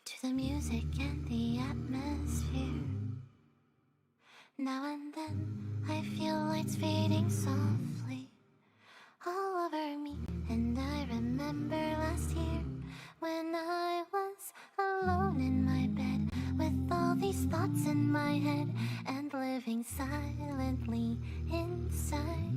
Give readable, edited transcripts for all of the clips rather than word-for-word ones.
to the music and the atmosphere. Now and then I feel lights fading softly all over me, and I remember last year when I was alone in my bed with all these thoughts in my head and living silently inside.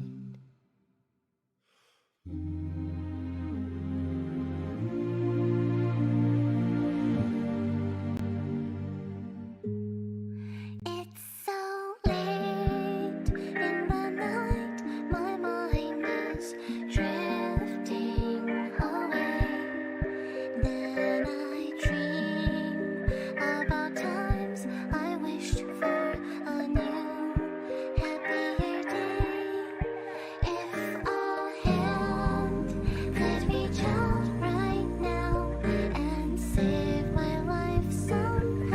It's so late in the night, my mind is drifting away. Then I dream about times I wished for a new, happier day. If a hand could reach out right now and save my life somehow,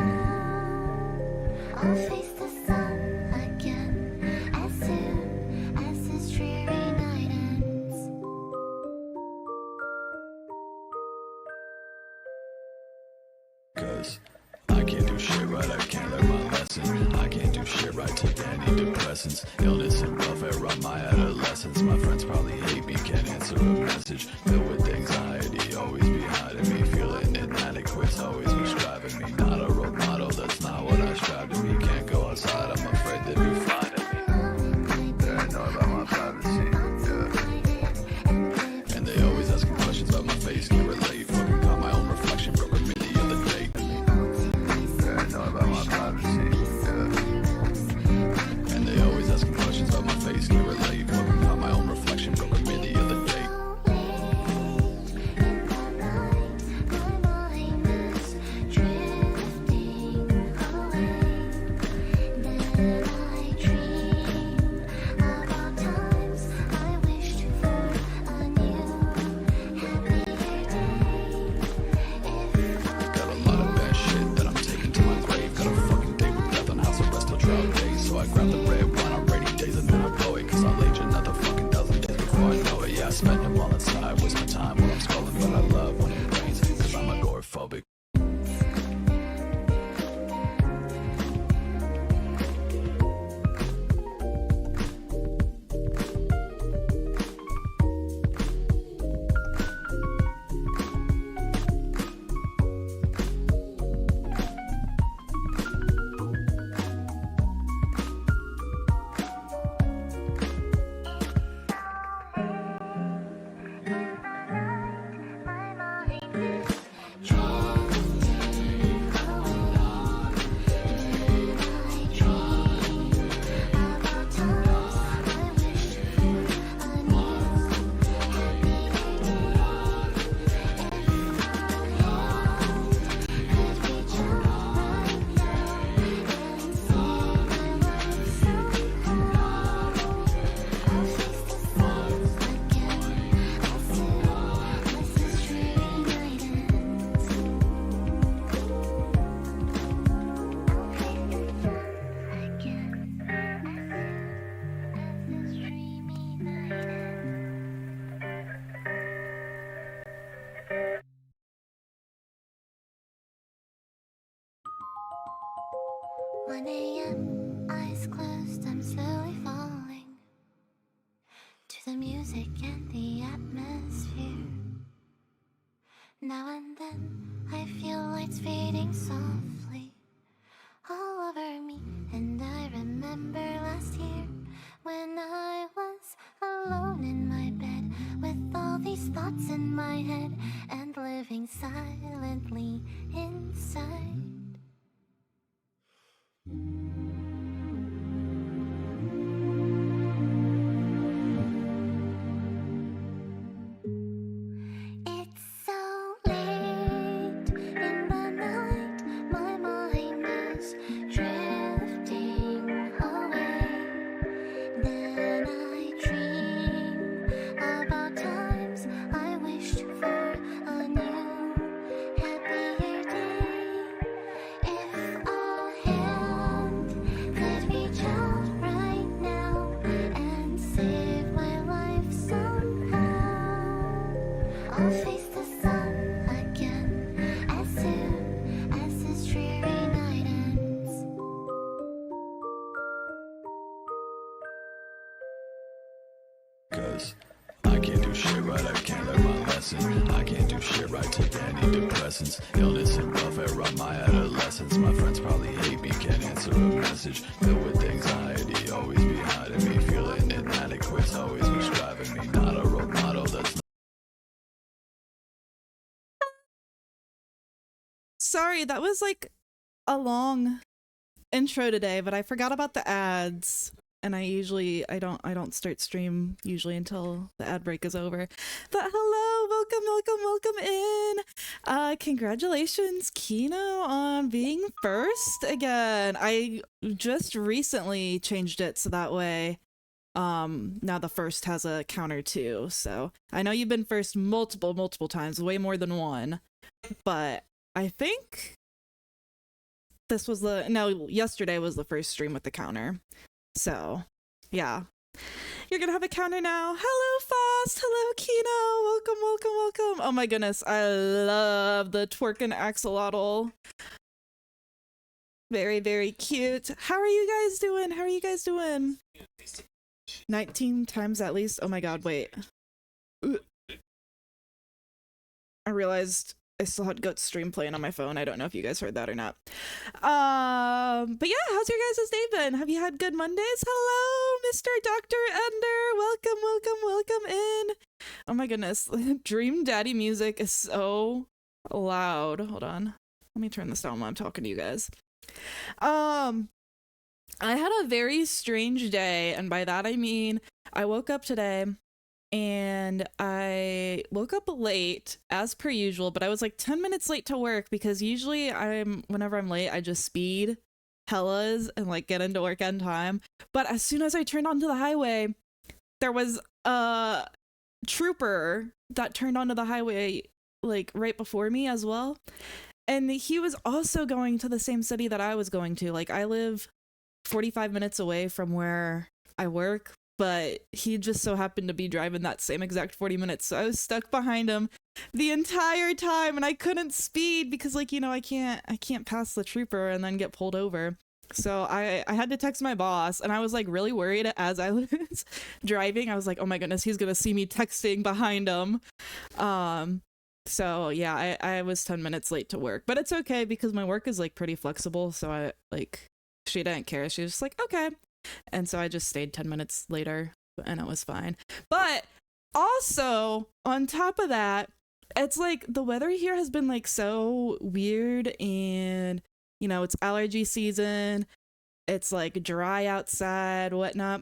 I'll face the sun again as soon as this dreary night ends. Cause I can't do shit right, I can't learn my lesson. I can't do shit right, take antidepressants. Illness and welfare on my adolescence. My friends probably hate me, can't answer a message. Filled with anxiety, always behind me. Feeling inadequate, always be striving me. Not a role model, that's not what I strive to be. Can't go outside, I'm afraid they'd be flying at me. Paranoid about my privacy, yeah. And they always asking questions about my face, can't relate. Fucking got my own reflection, broke me the other day. Paranoid about my privacy, yeah. And they always asking questions about my face, can't relate. Fucking got my own reflection, broke me the other day. Got a lot of bad shit that I'm taking to my grave. Got a fucking date with death on house arrest till trial days. So I grab the red wine on rainy days and then I blow it. Cause I'll age another fucking dozen days before I know it. Yeah, I spend them all inside, waste my time when I'm scrolling. But I love when it rains, cause I'm agoraphobic. One a.m., eyes closed, I'm slowly falling to the music and the atmosphere. Now and then I feel lights fading softly all over me, and I remember last year when I was alone in my bed with all these thoughts in my head and living silently inside. It's so late in the night, my mind is drifting away. Then I dream about times I wished for a new, lesson. I can't do shit right, take antidepressants. Illness and welfare on my adolescence. My friends probably hate me, can't answer a message. Filled with anxiety, always behind me. Feeling inadequate, always what's driving me. Not a role model, that's Sorry, that was like a long intro today, but I forgot about the ads. And I don't start stream usually until the ad break is over. But hello, welcome in. Congratulations, Kino, on being first again. I just recently changed it so that way now the first has a counter too. So I know you've been first multiple times, way more than one. But I think yesterday was the first stream with the counter. So, yeah. You're gonna have a counter now. Hello, Fost. Hello, Kino. Welcome. Oh my goodness, I love the twerking axolotl. Very, very cute. How are you guys doing? 19 times at least. Oh my god, wait. I realized I still had Goat's stream playing on my phone. I don't know if you guys heard that or not. But yeah, how's your guys' day been? Have you had good Mondays? Hello, Mr. Dr. Ender. Welcome in. Oh my goodness. Dream Daddy music is so loud. Hold on. Let me turn this down while I'm talking to you guys. I had a very strange day, and by that I mean I woke up today and I woke up late as per usual, but I was like 10 minutes late to work because usually whenever I'm late, I just speed hellas and like get into work on time. But as soon as I turned onto the highway, there was a trooper that turned onto the highway like right before me as well. And he was also going to the same city that I was going to. Like I live 45 minutes away from where I work, but he just so happened to be driving that same exact 40 minutes. So I was stuck behind him the entire time and I couldn't speed because like, I can't pass the trooper and then get pulled over. So I had to text my boss and I was like really worried as I was driving. I was like, oh my goodness, he's going to see me texting behind him. So yeah, I was 10 minutes late to work, but it's okay because my work is like pretty flexible. So she didn't care. She was just like, okay. And so I just stayed 10 minutes later and it was fine. But also on top of that, it's like the weather here has been like so weird and it's allergy season. It's like dry outside, whatnot.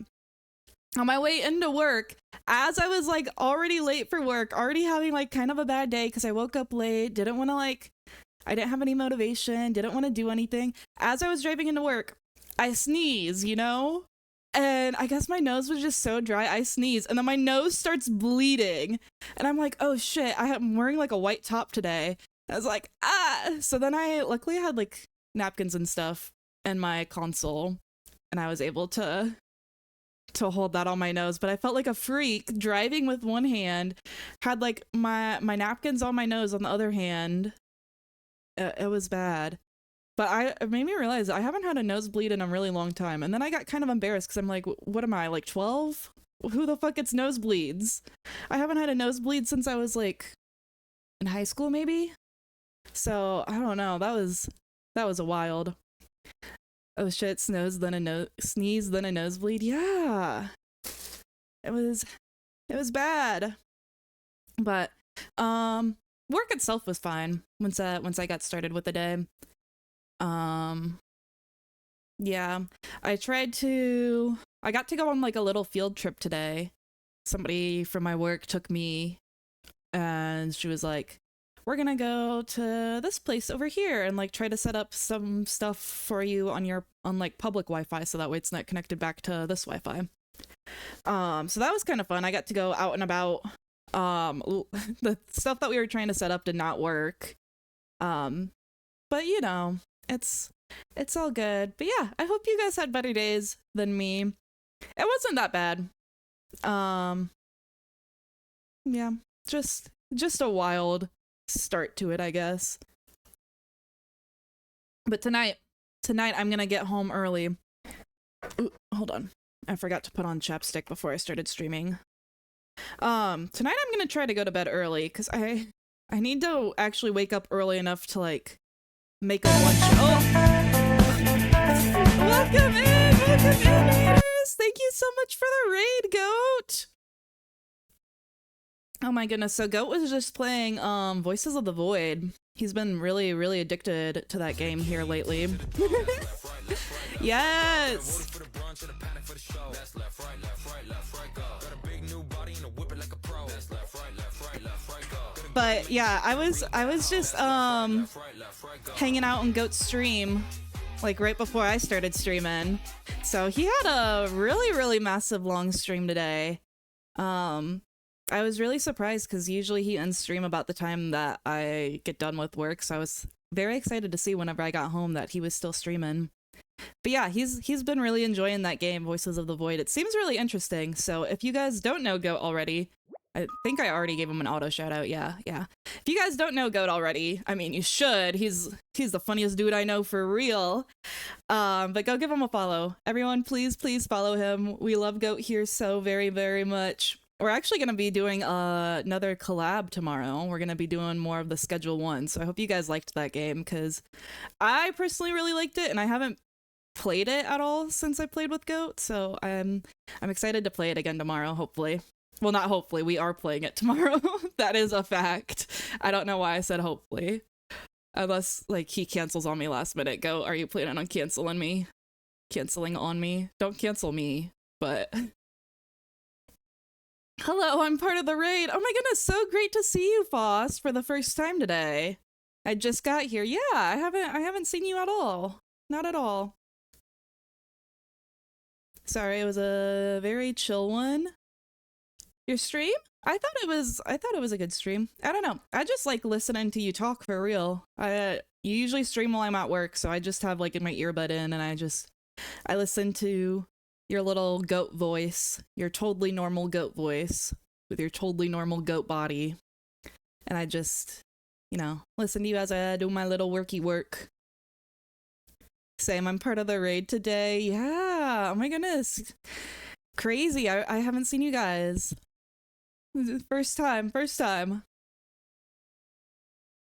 On my way into work, as I was like already late for work, already having like kind of a bad day because I woke up late, didn't want to I didn't have any motivation, didn't want to do anything. As I was driving into work, I sneeze, and I guess my nose was just so dry. I sneeze and then my nose starts bleeding and I'm like, oh shit, I'm wearing like a white top today. I was like, so then I luckily had like napkins and stuff in my console and I was able to hold that on my nose, but I felt like a freak driving with one hand, had like my napkins on my nose on the other hand. It was bad. But it made me realize I haven't had a nosebleed in a really long time. And then I got kind of embarrassed because I'm like, what am I, like 12? Who the fuck gets nosebleeds? I haven't had a nosebleed since I was like in high school, maybe? So I don't know. That was a wild. Oh shit, sneeze, then a nosebleed. Yeah. It was bad. But work itself was fine once I got started with the day. Yeah, I got to go on like a little field trip today. Somebody from my work took me and she was like, we're gonna go to this place over here and like try to set up some stuff for you on like public Wi-Fi so that way it's not connected back to this Wi-Fi. So that was kind of fun. I got to go out and about. The stuff that we were trying to set up did not work. But it's all good. But yeah, I hope you guys had better days than me. It wasn't that bad. Yeah, just a wild start to it, I guess. But tonight I'm gonna get home early. Ooh, hold on. I forgot to put on chapstick before I started streaming. Tonight I'm gonna try to go to bed early because I need to actually wake up early enough to like make a lunch. Oh, welcome in, Raiders. Thank you so much for the raid, Goat. Oh my goodness, so Goat was just playing Voices of the Void. He's been really, really addicted to that game here lately. Yes! But yeah, I was just hanging out on Goat's stream like right before I started streaming. So he had a really, really massive long stream today. I was really surprised because usually he ends stream about the time that I get done with work. So I was very excited to see whenever I got home that he was still streaming. But yeah, he's been really enjoying that game, Voices of the Void. It seems really interesting. So if you guys don't know Goat already, I think I already gave him an auto shout out. Yeah. If you guys don't know Goat already, I mean, you should. He's the funniest dude I know for real. But go give him a follow. Everyone, please follow him. We love Goat here so very, very much. We're actually going to be doing another collab tomorrow. We're going to be doing more of the Schedule 1. So I hope you guys liked that game because I personally really liked it and I haven't played it at all since I played with Goat. So I'm excited to play it again tomorrow, hopefully. Well, not hopefully. We are playing it tomorrow. That is a fact. I don't know why I said hopefully. Unless, like, he cancels on me last minute. Goat, are you planning on canceling me? Canceling on me? Don't cancel me, but... Hello, I'm part of the raid. Oh my goodness, so great to see you, Foss, for the first time today. I just got here. Yeah, I haven't seen you at all. Not at all. Sorry, it was a very chill one. Your stream? I thought it was a good stream. I don't know. I just like listening to you talk for real. You usually stream while I'm at work, so I just have like my earbud in and I listen to your little goat voice, your totally normal goat voice with your totally normal goat body. And I just, listen to you as I do my little worky work. Same, I'm part of the raid today. Yeah, oh my goodness. Crazy, I haven't seen you guys. First time.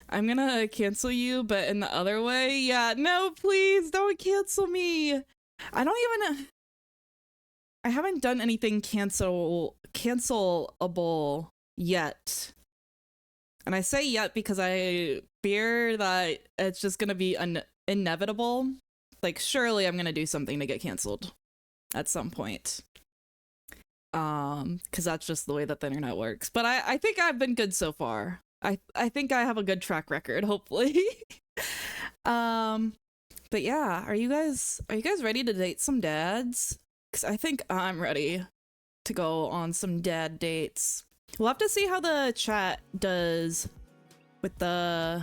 I'm gonna cancel you, but in the other way. Yeah, no, please don't cancel me. I haven't done anything cancelable yet. And I say yet because I fear that it's just gonna be inevitable. Like, surely I'm gonna do something to get canceled at some point. Because that's just the way that the internet works. But I think I've been good so far. I think I have a good track record, hopefully. But yeah, are you guys ready to date some dads? Because I think I'm ready to go on some dad dates. We'll have to see how the chat does with this,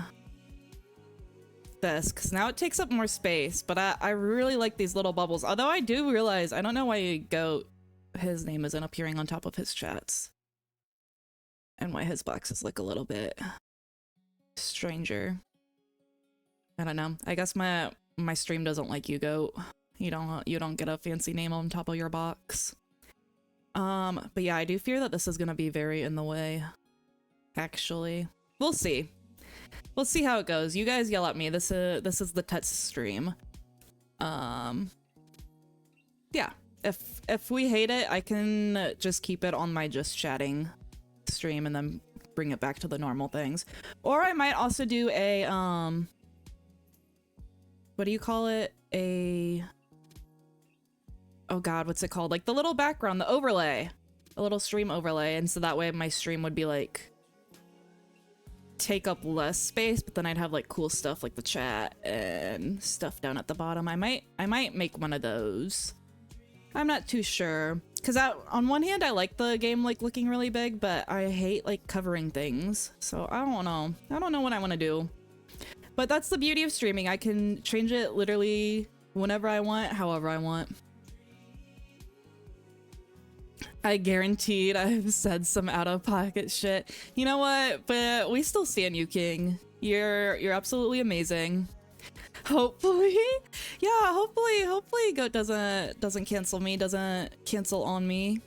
because now it takes up more space, but I really like these little bubbles. Although I do realize, I don't know why Goat, his name isn't appearing on top of his chats. And why his box is like a little bit stranger. I don't know. I guess my stream doesn't like you, Goat. You don't get a fancy name on top of your box. But yeah, I do fear that this is gonna be very in the way. Actually, we'll see. We'll see how it goes. You guys yell at me. This is the test stream. Yeah. If we hate it, I can just keep it on my just chatting stream and then bring it back to the normal things. Or I might also do a what do you call it? Oh god, what's it called? Like the little background, the overlay. A little stream overlay, and so that way my stream would be like take up less space, but then I'd have like cool stuff like the chat and stuff down at the bottom. I might make one of those. I'm not too sure, because on one hand I like the game like looking really big, but I hate like covering things, so I don't know what I want to do. But that's the beauty of streaming. I can change it literally whenever I want, however I want. I guaranteed I've said some out-of-pocket shit. You know what? But we still stand you, King. You're absolutely amazing. Hopefully. Yeah, hopefully Goat doesn't cancel me, doesn't cancel on me.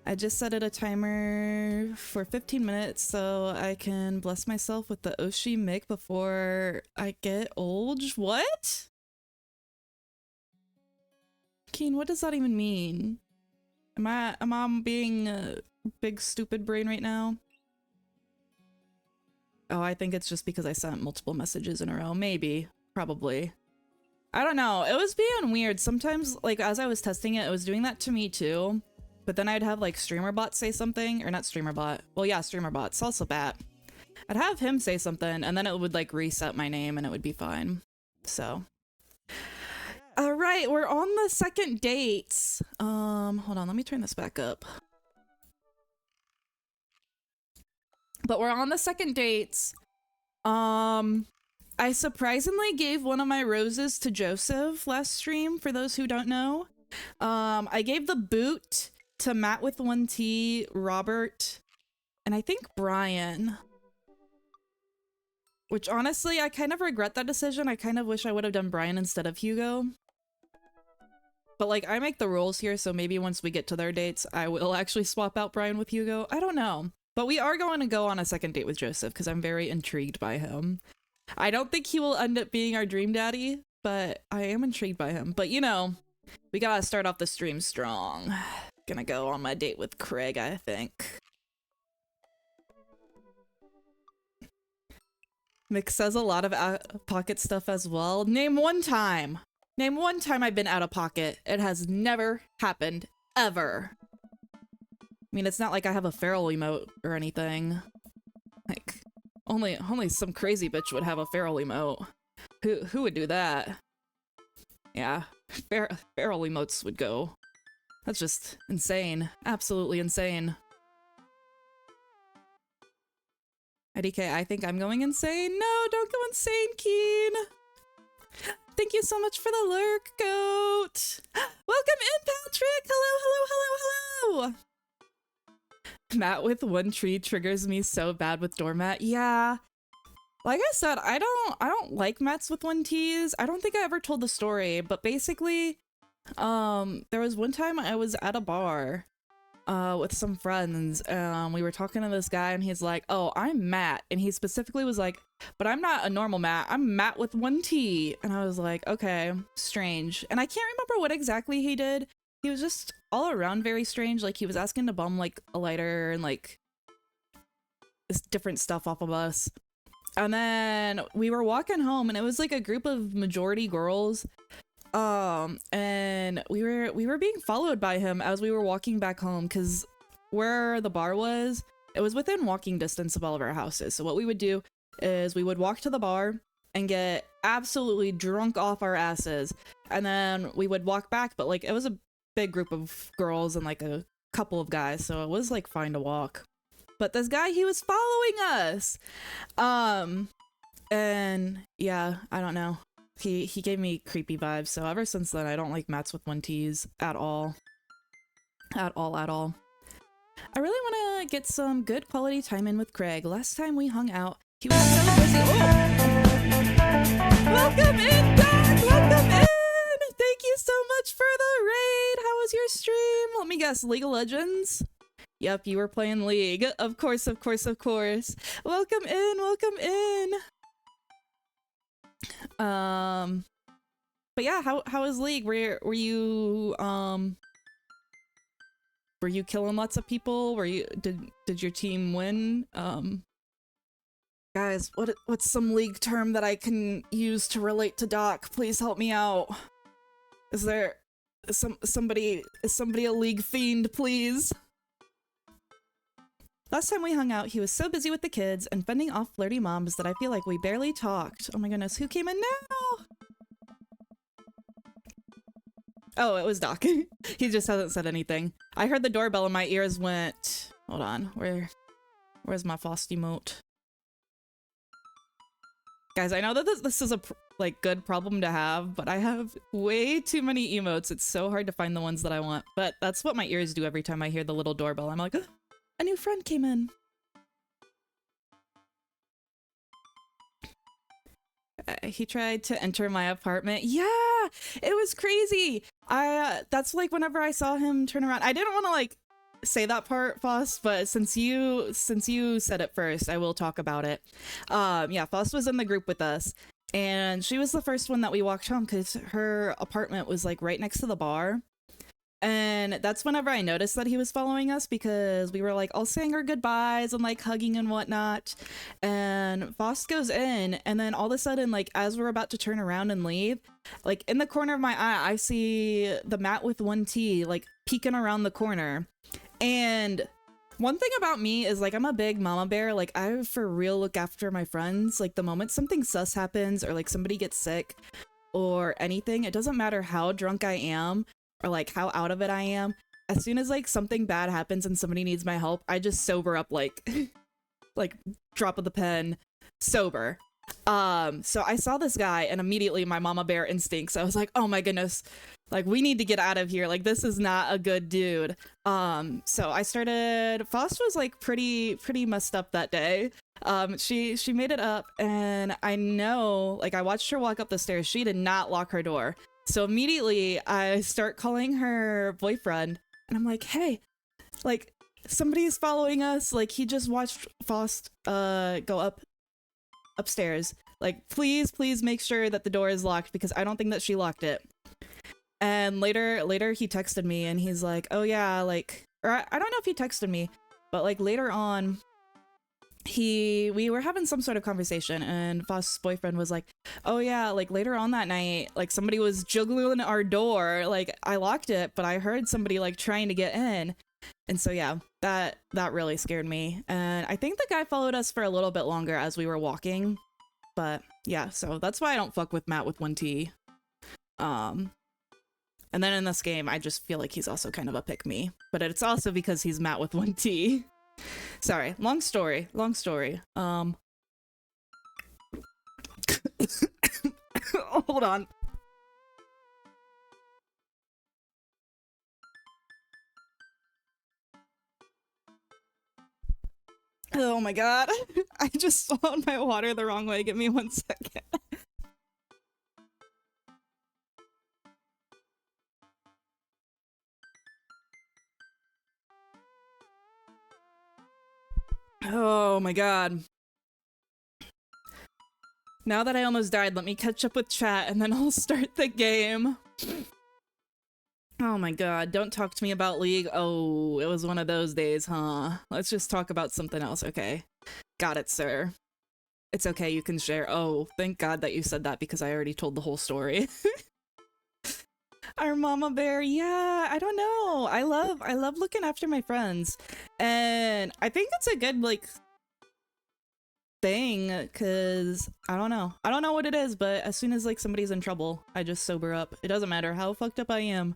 I just set it a timer for 15 minutes so I can bless myself with the Oshi Mick before I get old. What? Keen, what does that even mean? Am I being a big stupid brain right now? Oh, I think it's just because I sent multiple messages in a row. Maybe. Probably. I don't know. It was being weird. Sometimes, like, as I was testing it, it was doing that to me too. But then I'd have, like, StreamerBot say something. Or not StreamerBot. Well, yeah, StreamerBot. Salsa Bat. I'd have him say something, and then it would, like, reset my name, and it would be fine. So. Alright, we're on the second date. Hold on. Let me turn this back up. But we're on the second dates. I surprisingly gave one of my roses to Joseph last stream, for those who don't know. I gave the boot to Matt with 1T, Robert, and I think Brian. Which honestly, I kind of regret that decision. I kind of wish I would have done Brian instead of Hugo. But like, I make the rules here, so maybe once we get to their dates, I will actually swap out Brian with Hugo. I don't know. But we are going to go on a second date with Joseph, because I'm very intrigued by him. I don't think he will end up being our dream daddy, but I am intrigued by him. But you know, we gotta start off the stream strong. Gonna go on my date with Craig, I think. Mick says a lot of out-of-pocket stuff as well. Name one time. Name one time I've been out of pocket. It has never happened, ever. I mean, it's not like I have a feral emote or anything. Like, only some crazy bitch would have a feral emote. Who would do that? Yeah, feral emotes would go. That's just insane. Absolutely insane. IDK, I think I'm going insane. No, don't go insane, Keen. Thank you so much for the lurk, goat. Welcome in, Patrick. Hello, hello, hello, hello. Matt with 1 tree triggers me so bad with doormat. Yeah. Like I said, I don't like Matts with 1Ts. I don't think I ever told the story, but basically, there was one time I was at a bar with some friends. We were talking to this guy and he's like, "Oh, I'm Matt." And he specifically was like, "But I'm not a normal Matt. I'm Matt with 1T." And I was like, okay, strange. And I can't remember what exactly he did. He was just all around very strange. Like, he was asking to bum like a lighter and like this different stuff off of us. And then we were walking home and it was like a group of majority girls. And we were being followed by him as we were walking back home, because where the bar was, it was within walking distance of all of our houses. So what we would do is we would walk to the bar and get absolutely drunk off our asses, and then we would walk back. But like, it was a big group of girls and like a couple of guys, so it was like fine to walk. But this guy, he was following us. And yeah, I don't know. He gave me creepy vibes, so ever since then I don't like Matts with 1Ts at all. At all, at all. I really want to get some good quality time in with Craig. Last time we hung out, he was so busy. Oh! Welcome in, Doc! Welcome in! Thank you so much for the raid! How was your stream? Let me guess, League of Legends? Yep, you were playing League. Of course, of course, of course. Welcome in, welcome in! But yeah, how was League? Were you killing lots of people? Did your team win? Guys, what's some League term that I can use to relate to Doc? Please help me out. Is there somebody a League fiend, please? Last time we hung out, he was so busy with the kids and fending off flirty moms that I feel like we barely talked. Oh my goodness, who came in now? Oh, it was Doc. He just hasn't said anything. I heard the doorbell and my ears went... Hold on, where's my Faust emote? Guys, I know that this is a like good problem to have, but I have way too many emotes. It's so hard to find the ones that I want. But that's what my ears do every time I hear the little doorbell. I'm like, oh, a new friend came in. He tried to enter my apartment. Yeah, it was crazy. That's like whenever I saw him turn around, I didn't want to like say that part, Faust, but since you said it first, I will talk about it. Yeah, Faust was in the group with us, and she was the first one that we walked home because her apartment was like right next to the bar. And that's whenever I noticed that he was following us, because we were like all saying our goodbyes and like hugging and whatnot. And Faust goes in, and then all of a sudden, like as we're about to turn around and leave, like in the corner of my eye, I see the Matt with 1T like peeking around the corner. And one thing about me is like I'm a big mama bear. Like I for real look after my friends. Like the moment something sus happens or like somebody gets sick or anything, it doesn't matter how drunk I am or like how out of it I am. As soon as like something bad happens and somebody needs my help, I just sober up like like drop of the pen, sober. So I saw this guy and immediately my mama bear instincts, I was like, oh my goodness, like we need to get out of here, like this is not a good dude. So I started, Faust was like pretty messed up that day. She made it up, and I know, like I watched her walk up the stairs, she did not lock her door. So immediately I start calling her boyfriend, and I'm like, hey, like somebody's following us, like he just watched Faust go upstairs, like please make sure that the door is locked, because I don't think that she locked it. And later he texted me and he's like, oh yeah, like, or I don't know if he texted me, but like later on we were having some sort of conversation, and Faust's boyfriend was like, oh yeah, like later on that night, like somebody was juggling our door, like I locked it, but I heard somebody like trying to get in. And so yeah, that really scared me. And I think the guy followed us for a little bit longer as we were walking, but yeah, so that's why I don't fuck with Matt with 1T. And then in this game, I just feel like he's also kind of a pick-me, but it's also because he's Matt with 1T. Sorry, long story. Hold on. Oh my god. I just swallowed my water the wrong way. Give me 1 second. Oh my god. Now that I almost died, let me catch up with chat and then I'll start the game. Oh my god, don't talk to me about League. Oh, it was one of those days, huh? Let's just talk about something else, okay? Got it, sir. It's okay, you can share. Oh, thank god that you said that, because I already told the whole story. Our mama bear, yeah, I don't know. I love looking after my friends. And I think it's a good, like, thing, because I don't know what it is, but as soon as like somebody's in trouble, I just sober up. It doesn't matter how fucked up I am.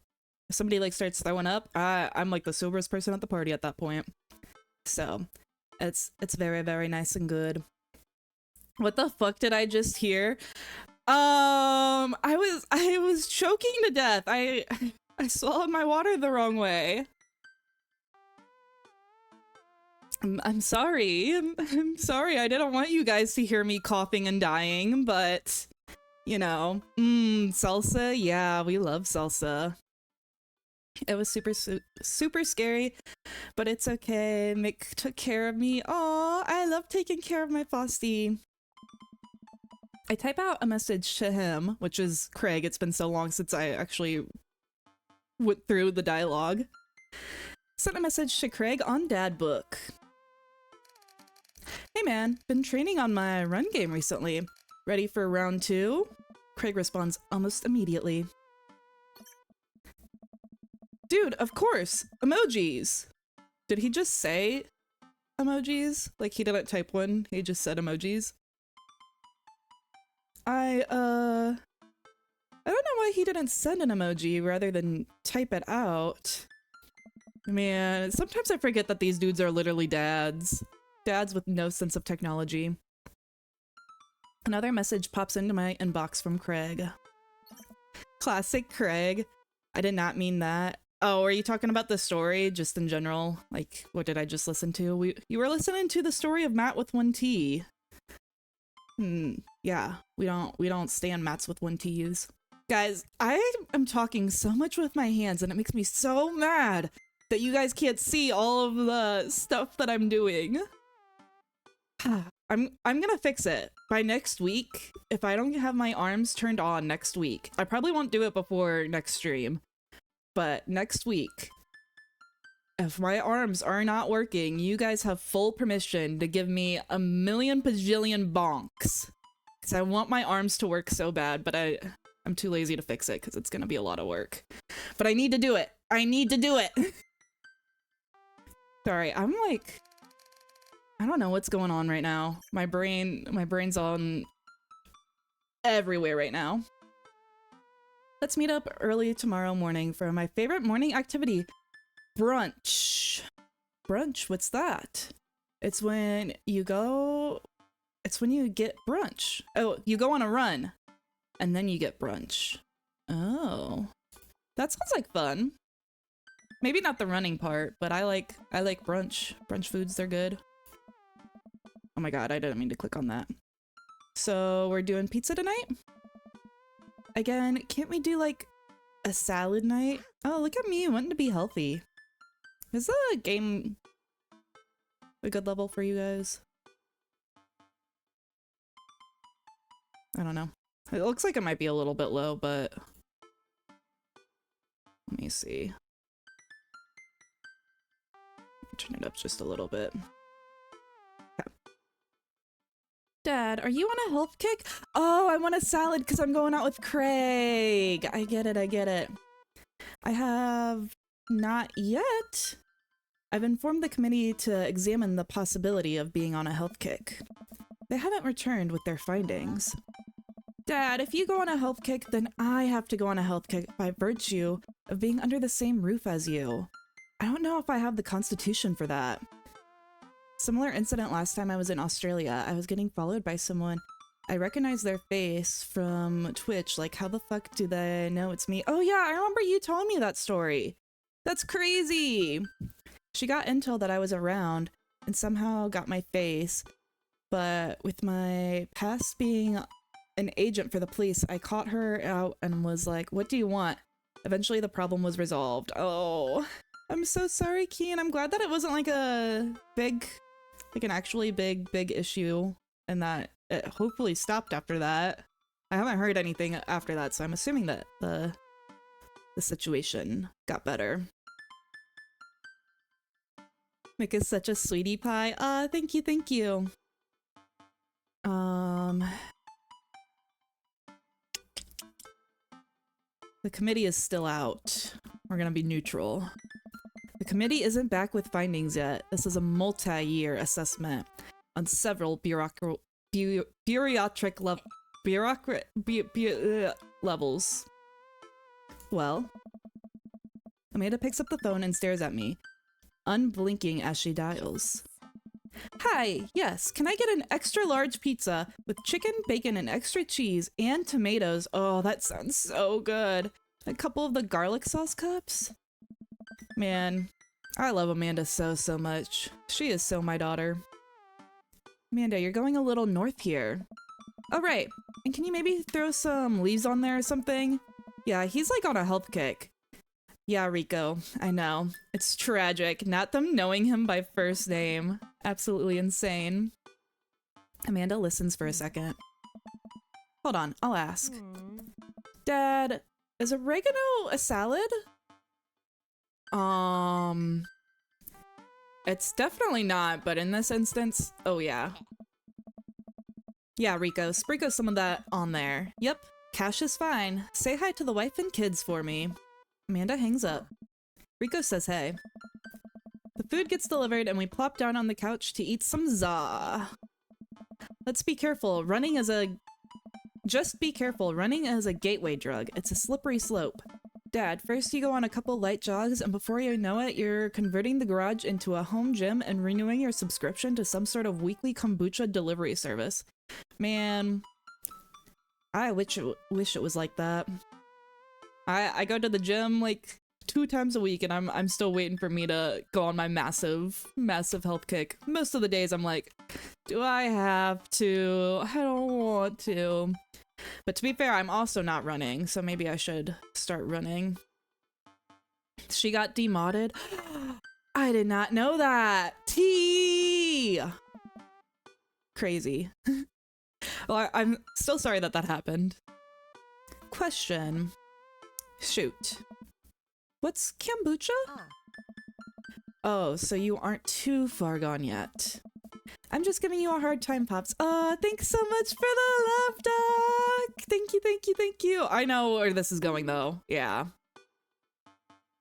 If somebody like starts throwing up, I'm like the soberest person at the party at that point. So it's very, very nice and good. What the fuck did I just hear? I was choking to death. I swallowed my water the wrong way. I'm sorry. I'm sorry. I didn't want you guys to hear me coughing and dying, but you know, salsa. Yeah, we love salsa. It was super scary, but it's okay. Mick took care of me. Aw, I love taking care of my Fausty. I type out a message to him, which is Craig. It's been so long since I actually went through the dialogue. Sent a message to Craig on Dad Book. Hey man, been training on my run game recently. Ready for round 2? Craig responds almost immediately. Dude, of course! Emojis! Did he just say emojis? Like he didn't type one, he just said emojis? I don't know why he didn't send an emoji rather than type it out. Man, sometimes I forget that these dudes are literally dads. Dads with no sense of technology. Another message pops into my inbox from Craig. Classic Craig. I did not mean that. Oh, are you talking about the story just in general? Like, what did I just listen to? You were listening to the story of Matt with 1T. Yeah, we don't stand Matts with 1Ts. Guys, I am talking so much with my hands and it makes me so mad. that you guys can't see all of the stuff that I'm doing. I'm gonna fix it by next week. If I don't have my arms turned on next week, I probably won't do it before next stream, but next week, if my arms are not working, you guys have full permission to give me a million bajillion bonks, because I want my arms to work so bad, but I'm too lazy to fix it because it's gonna be a lot of work. But I need to do it. I need to do it. Sorry, I'm like, I don't know what's going on right now. My brain's on everywhere right now. Let's meet up early tomorrow morning for my favorite morning activity, brunch. Brunch, what's that? It's when you get brunch. Oh, you go on a run and then you get brunch. Oh, that sounds like fun. Maybe not the running part, but I like brunch. Brunch foods, they're good. Oh my god, I didn't mean to click on that. So we're doing pizza tonight? Again, can't we do like a salad night? Oh, look at me wanting to be healthy. Is the game a good level for you guys? I don't know. It looks like it might be a little bit low, but let me see. Turn it up just a little bit. Okay. Dad, are you on a health kick? Oh, I want a salad because I'm going out with Craig. I get it, I get it. I have not yet. I've informed the committee to examine the possibility of being on a health kick. They haven't returned with their findings. Dad, if you go on a health kick, then I have to go on a health kick by virtue of being under the same roof as you. I don't know if I have the constitution for that. Similar incident last time I was in Australia. I was getting followed by someone. I recognized their face from Twitch. Like, how the fuck do they know it's me? Oh yeah, I remember you telling me that story. That's crazy. She got intel that I was around and somehow got my face. But with my past being an agent for the police, I caught her out and was like, what do you want? Eventually the problem was resolved. Oh, I'm so sorry, Keen. I'm glad that it wasn't like a big, like an actually big issue and that it hopefully stopped after that. I haven't heard anything after that, so I'm assuming that the situation got better. Mick is such a sweetie pie. Thank you, thank you. The committee is still out. We're gonna be neutral. The committee isn't back with findings yet. This is a multi-year assessment on several bureaucratic levels. Well, Amanda picks up the phone and stares at me, unblinking as she dials. Hi, yes, can I get an extra large pizza with chicken, bacon, and extra cheese and tomatoes? Oh, that sounds so good. A couple of the garlic sauce cups? Man, I love Amanda so much. She is so my daughter. Amanda, you're going a little north here. Oh, right. And can you maybe throw some leaves on there or something? Yeah, he's like on a health kick. Yeah, Rico, I know. It's tragic, not them knowing him by first name. Absolutely insane. Amanda listens for a second. Hold on, I'll ask. Dad, is oregano a salad? It's definitely not, but in this instance, oh yeah. Yeah, Rico, sprinkle some of that on there. Yep, cash is fine. Say hi to the wife and kids for me. Amanda hangs up. Rico says hey. The food gets delivered and we plop down on the couch to eat some za. Let's be careful. Just be careful. Running is a gateway drug. It's a slippery slope. Dad, first you go on a couple light jogs and before you know it, you're converting the garage into a home gym and renewing your subscription to some sort of weekly kombucha delivery service. Man, I wish it was like that. I go to the gym like 2 times a week and I'm still waiting for me to go on my massive health kick. Most of the days I'm like, do I have to? I don't want to. But to be fair, I'm also not running, so maybe I should start running. She got demodded. I did not know that. T. Crazy. Well, I'm still sorry that that happened. Question. Shoot. What's kombucha? Oh, so you aren't too far gone yet. I'm just giving you a hard time, Pops. Thanks so much for the love, Doc. Thank you, thank you, thank you. I know where this is going, though. Yeah.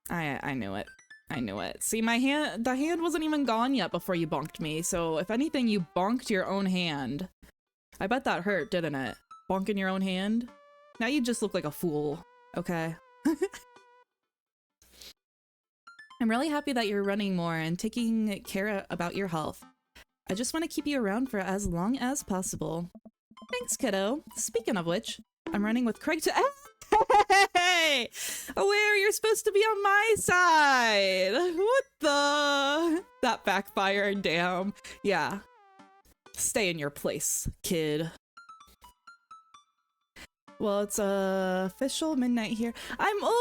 I knew it. I knew it. See, the hand wasn't even gone yet before you bonked me, so if anything, you bonked your own hand. I bet that hurt, didn't it? Bonking your own hand? Now you just look like a fool, okay? I'm really happy that you're running more and taking care about your health. I just want to keep you around for as long as possible. Thanks, kiddo. Speaking of which, I'm running with Craig to- Hey! Where you're supposed to be on my side! What the? That backfired, damn. Yeah. Stay in your place, kid. Well, it's official midnight here. I'm older!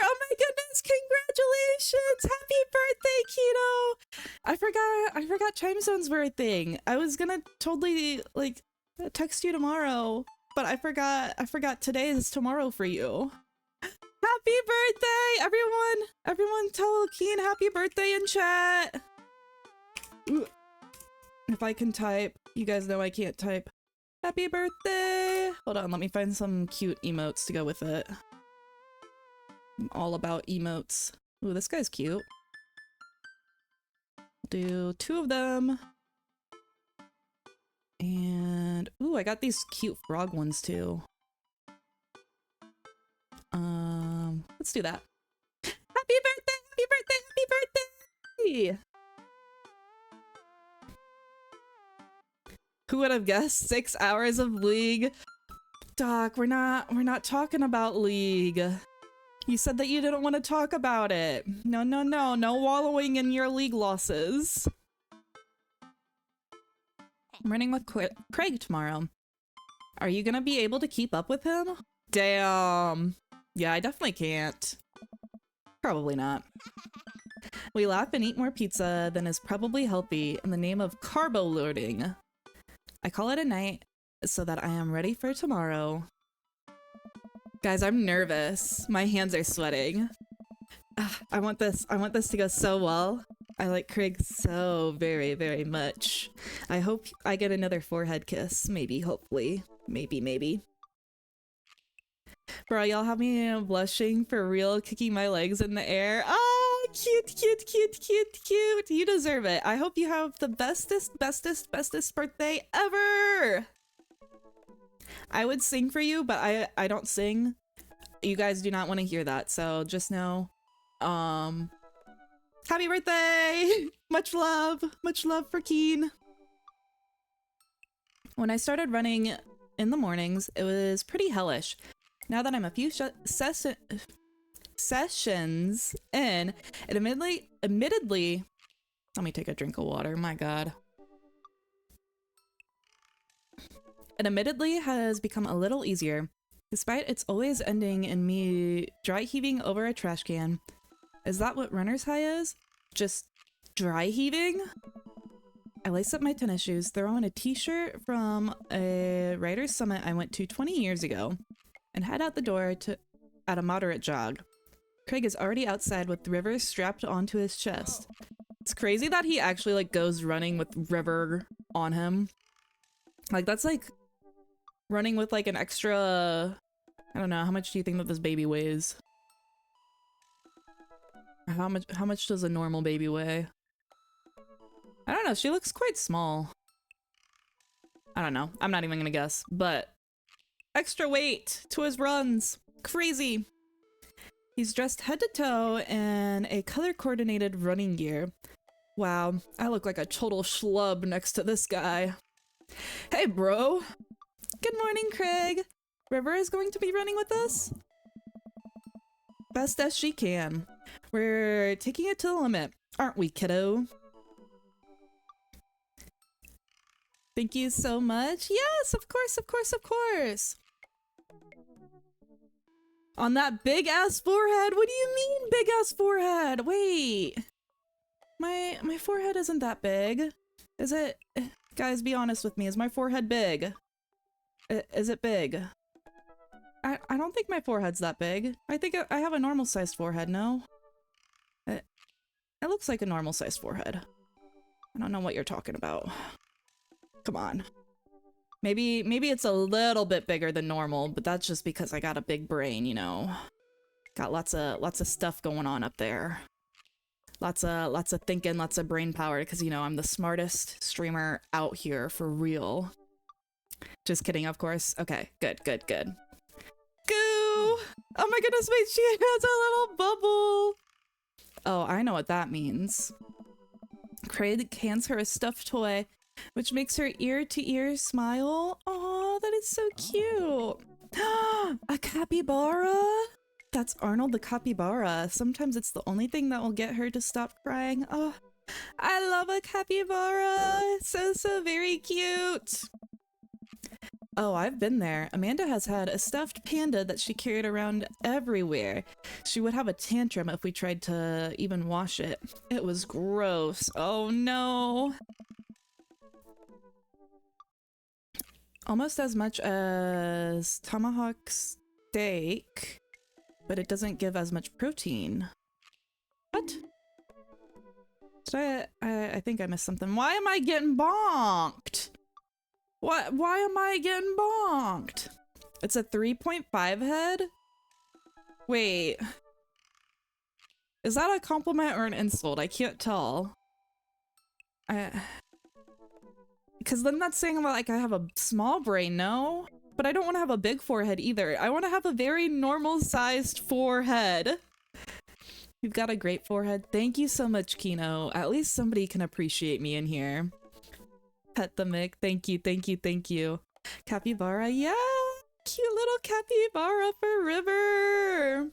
Oh my goodness, congratulations! Happy birthday, Keto! I forgot Chimezone's birthday. I was gonna totally, like, text you tomorrow, but I forgot today is tomorrow for you. Happy birthday, everyone! Everyone tell Keen happy birthday in chat! Ooh. If I can type, you guys know I can't type. Happy birthday! Hold on, let me find some cute emotes to go with it. I'm all about emotes. Ooh, this guy's cute. Do 2 of them. And ooh, I got these cute frog ones too. Let's do that. Happy birthday! Happy birthday! Happy birthday! Who would have guessed 6 hours of League? Doc, we're not talking about League. You said that you didn't want to talk about it. No, no, no. No wallowing in your League losses. I'm running with Craig tomorrow. Are you gonna be able to keep up with him? Damn. Yeah, I definitely can't. Probably not. We laugh and eat more pizza than is probably healthy in the name of carbo loading. I call it a night so that I am ready for tomorrow. Guys, I'm nervous. My hands are sweating. I want this to go so well. I like Craig so very, very much. I hope I get another forehead kiss. Maybe, hopefully. Maybe. Bro, y'all have me blushing for real, kicking my legs in the air. Oh, cute. You deserve it. I hope you have the bestest birthday ever. I would sing for you, but I don't sing. You guys do not want to hear that, so just know, happy birthday! Much love for Keen. When I started running in the mornings, it was pretty hellish. Now that I'm a few sessions in, it admittedly, let me take a drink of water, my god. It admittedly has become a little easier, despite it's always ending in me dry heaving over a trash can. Is that what runner's high is? Just dry heaving? I lace up my tennis shoes, throw on a t-shirt from a writer's summit I went to 20 years ago, and head out the door at a moderate jog. Craig is already outside with River strapped onto his chest. It's crazy that he actually like goes running with River on him. Like that's like running with like an extra, I don't know, how much do you think that this baby weighs? How much does a normal baby weigh? I don't know, she looks quite small. I don't know, I'm not even gonna guess, but extra weight to his runs. Crazy. He's dressed head to toe in a color-coordinated running gear. Wow, I look like a total schlub next to this guy. Hey, bro. Good morning, Craig. River is going to be running with us? Best as she can. We're taking it to the limit, aren't we, kiddo? Thank you so much. Yes, of course. On that big ass forehead? What do you mean big ass forehead? Wait. My forehead isn't that big. Is it? Guys, be honest with me. Is my forehead big? Is it big? I don't think my forehead's that big. I think I have a normal sized forehead, no? It looks like a normal sized forehead. I don't know what you're talking about. Come on. Maybe it's a little bit bigger than normal, but that's just because I got a big brain, you know. Got lots of stuff going on up there. Lots of thinking, lots of brain power, because, you know, I'm the smartest streamer out here for real. Just kidding, of course. Okay, good. Goo! Oh my goodness, wait, she has a little bubble! Oh, I know what that means. Craig hands her a stuffed toy, which makes her ear-to-ear smile. Oh, that is so cute! A capybara? That's Arnold the capybara. Sometimes it's the only thing that will get her to stop crying. Oh, I love a capybara. So very cute. Oh, I've been there. Amanda has had a stuffed panda that she carried around everywhere. She would have a tantrum if we tried to even wash it. It was gross. Oh no. Almost as much as tomahawk steak, but it doesn't give as much protein. What? Did I think I missed something. Why am I getting bonked? Why am I getting bonked? It's a 3.5 head? Wait. Is that a compliment or an insult? I can't tell. Because then that's saying like I have a small brain, no? But I don't want to have a big forehead either. I want to have a very normal-sized forehead. You've got a great forehead. Thank you so much, Kino. At least somebody can appreciate me in here. Pet the Mick. Thank you. Capybara, yeah! Cute little capybara for River!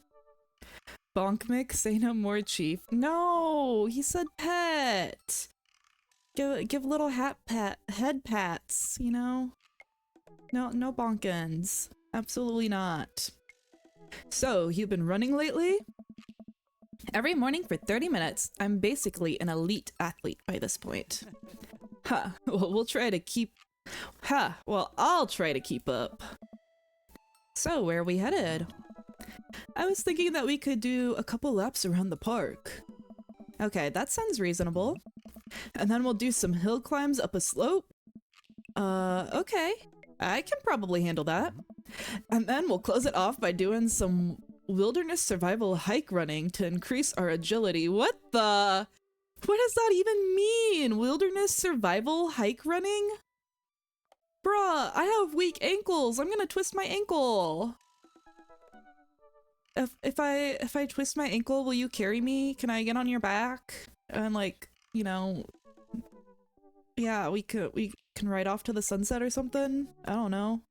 Bonk Mick, say no more, Chief. No! He said pet! Give little head pats, you know? No bonkins. Absolutely not. So, you've been running lately? Every morning for 30 minutes. I'm basically an elite athlete by this point. Huh. Well, I'll try to keep up. So, where are we headed? I was thinking that we could do a couple laps around the park. Okay, that sounds reasonable. And then we'll do some hill climbs up a slope. Okay. I can probably handle that. And then we'll close it off by doing some wilderness survival hike running to increase our agility. What does that even mean? Wilderness survival hike running? Bruh, I have weak ankles. I'm gonna twist my ankle. If I twist my ankle, will you carry me? Can I get on your back? And like, you know, yeah, we can ride off to the sunset or something? I don't know.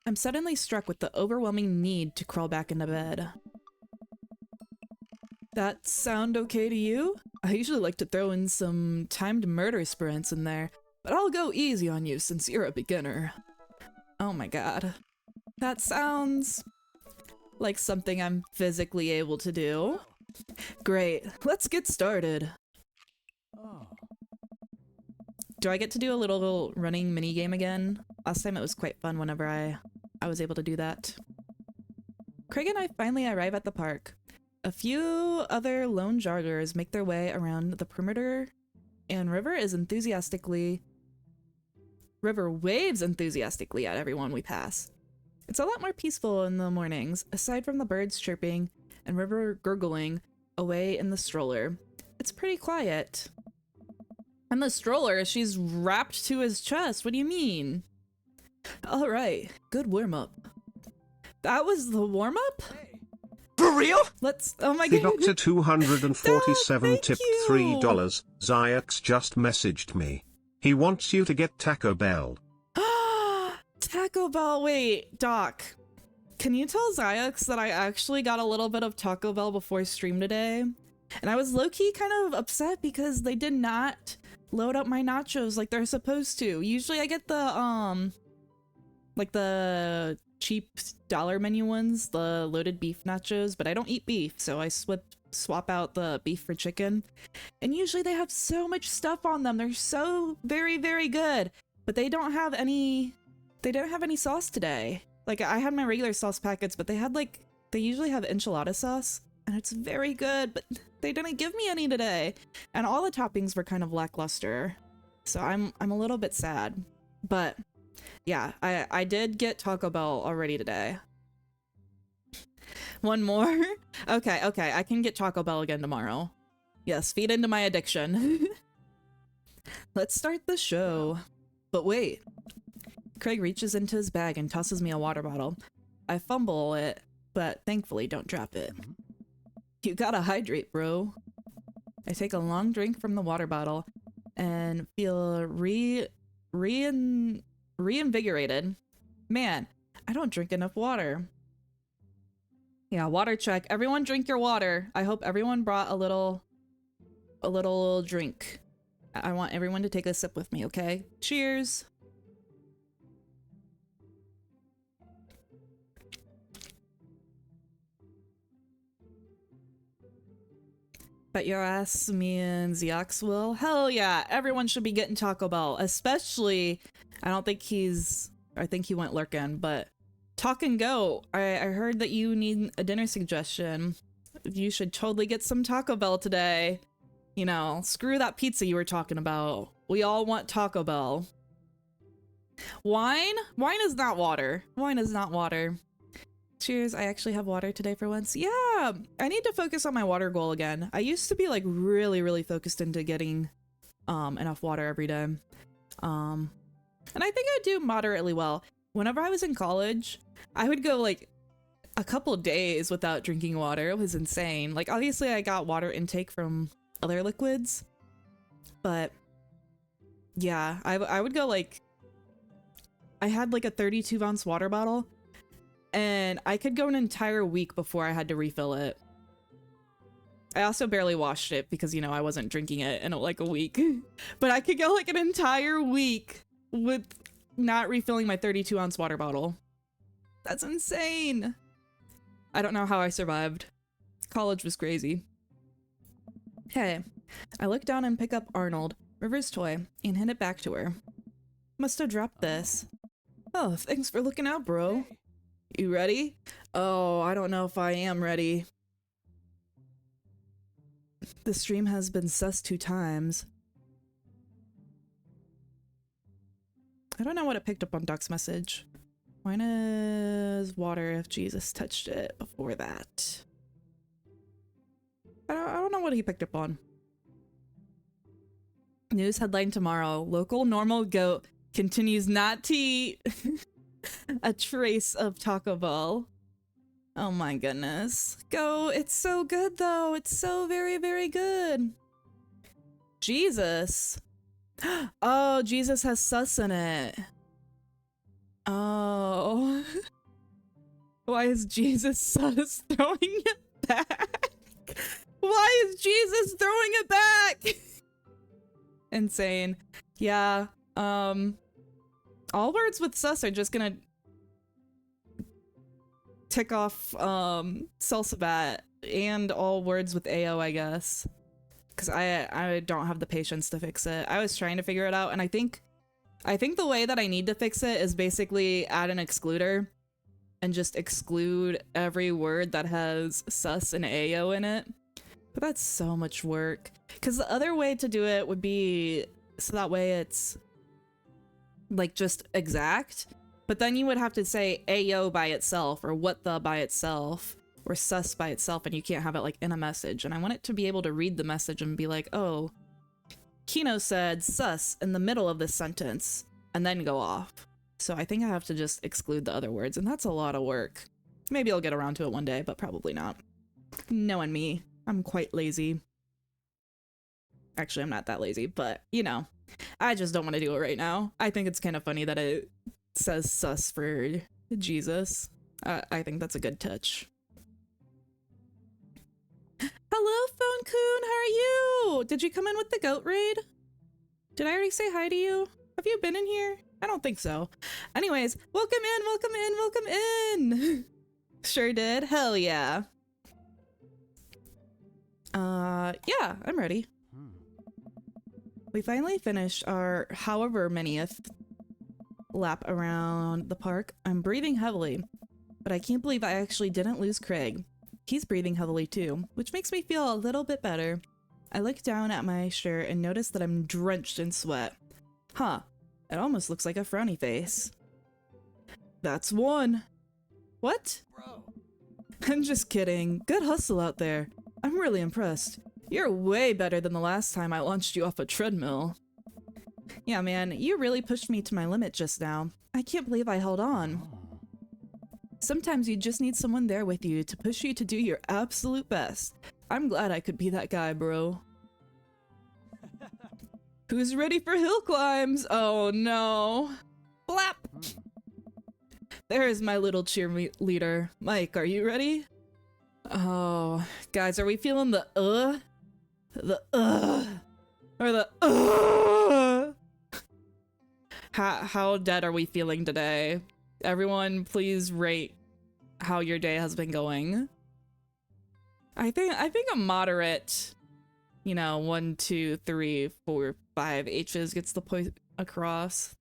I'm suddenly struck with the overwhelming need to crawl back into bed. That sound okay to you? I usually like to throw in some timed murder sprints in there, but I'll go easy on you since you're a beginner. Oh my god. That sounds like something I'm physically able to do. Great, let's get started. Do I get to do a little running minigame again? Last time it was quite fun whenever I was able to do that. Craig and I finally arrive at the park. A few other lone joggers make their way around the perimeter, and River waves enthusiastically at everyone we pass. It's a lot more peaceful in the mornings, aside from the birds chirping and River gurgling away in the stroller. It's pretty quiet. And the stroller, she's wrapped to his chest. What do you mean? All right, good warm-up. That was the warm-up? For real? Oh my god. Doctor 247 Thank tipped you. $3. Zyx just messaged me. He wants you to get Taco Bell. Taco Bell, wait, Doc. Can you tell Zyx that I actually got a little bit of Taco Bell before stream today? And I was low-key kind of upset because they did not load up my nachos like they're supposed to. Usually I get the like the cheap dollar menu ones, the loaded beef nachos, but I don't eat beef, so I swap out the beef for chicken. And usually they have so much stuff on them. They're so very, very good, but they don't have any sauce today. Like, I had my regular sauce packets, but they usually have enchilada sauce, and it's very good, but they didn't give me any today. And all the toppings were kind of lackluster. So I'm a little bit sad. But yeah, I did get Taco Bell already today. One more? Okay, I can get Taco Bell again tomorrow. Yes, feed into my addiction. Let's start the show. But wait. Craig reaches into his bag and tosses me a water bottle. I fumble it, but thankfully don't drop it. You gotta hydrate, bro. I take a long drink from the water bottle and feel reinvigorated. Man, I don't drink enough water. Yeah, water check. Everyone drink your water. I hope everyone brought a little drink. I want everyone to take a sip with me, okay? Cheers. Bet your ass me and Zeox will. Hell yeah, everyone should be getting Taco Bell. Especially, I think he went lurking, but Talk and Go. I heard that you need a dinner suggestion. You should totally get some Taco Bell today. You know, screw that pizza you were talking about. We all want Taco Bell. Wine? Wine is not water. Wine is not water. Cheers, I actually have water today for once. Yeah, I need to focus on my water goal again. I used to be like really focused into getting enough water every day. And I think I do moderately well. Whenever I was in college, I would go like a couple days without drinking water. It was insane. Like, obviously I got water intake from other liquids, but yeah, I would go like, I had like a 32-ounce water bottle, and I could go an entire week before I had to refill it. I also barely washed it because, you know, I wasn't drinking it in like a week. But I could go like an entire week with not refilling my 32-ounce water bottle. That's insane. I don't know how I survived. College was crazy. Hey, I look down and pick up Arnold, River's toy, and hand it back to her. Must have dropped this. Oh, thanks for looking out, bro. You ready? Oh, I don't know if I am ready. The stream has been sus 2 times. I don't know what it picked up on Duck's message. Wine is water if Jesus touched it before that. I don't know what he picked up on. News headline tomorrow. Local normal goat continues not to eat a trace of Taco Bell. Oh my goodness. Go. It's so good though. It's so very good. Jesus. Oh, Jesus has sus in it. Oh. Why is Jesus sus throwing it back? Why is Jesus throwing it back? Insane. Yeah. All words with sus are just gonna tick off Salsabat, and all words with AO, I guess, because I don't have the patience to fix it. I was trying to figure it out, and I think the way that I need to fix it is basically add an excluder and just exclude every word that has sus and AO in it. But that's so much work, because the other way to do it would be so that way it's like just exact, but then you would have to say AO by itself, or what the by itself, or sus by itself, and you can't have it like in a message. And I want it to be able to read the message and be like, oh, Kino said sus in the middle of this sentence, and then go off. So I think I have to just exclude the other words, and that's a lot of work. Maybe I'll get around to it one day, but probably not. Knowing me, I'm quite lazy. Actually, I'm not that lazy, but you know, I just don't want to do it right now. I think it's kind of funny that it says sus for Jesus. I think that's a good touch. Hello, Phone Coon, how are you? Did you come in with the goat raid? Did I already say hi to you? Have you been in here? I don't think so. Anyways, welcome in, welcome in, welcome in. Sure did. Hell yeah. Yeah, I'm ready. We finally finished our however manyth lap around the park. I'm breathing heavily, but I can't believe I actually didn't lose Craig. He's breathing heavily too, which makes me feel a little bit better. I look down at my shirt and notice that I'm drenched in sweat. Huh, it almost looks like a frowny face. That's one. What? Bro. I'm just kidding. Good hustle out there. I'm really impressed. You're way better than the last time I launched you off a treadmill. Yeah, man, you really pushed me to my limit just now. I can't believe I held on. Sometimes you just need someone there with you to push you to do your absolute best. I'm glad I could be that guy, bro. Who's ready for hill climbs? Oh no. Flap! There's my little cheerleader. Mike, are you ready? Oh, guys, are we feeling the or the How dead are we feeling today? Everyone, please rate how your day has been going. I think a moderate, you know, 1, 2, 3, 4, 5 H's gets the point across.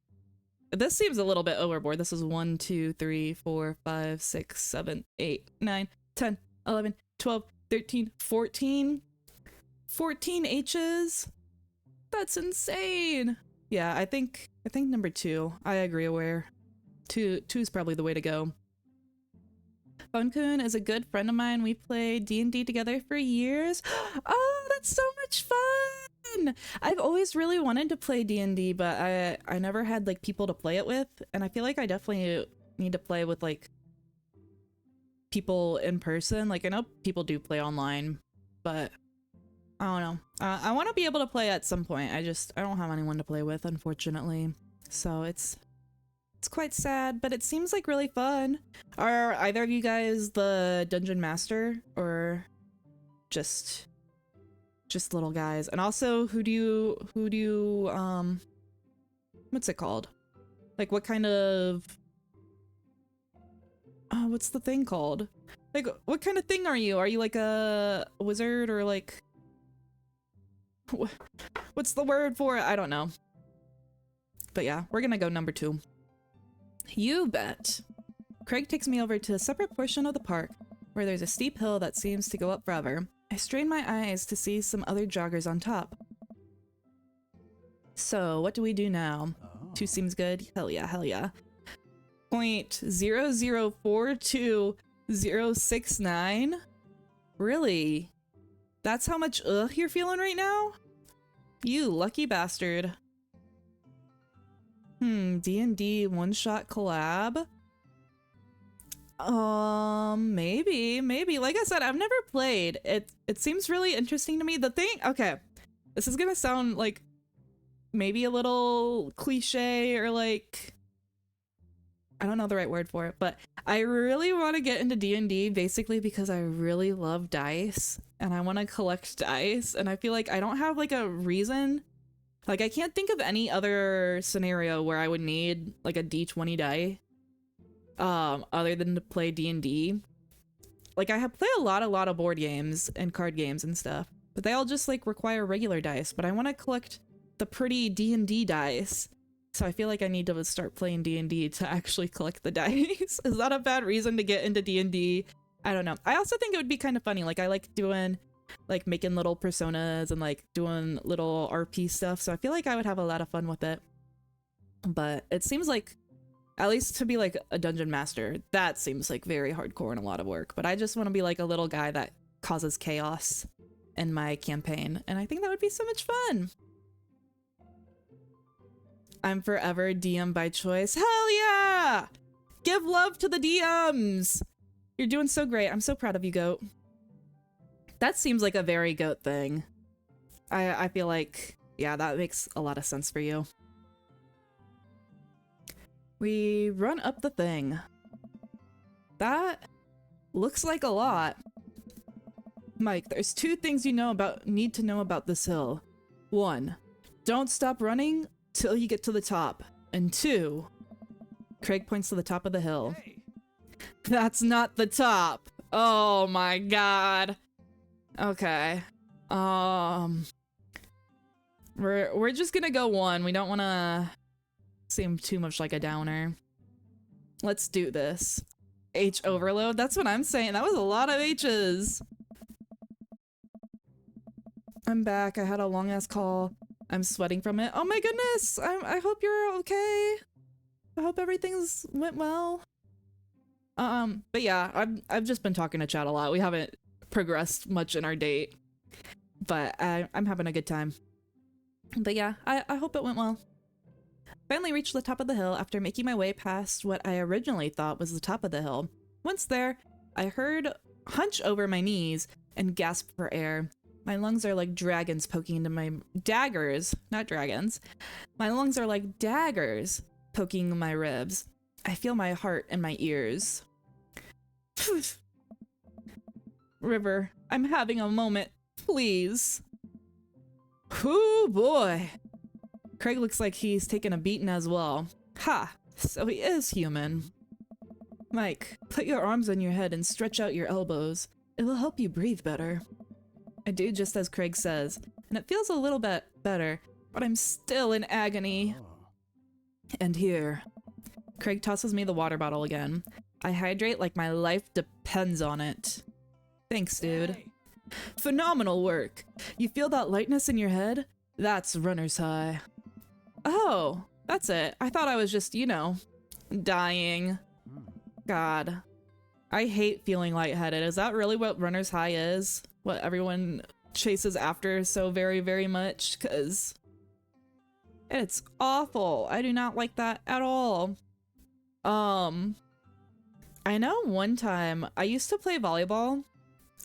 This seems a little bit overboard. This is 1, 2, 3, 4, 5, 6, 7, 8, 9, 10, 11, 12, 13, 14. 14 H's? That's insane. Yeah, I think number 2. I agree, Aware. 2 is probably the way to go. Funkun is a good friend of mine. We played D&D together for years. Oh, that's so much fun! I've always really wanted to play D&D, but I never had like people to play it with, and I feel like I definitely need to play with like people in person. Like I know people do play online, but I don't know. I want to be able to play at some point. I don't have anyone to play with, unfortunately. So it's quite sad, but it seems like really fun. Are either of you guys the dungeon master or just little guys? And also, who do you what's it called? Like what kind of what's the thing called? Like what kind of thing are you? Are you like a wizard or like what's the word for it? I don't know. But yeah, we're gonna go number 2. You bet. Craig takes me over to a separate portion of the park where there's a steep hill that seems to go up forever. I strain my eyes to see some other joggers on top. So, what do we do now? 2 seems good. Hell yeah, hell yeah. 0.0042069? Really? That's how much you're feeling right now? You lucky bastard. D&D one-shot collab? Maybe. Like I said, I've never played. It seems really interesting to me. The thing, okay, this is gonna sound like maybe a little cliche or like, I don't know the right word for it, but I really want to get into D&D basically because I really love dice and I want to collect dice, and I feel like I don't have like a reason. Like, I can't think of any other scenario where I would need, like, a D20 die, other than to play D&D. Like, I have played a lot of board games and card games and stuff, but they all just, like, require regular dice, but I want to collect the pretty D&D dice, so I feel like I need to start playing D&D to actually collect the dice. Is that a bad reason to get into D&D? I don't know. I also think it would be kind of funny. Like, I like doing like making little personas and like doing little RP stuff, so I feel like I would have a lot of fun with it. But it seems like, at least to be like a dungeon master, that seems like very hardcore and a lot of work, but I just want to be like a little guy that causes chaos in my campaign, and I think that would be so much fun. I'm forever DM by choice. Hell yeah! Give love to the DMs! You're doing so great. I'm so proud of you, Goat. That seems like a very Goat thing. I feel like, yeah, that makes a lot of sense for you. We run up the thing. That looks like a lot. Mike, there's 2 things need to know about this hill. 1, don't stop running till you get to the top. and 2. Craig points to the top of the hill. That's not the top. Oh my god. Okay. We're just gonna go 1. We don't want to seem too much like a downer. Let's do this. H overload. That's what I'm saying. That was a lot of H's. I'm back. I had a long ass call. I'm sweating from it. Oh my goodness. I hope you're okay. I hope everything's went well. But yeah, I've just been talking to Chad a lot. We haven't progressed much in our date, but I'm having a good time. But yeah, I hope it went well. Finally reached the top of the hill after making my way past what I originally thought was the top of the hill. Once there, I heard hunch over my knees and gasp for air. My lungs are like dragons poking into my daggers, not dragons. My lungs are like daggers poking my ribs. I feel my heart in my ears. River, I'm having a moment. Please. Whoo boy. Craig looks like he's taken a beating as well. Ha! So he is human. Mike, put your arms on your head and stretch out your elbows. It will help you breathe better. I do just as Craig says, and it feels a little bit better, but I'm still in agony. And here. Craig tosses me the water bottle again. I hydrate like my life depends on it. Thanks, dude. Phenomenal work. You feel that lightness in your head? That's runner's high. Oh, that's it. I thought I was just, you know, dying. God. I hate feeling lightheaded. Is that really what runner's high is? What everyone chases after so very, very much? Because it's awful. I do not like that at all. I know one time I used to play volleyball.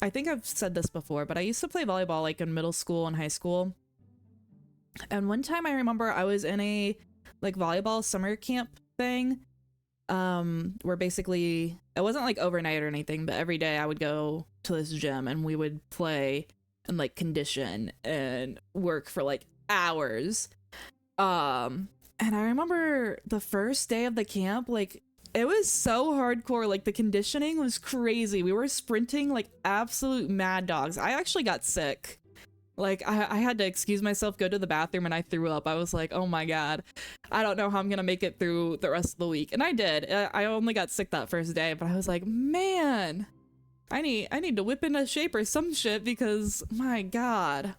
I think I've said this before, but I used to play volleyball like in middle school and high school. And one time I remember I was in a like volleyball summer camp thing, where basically it wasn't like overnight or anything, but every day I would go to this gym and we would play and like condition and work for like hours. And I remember the first day of the camp, like it was so hardcore. Like the conditioning was crazy. We were sprinting like absolute mad dogs. I actually got sick. Like I had to excuse myself, go to the bathroom, and I threw up. I was like, oh my God, I don't know how I'm gonna make it through the rest of the week. And I did. I only got sick that first day, but I was like, man, I need to whip into shape or some shit because my God.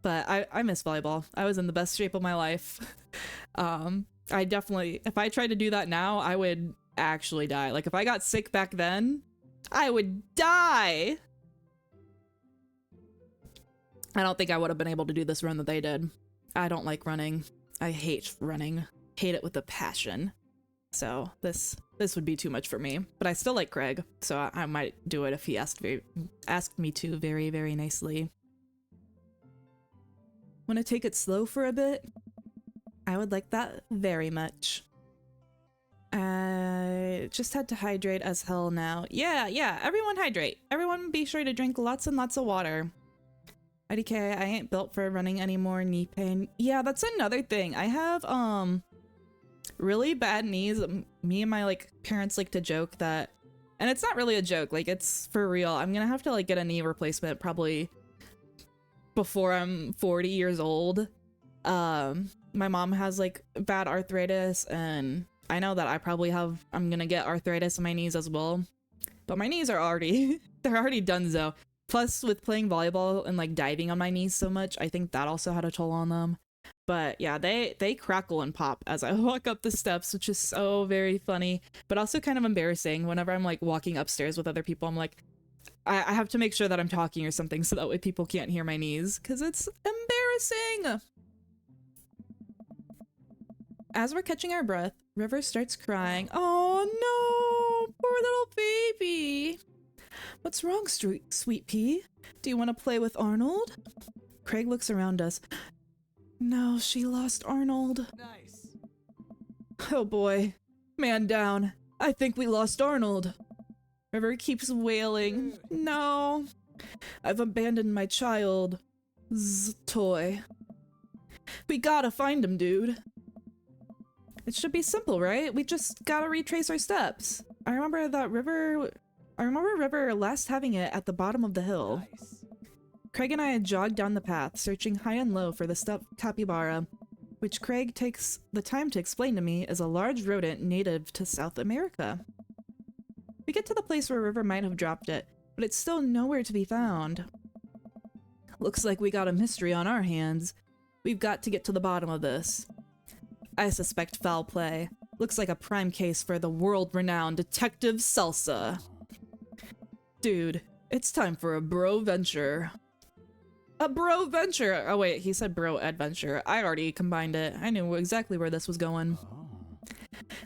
But I miss volleyball. I was in the best shape of my life. I definitely, if I tried to do that now, I would actually die. Like if I got sick back then, I would die. I don't think I would have been able to do this run that they did. I don't like running. I hate running. Hate it with a passion. So this would be too much for me. But I still like Craig, so I might do it if he asked me to very, very nicely. Want to take it slow for a bit? I would like that very much. I just had to hydrate as hell now. Yeah, everyone hydrate. Everyone be sure to drink lots and lots of water. IDK, I ain't built for running anymore, knee pain. Yeah, that's another thing. I have really bad knees. Me and my like parents like to joke that, and it's not really a joke, like it's for real. I'm gonna have to like get a knee replacement probably before I'm 40 years old. My mom has like bad arthritis, and I know that I'm gonna get arthritis in my knees as well. But my knees are already they're already donezo. Plus with playing volleyball and like diving on my knees so much, I think that also had a toll on them. But yeah, they crackle and pop as I walk up the steps, which is so very funny, but also kind of embarrassing. Whenever I'm like walking upstairs with other people, I'm like, I have to make sure that I'm talking or something so that way people can't hear my knees, because it's embarrassing. As we're catching our breath, River starts crying. Oh no, poor little baby. What's wrong, Sweet Pea? Do you want to play with Arnold? Craig looks around us. No, she lost Arnold. Nice. Oh boy. Man down. I think we lost Arnold. River keeps wailing. No. I've abandoned my child's toy. We gotta find him, dude. It should be simple, right? We just gotta retrace our steps. I remember River last having it at the bottom of the hill. Craig and I had jogged down the path, searching high and low for the stuffed capybara, which Craig takes the time to explain to me is a large rodent native to South America. We get to the place where River might have dropped it, but it's still nowhere to be found. Looks like we got a mystery on our hands. We've got to get to the bottom of this. I suspect foul play. Looks like a prime case for the world-renowned Detective Salsa. Dude, it's time for a bro venture. A bro venture! Oh wait, he said bro adventure. I already combined it. I knew exactly where this was going.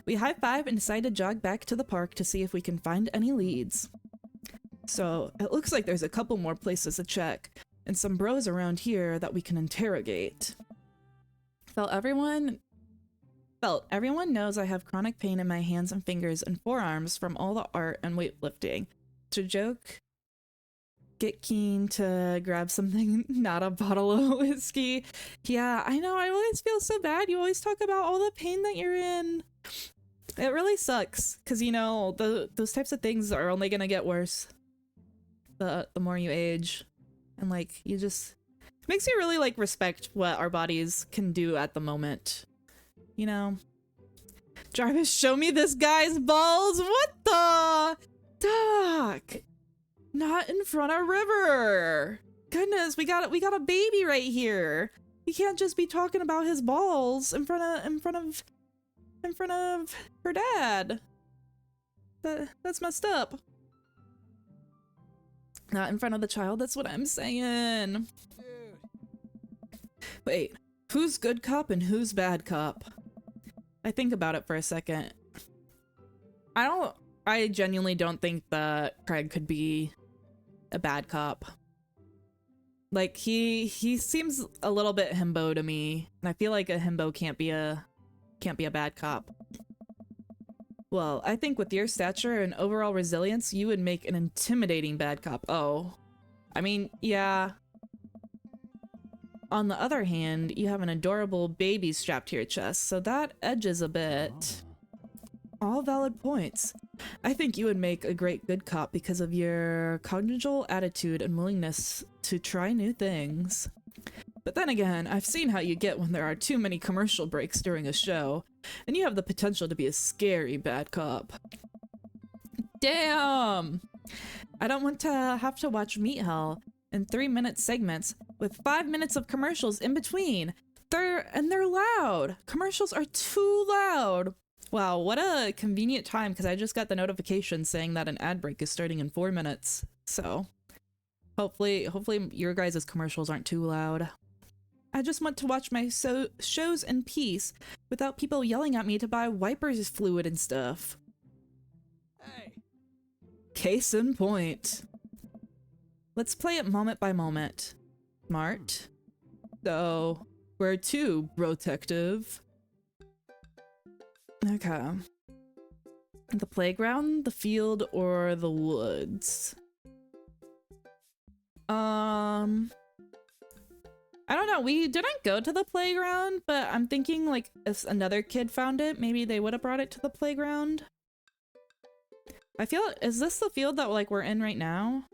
We high-five and decide to jog back to the park to see if we can find any leads. So, it looks like there's a couple more places to check, and some bros around here that we can interrogate. Felt everyone knows I have chronic pain in my hands and fingers and forearms from all the art and weightlifting. To joke, get keen to grab something, not a bottle of whiskey. Yeah, I know, I always feel so bad. You always talk about all the pain that you're in. It really sucks, because, you know, those types of things are only gonna get worse the more you age. And, like, you just... It makes you really, like, respect what our bodies can do at the moment. You know? Jarvis, show me this guy's balls! What the? Doc! Not in front of River! Goodness, we got a baby right here! You can't just be talking about his balls in front of her dad. That's messed up. Not in front of the child, that's what I'm saying. Wait, who's good cop and who's bad cop? I think about it for a second. I genuinely don't think that Craig could be a bad cop. Like, he seems a little bit himbo to me, and I feel like a himbo can't be a bad cop. Well, I think with your stature and overall resilience, you would make an intimidating bad cop. Oh. I mean, yeah. On the other hand, you have an adorable baby strapped to your chest, so that edges a bit. All valid points. I think you would make a great good cop because of your congenial attitude and willingness to try new things. But then again, I've seen how you get when there are too many commercial breaks during a show, and you have the potential to be a scary bad cop. Damn! I don't want to have to watch Meat Hell in 3-minute segments with 5 minutes of commercials in between. They're loud! Commercials are too loud! Wow, what a convenient time, because I just got the notification saying that an ad break is starting in 4 minutes. So, hopefully your guys' commercials aren't too loud. I just want to watch my shows in peace without people yelling at me to buy wipers fluid and stuff. Hey. Case in point. Let's play it moment by moment. Smart. So, where to, Brotective? Okay. The playground, the field, or the woods? I don't know, we didn't go to the playground, but I'm thinking, like, if another kid found it, maybe they would have brought it to the playground. I feel, is this the field that, like, we're in right now?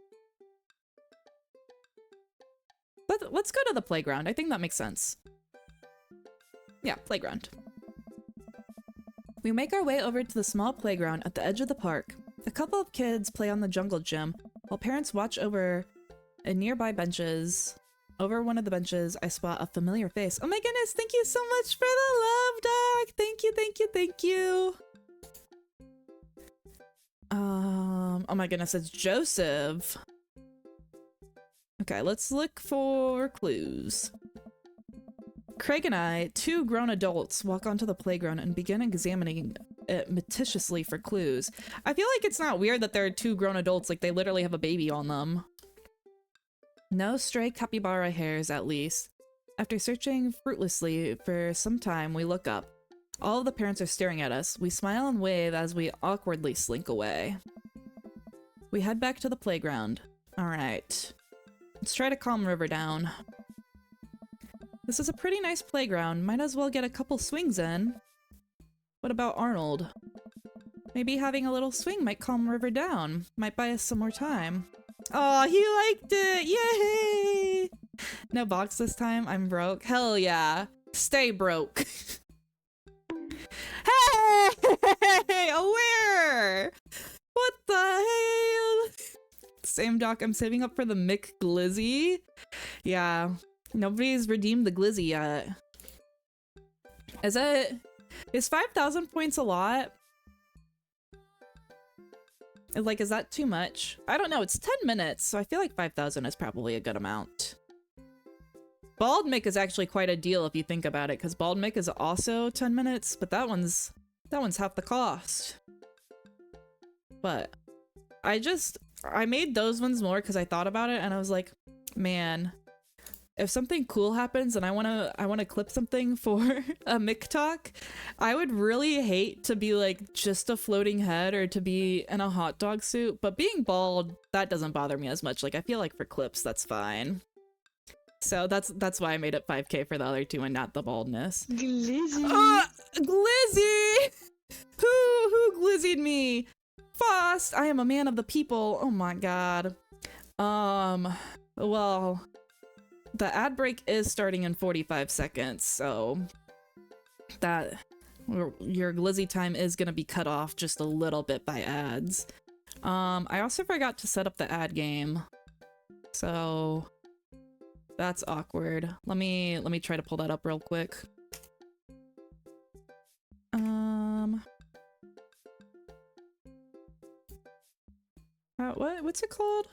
Let's go to the playground, I think that makes sense. Yeah, playground. We make our way over to the small playground at the edge of the park. A couple of kids play on the jungle gym, while parents watch over nearby benches. Over one of the benches, I spot a familiar face. Oh my goodness, thank you so much for the love, Doc! Thank you, thank you, thank you! Oh my goodness, it's Joseph. Okay, let's look for clues. Craig and I, 2 grown adults, walk onto the playground and begin examining it meticulously for clues. I feel like it's not weird that there are 2 grown adults, like they literally have a baby on them. No stray capybara hairs, at least. After searching fruitlessly for some time, we look up. All of the parents are staring at us. We smile and wave as we awkwardly slink away. We head back to the playground. Alright. Let's try to calm River down. This is a pretty nice playground. Might as well get a couple swings in. What about Arnold? Maybe having a little swing might calm River down. Might buy us some more time. Oh, he liked it! Yay! No box this time? I'm broke? Hell yeah. Stay broke. Hey! Aware! What the hell? Same doc, I'm saving up for the Mick Glizzy. Yeah. Nobody's redeemed the Glizzy yet. Is 5,000 points a lot? Like, is that too much? I don't know, it's 10 minutes, so I feel like 5,000 is probably a good amount. Bald Mick is actually quite a deal if you think about it, because Bald Mick is also 10 minutes, but that one's half the cost. But I made those ones more because I thought about it and I was like, man, if something cool happens and I wanna clip something for a Mick talk, I would really hate to be like just a floating head or to be in a hot dog suit, but being bald, that doesn't bother me as much. Like, I feel like for clips, that's fine. So that's why I made it 5K for the other two and not the baldness. Glizzy! Glizzy! Who glizzied me? Fost! I am a man of the people. Oh my god. Well, the ad break is starting in 45 seconds, so that your glizzy time is gonna be cut off just a little bit by ads. I also forgot to set up the ad game, so that's awkward. Let me try to pull that up real quick. What's it called?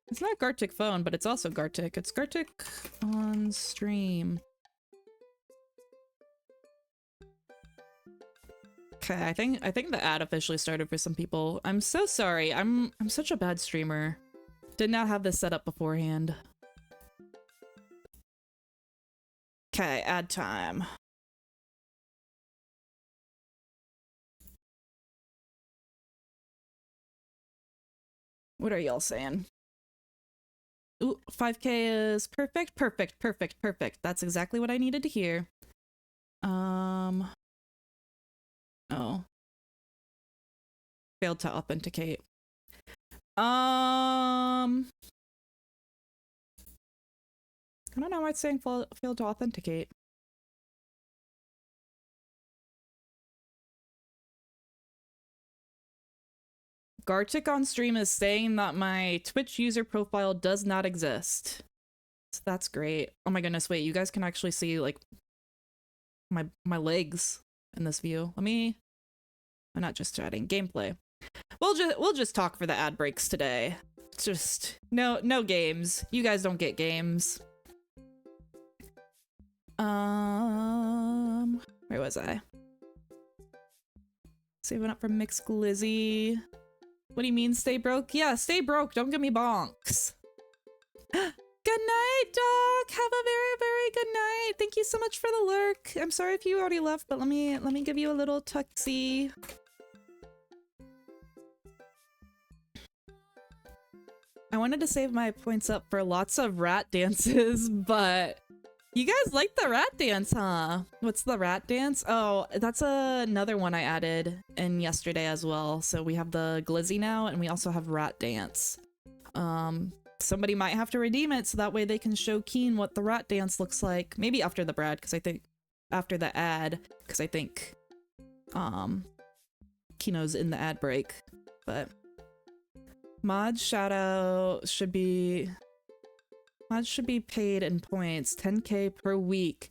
It's not Gartic Phone, but it's also Gartic. It's Gartic on stream. Okay, I think the ad officially started for some people. I'm so sorry. I'm such a bad streamer. Did not have this set up beforehand. Okay, ad time. What are y'all saying? Ooh, 5K is perfect, perfect, perfect, perfect. That's exactly what I needed to hear. Oh. Failed to authenticate. I don't know why it's saying failed to authenticate. Gartic on stream is saying that my Twitch user profile does not exist. So that's great. Oh my goodness, wait, you guys can actually see like my legs in this view. I'm not just chatting. Gameplay. We'll just talk for the ad breaks today. Just no games. You guys don't get games. Where was I? Saving up for Mix Glizzy. What do you mean, stay broke? Yeah, stay broke. Don't give me bonks. Good night, dog. Have a very, very good night. Thank you so much for the lurk. I'm sorry if you already left, but let me give you a little tuxie. I wanted to save my points up for lots of rat dances, but you guys like the rat dance, huh? What's the rat dance? Oh, that's another one I added in yesterday as well. So we have the glizzy now, and we also have rat dance. Somebody might have to redeem it so that way they can show Keen what the rat dance looks like. Maybe after the Brad, because I think after the ad, because I think Kino's in the ad break. But mod shoutout should be paid in points, 10K per week.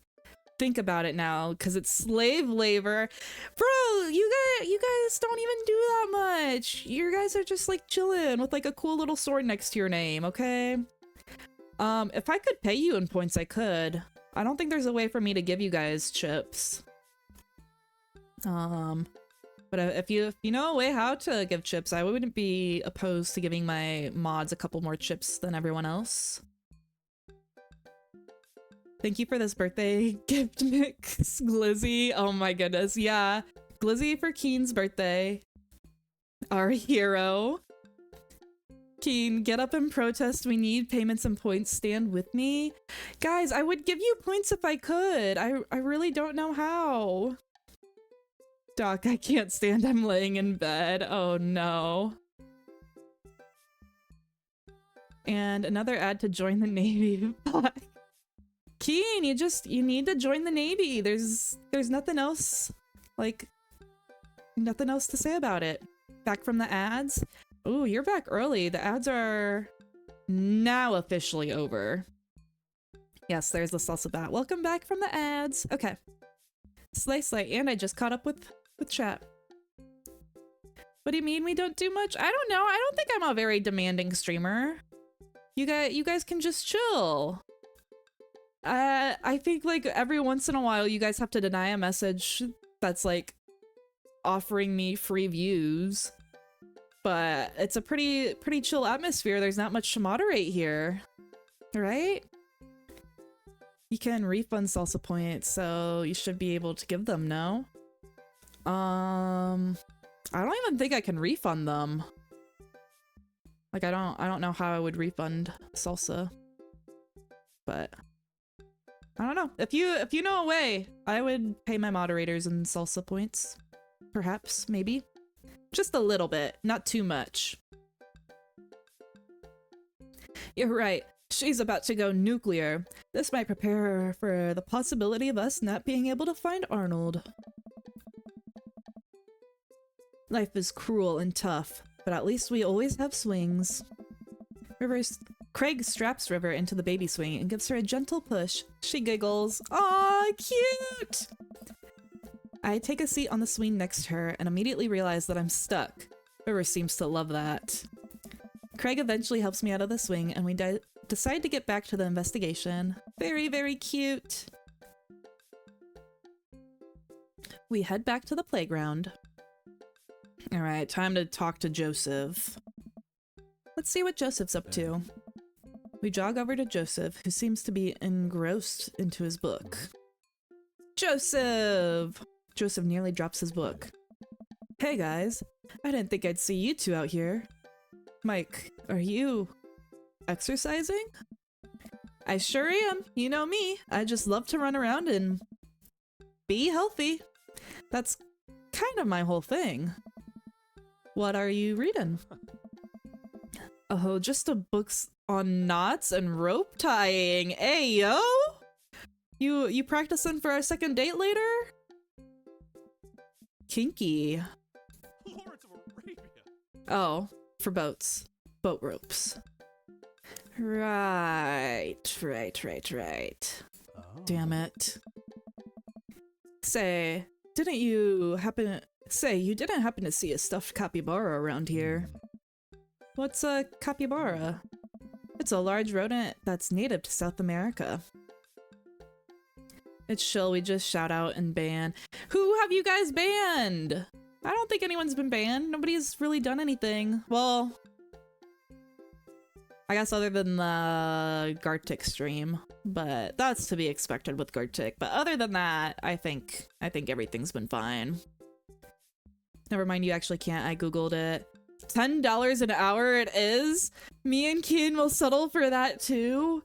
Think about it now, because it's slave labor. Bro, you guys don't even do that much. You guys are just like chilling with like a cool little sword next to your name, okay? If I could pay you in points, I could. I don't think there's a way for me to give you guys chips. But if you know a way how to give chips, I wouldn't be opposed to giving my mods a couple more chips than everyone else. Thank you for this birthday gift mix, Glizzy. Oh my goodness, yeah. Glizzy for Keen's birthday. Our hero. Keen, get up and protest. We need payments and points. Stand with me. Guys, I would give you points if I could. I really don't know how. Doc, I can't stand. I'm laying in bed. Oh no. And another ad to join the Navy. Keen, you need to join the Navy. There's nothing else, like, nothing else to say about it. Back from the ads. Ooh, you're back early. The ads are now officially over. Yes, there's the salsa bat. Welcome back from the ads. Okay. Slay. And I just caught up with chat. What do you mean we don't do much? I don't know. I don't think I'm a very demanding streamer. You guys can just chill. I think like every once in a while you guys have to deny a message that's like offering me free views. But it's a pretty chill atmosphere. There's not much to moderate here. Right? You can refund salsa points, so you should be able to give them, no? I don't even think I can refund them. Like I don't know how I would refund salsa. But I don't know. If you know a way, I would pay my moderators in salsa points. Perhaps, maybe. Just a little bit, not too much. You're right. She's about to go nuclear. This might prepare her for the possibility of us not being able to find Arnold. Life is cruel and tough, but at least we always have swings. Craig straps River into the baby swing and gives her a gentle push. She giggles. Aw, cute! I take a seat on the swing next to her and immediately realize that I'm stuck. River seems to love that. Craig eventually helps me out of the swing and we decide to get back to the investigation. Very, very cute. We head back to the playground. Alright, time to talk to Joseph. Let's see what Joseph's up to. We jog over to Joseph, who seems to be engrossed into his book. Joseph! Joseph nearly drops his book. Hey guys, I didn't think I'd see you two out here. Mike, are you exercising? I sure am. You know me. I just love to run around and be healthy. That's kind of my whole thing. What are you reading? Oh, just a books on knots and rope tying. Hey, yo! You practicing for our second date later? Kinky. Lawrence of Arabia. Oh, for boats. Boat ropes. Right. Oh. Damn it. Say, you didn't happen to see a stuffed capybara around here? What's a capybara? It's a large rodent that's native to South America. It's chill, we just shout out and ban. Who have you guys banned? I don't think anyone's been banned. Nobody's really done anything. Well, I guess other than the Gartic stream, but that's to be expected with Gartic. But other than that, I think everything's been fine. Never mind, you actually can't. I googled it. $10 an hour it is. Me and Keen will settle for that too.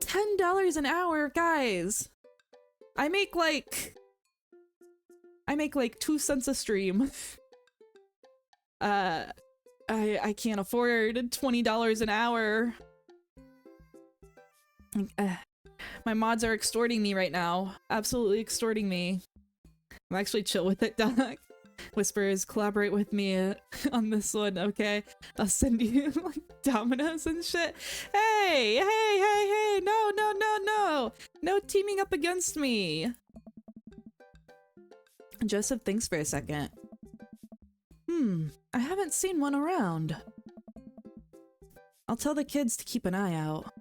$10 an hour, guys. I make like 2 cents a stream. I can't afford $20 an hour. My mods are extorting me right now. Absolutely extorting me. I'm actually chill with it, Doc. Whispers, collaborate with me on this one, okay? I'll send you like dominoes and shit. Hey, no teaming up against me. Joseph thinks for a second. I haven't seen one around. I'll tell the kids to keep an eye out.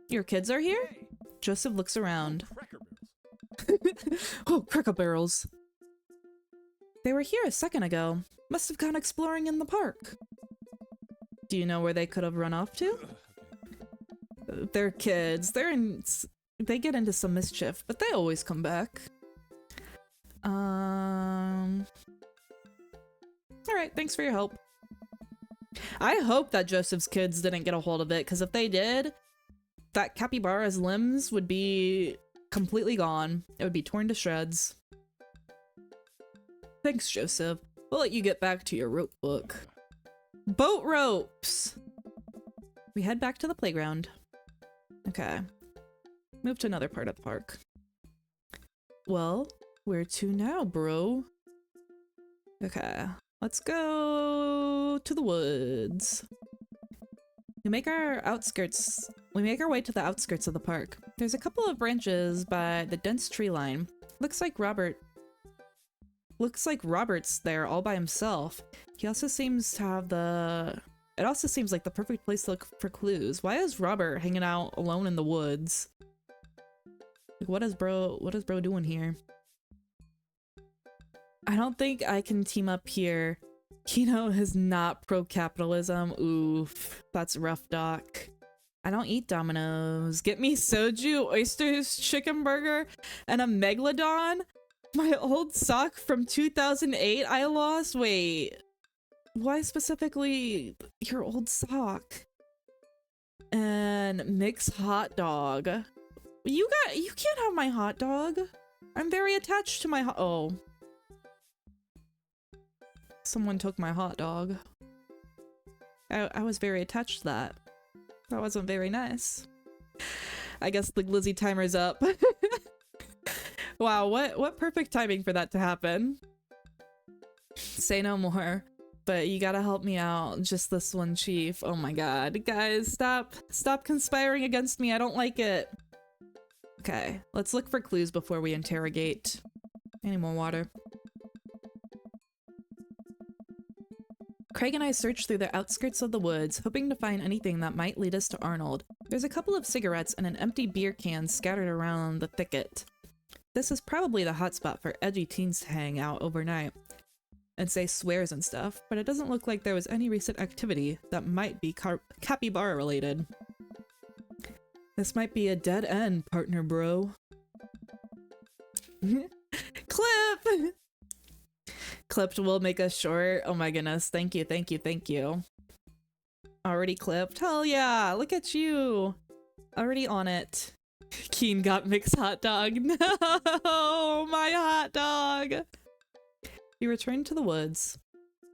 Your kids are here? Hey, Joseph looks around. Cracker Barrels. Oh, Cracker Barrels. They were here a second ago. Must have gone exploring in the park. Do you know where they could have run off to? They're kids. They get into some mischief, but they always come back. Alright, thanks for your help. I hope that Joseph's kids didn't get a hold of it, because if they did, that capybara's limbs would be completely gone. It would be torn to shreds. Thanks, Joseph. We'll let you get back to your rope book. Boat ropes! We head back to the playground. Okay. Move to another part of the park. Well, where to now, bro? Okay. Let's go to the woods. We make our way to the outskirts of the park. There's a couple of branches by the dense tree line. Looks like Robert's there all by himself. He also seems to have it also seems like the perfect place to look for clues. Why is Robert hanging out alone in the woods? Like, what is bro doing here? I don't think I can team up here. Kino is not pro-capitalism. Oof, that's rough, doc. I don't eat Domino's. Get me soju, oysters, chicken burger, and a megalodon? My old sock from 2008 I lost? Wait, why specifically your old sock? And mixed hot dog. You can't have my hot dog. I'm very attached to my oh. Someone took my hot dog. I was very attached to that. That wasn't very nice. I guess the Glizzy timer's up. Wow, what perfect timing for that to happen. Say no more. But you gotta help me out. Just this one, Chief. Oh my god. Guys, stop conspiring against me. I don't like it. Okay, let's look for clues before we interrogate. Any more water? Craig and I searched through the outskirts of the woods, hoping to find anything that might lead us to Arnold. There's a couple of cigarettes and an empty beer can scattered around the thicket. This is probably the hotspot for edgy teens to hang out overnight and say swears and stuff, but it doesn't look like there was any recent activity that might be capybara related. This might be a dead end, partner bro. Clip! Clipped will make us short. Oh my goodness. Thank you, thank you, thank you. Already clipped? Hell yeah! Look at you! Already on it. Keen got mixed hot dog. No! My hot dog! We return to the woods.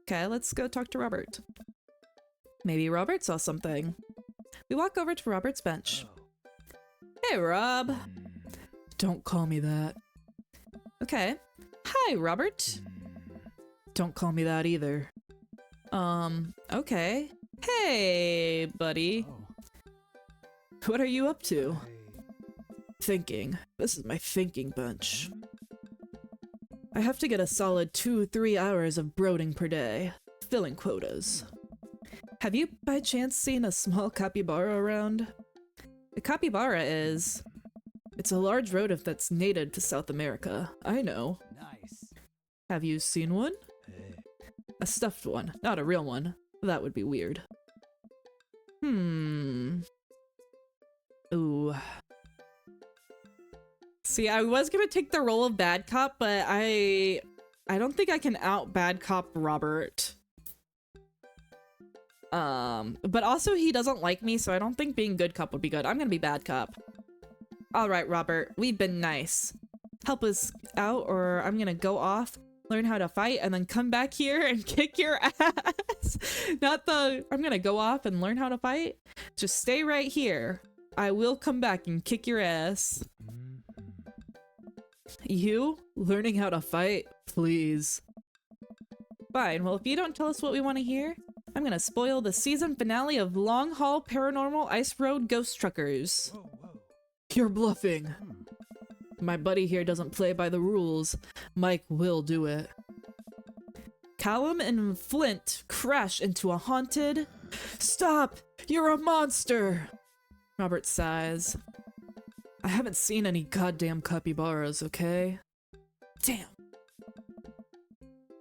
Okay, let's go talk to Robert. Maybe Robert saw something. We walk over to Robert's bench. Hey, Rob. Don't call me that. Okay. Hi, Robert. Don't call me that either. Okay. Hey, buddy. What are you up to? Thinking. This is my thinking bunch. I have to get a solid 2-3 hours of brooding per day, filling quotas. Have you by chance seen a small capybara around? A capybara is... It's a large rodent that's native to South America. I know. Nice. Have you seen one? A stuffed one, not a real one. That would be weird. Ooh. See, I was gonna take the role of bad cop, but I don't think I can out bad cop Robert. But also he doesn't like me, so I don't think being good cop would be good. I'm gonna be bad cop. Alright, Robert, we've been nice. Help us out, or I'm gonna go off, learn how to fight, and then come back here and kick your ass. Not the, I'm gonna go off and learn how to fight. Just stay right here. I will come back and kick your ass. You? Learning how to fight? Please. Fine, well if you don't tell us what we want to hear, I'm gonna spoil the season finale of Long Haul Paranormal Ice Road Ghost Truckers. Whoa, whoa. You're bluffing. My buddy here doesn't play by the rules. Mike will do it. Callum and Flint crash into a haunted... Stop! You're a monster! Robert sighs. I haven't seen any goddamn capybaras, okay? Damn.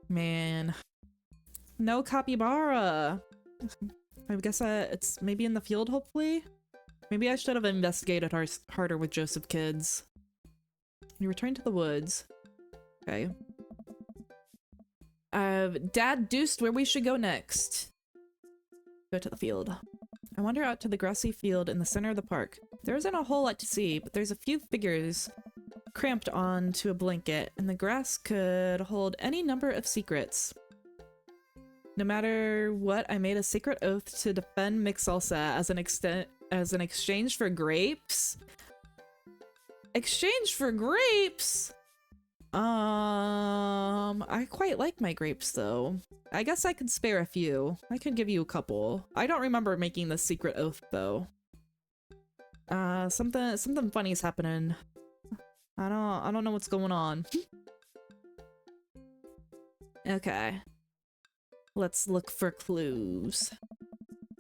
Man. No capybara. I guess it's maybe in the field, hopefully? Maybe I should have investigated harder with Joseph Kids. We return to the woods. Okay. Dad deuced where we should go next. Go to the field. I wander out to the grassy field in the center of the park. There isn't a whole lot to see, but there's a few figures cramped onto a blanket, and the grass could hold any number of secrets. No matter what, I made a sacred oath to defend Mixalsa as an exchange for grapes. Exchange for grapes? I quite like my grapes though. I guess I could spare a few. I could give you a couple. I don't remember making the secret oath though. Something funny's happening. I don't know what's going on. Okay. Let's look for clues.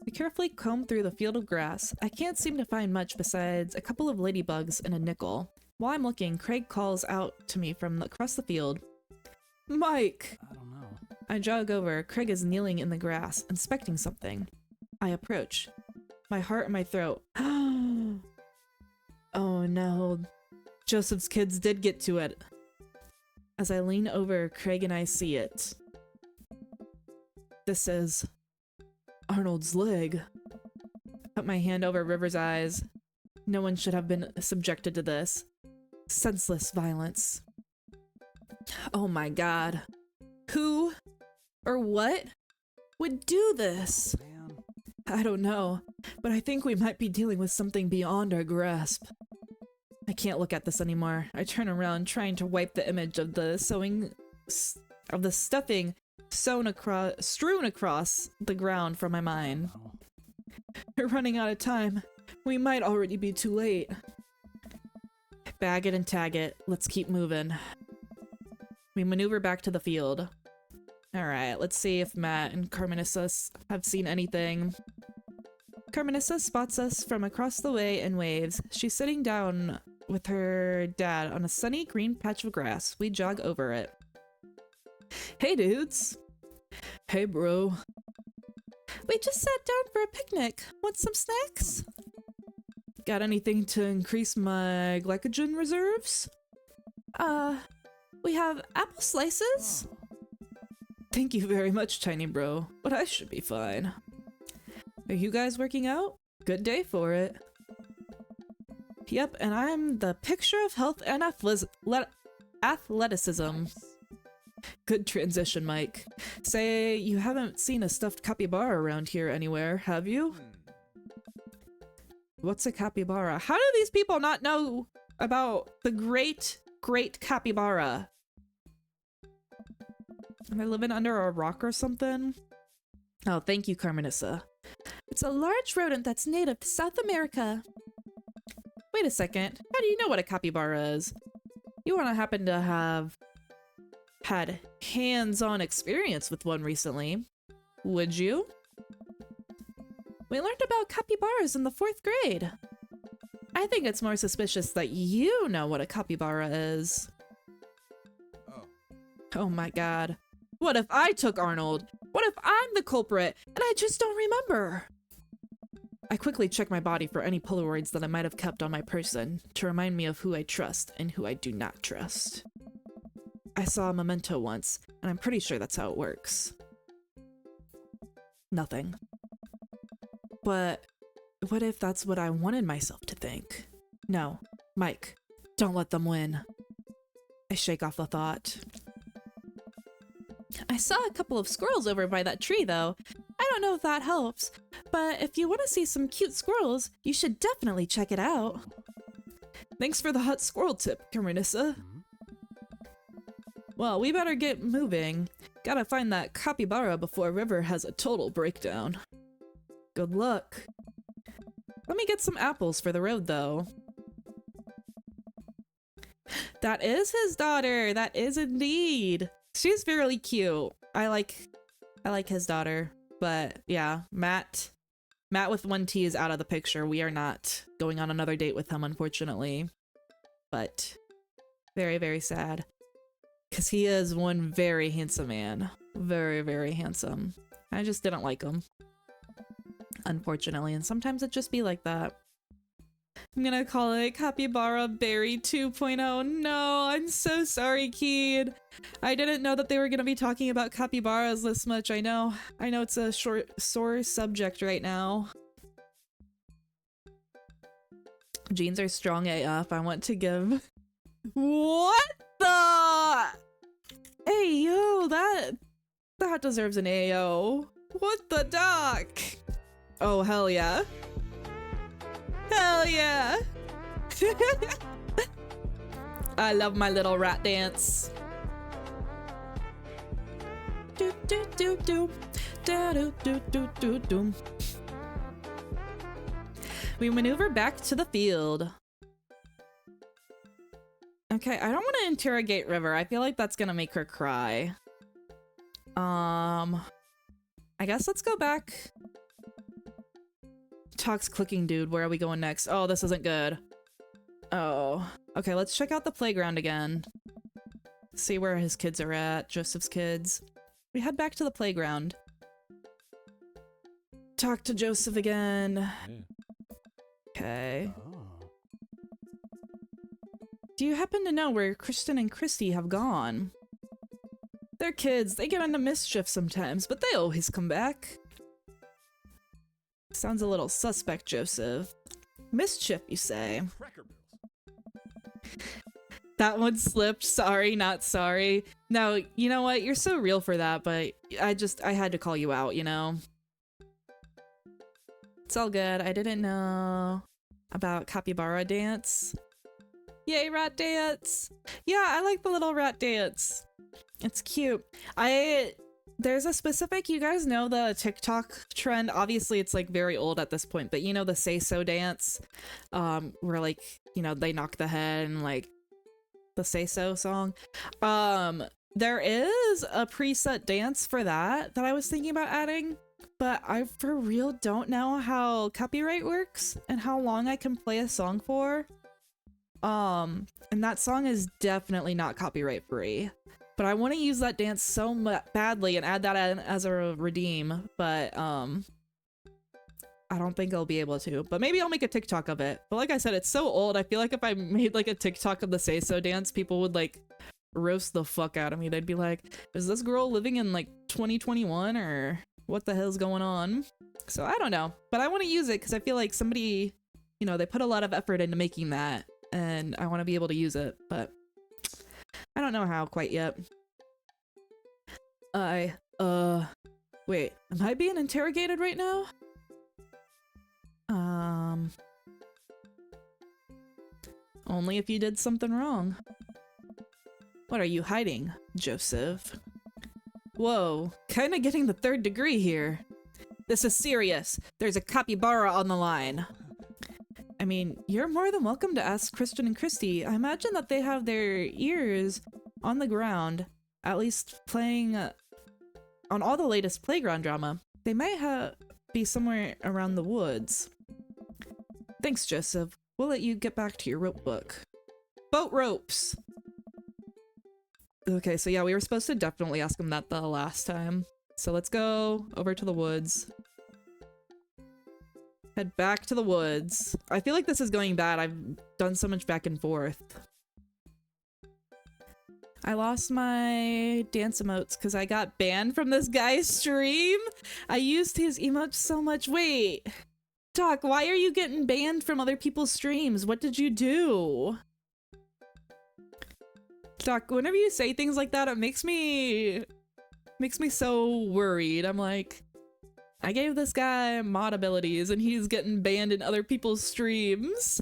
I carefully comb through the field of grass. I can't seem to find much besides a couple of ladybugs and a nickel. While I'm looking, Craig calls out to me from across the field. Mike! I don't know. I jog over. Craig is kneeling in the grass, inspecting something. I approach. My heart in my throat. Oh no. Joseph's kids did get to it. As I lean over, Craig and I see it. This is Arnold's leg. I put my hand over River's eyes. No one should have been subjected to this. Senseless violence. Oh my god. Who or what would do this? Man. I don't know, but I think we might be dealing with something beyond our grasp. I can't look at this anymore. I turn around, trying to wipe the image of the stuffing strewn across the ground from my mind. Oh. We're running out of time. We might already be too late. Bag it and tag it. Let's keep moving. We maneuver back to the field. Alright, let's see if Matt and Carmenissa have seen anything. Carmenissa spots us from across the way and waves. She's sitting down with her dad on a sunny green patch of grass. We jog over it. Hey dudes! Hey bro. We just sat down for a picnic. Want some snacks? Got anything to increase my glycogen reserves? We have apple slices? Thank you very much, tiny bro, but I should be fine. Are you guys working out? Good day for it. Yep, and I'm the picture of health and athleticism. Good transition, Mike. Say, you haven't seen a stuffed capybara around here anywhere, have you? What's a capybara? How do these people not know about the great capybara? Am I living under a rock or something? Oh, thank you, Carmenissa. It's a large rodent that's native to South America. Wait a second. How do you know what a capybara is? You want to happen to have had hands-on experience with one recently, would you? We learned about capybaras in the 4th grade. I think it's more suspicious that you know what a capybara is. Oh my god. What if I took Arnold? What if I'm the culprit and I just don't remember? I quickly check my body for any Polaroids that I might have kept on my person to remind me of who I trust and who I do not trust. I saw a memento once, and I'm pretty sure that's how it works. Nothing. But what if that's what I wanted myself to think? No, Mike, don't let them win. I shake off the thought. I saw a couple of squirrels over by that tree, though. I don't know if that helps, but if you want to see some cute squirrels, you should definitely check it out. Thanks for the hot squirrel tip, Carmenissa. Well, we better get moving. Gotta find that capybara before River has a total breakdown. Good luck. Let me get some apples for the road, though. That is his daughter. That is indeed. She's fairly cute. I like his daughter, but yeah, Matt with 1 T is out of the picture. We are not going on another date with him, unfortunately. But very, very sad. Because he is one very handsome man. Very, very handsome. I just didn't like him. Unfortunately, and sometimes it just be like that. I'm gonna call it Capybara Berry 2.0. No, I'm so sorry, Keed. I didn't know that they were gonna be talking about capybaras this much. I know it's a sore subject right now. Genes are strong AF. I want to give What the? Hey, yo, that deserves an AO. What the duck? Oh, hell yeah. Hell yeah. I love my little rat dance. Do do do do. Da do do do do do. We maneuver back to the field. Okay, I don't want to interrogate River. I feel like that's gonna make her cry. I guess let's go back. Talks clicking, dude. Where are we going next? Oh, this isn't good. Oh. Okay, let's check out the playground again. See where his kids are at. Joseph's kids. We head back to the playground. Talk to Joseph again. Okay. Do you happen to know where Kristen and Christy have gone? They're kids, they get into mischief sometimes, but they always come back. Sounds a little suspect, Joseph. Mischief, you say? Cracker Barrels. That one slipped. Sorry, not sorry. No, you know what? You're so real for that, but I had to call you out, you know? It's all good. I didn't know about Capybara Dance. Yay, rat dance! Yeah, I like the little rat dance. It's cute. There's a specific, you guys know the TikTok trend. Obviously, it's like very old at this point, but you know the Say So dance? Where like, you know, they knock the head and like the Say So song. There is a preset dance for that I was thinking about adding, but I for real don't know how copyright works and how long I can play a song for. And that song is definitely not copyright free. But I want to use that dance so badly and add that in as a redeem, but I don't think I'll be able to. But maybe I'll make a TikTok of it. But like I said, it's so old. I feel like if I made like a TikTok of the Say So dance, people would like roast the fuck out of me. They'd be like, is this girl living in like 2021 or what the hell's going on? So I don't know. But I want to use it because I feel like somebody, you know, they put a lot of effort into making that and I want to be able to use it, but I don't know how quite yet. Wait, am I being interrogated right now? Only if you did something wrong. What are you hiding, Joseph? Whoa, kinda getting the 3rd degree here. This is serious. There's a capybara on the line. I mean, you're more than welcome to ask Kristen and Christy. I imagine that they have their ears on the ground, at least playing on all the latest playground drama. They might be somewhere around the woods. Thanks, Joseph. We'll let you get back to your rope book. Boat ropes! Okay, so yeah, we were supposed to definitely ask him that the last time. So let's go over to the woods. Head back to the woods. I feel like this is going bad. I've done so much back and forth. I lost my dance emotes because I got banned from this guy's stream. I used his emotes so much. Wait, Doc, why are you getting banned from other people's streams? What did you do? Doc, whenever you say things like that, it makes me so worried. I'm like, I gave this guy mod abilities and he's getting banned in other people's streams.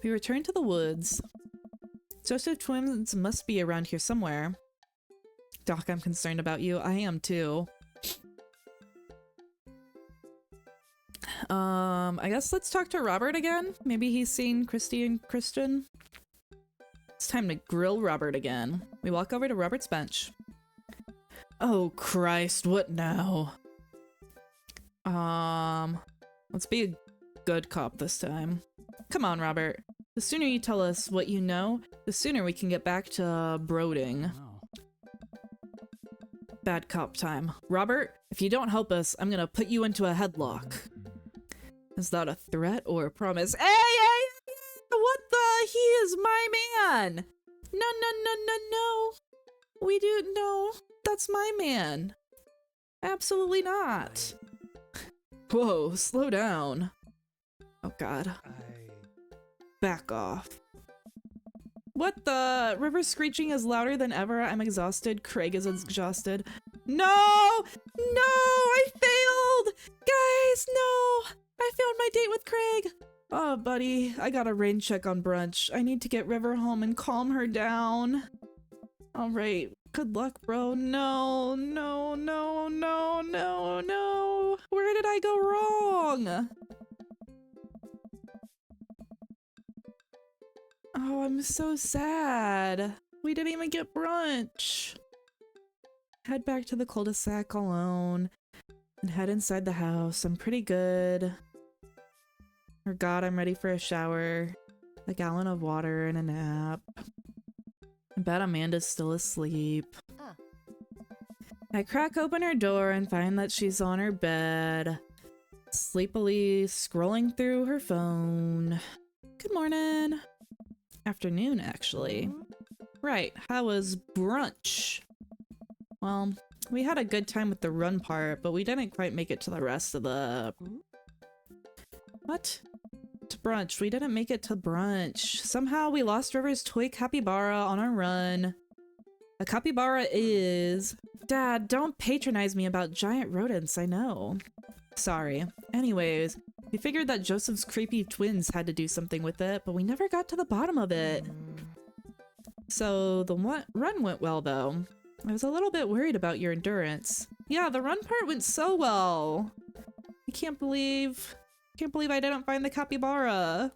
We return to the woods. Joseph twins must be around here somewhere. Doc, I'm concerned about you. I am too. I guess let's talk to Robert again. Maybe he's seen Christy and Kristen. It's time to grill Robert again. We walk over to Robert's bench. Oh Christ, what now? Let's be a good cop this time. Come on, Robert. The sooner you tell us what you know, the sooner we can get back to brooding. Bad cop time. Robert, if you don't help us, I'm gonna put you into a headlock. Is that a threat or a promise? Hey! What the? He is my man! No. We do no. That's my man. Absolutely not. Whoa, slow down. Oh god. Back off. What the? River screeching is louder than ever. I'm exhausted. Craig is exhausted. No! No! I failed! Guys, no! I failed my date with Craig! Oh, buddy, I got a rain check on brunch. I need to get River home and calm her down. Alright, good luck, bro. No, no, no, no, no, no. Where did I go wrong? Oh, I'm so sad. We didn't even get brunch. Head back to the cul-de-sac alone and head inside the house. I'm pretty good. Oh god, I'm ready for a shower, a gallon of water, and a nap. I bet Amanda's still asleep. I crack open her door and find that she's on her bed, sleepily scrolling through her phone. Good morning. Afternoon, actually. Right, how was brunch? Well, we had a good time with the run part, but we didn't quite make it to the rest of the... What? To brunch. We didn't make it to brunch. Somehow we lost River's toy capybara on our run. A capybara is... Dad, don't patronize me about giant rodents, I know. Sorry. Anyways, we figured that Joseph's creepy twins had to do something with it, but we never got to the bottom of it. So the run went well, though. I was a little bit worried about your endurance. Yeah, the run part went so well. I can't believe I didn't find the capybara.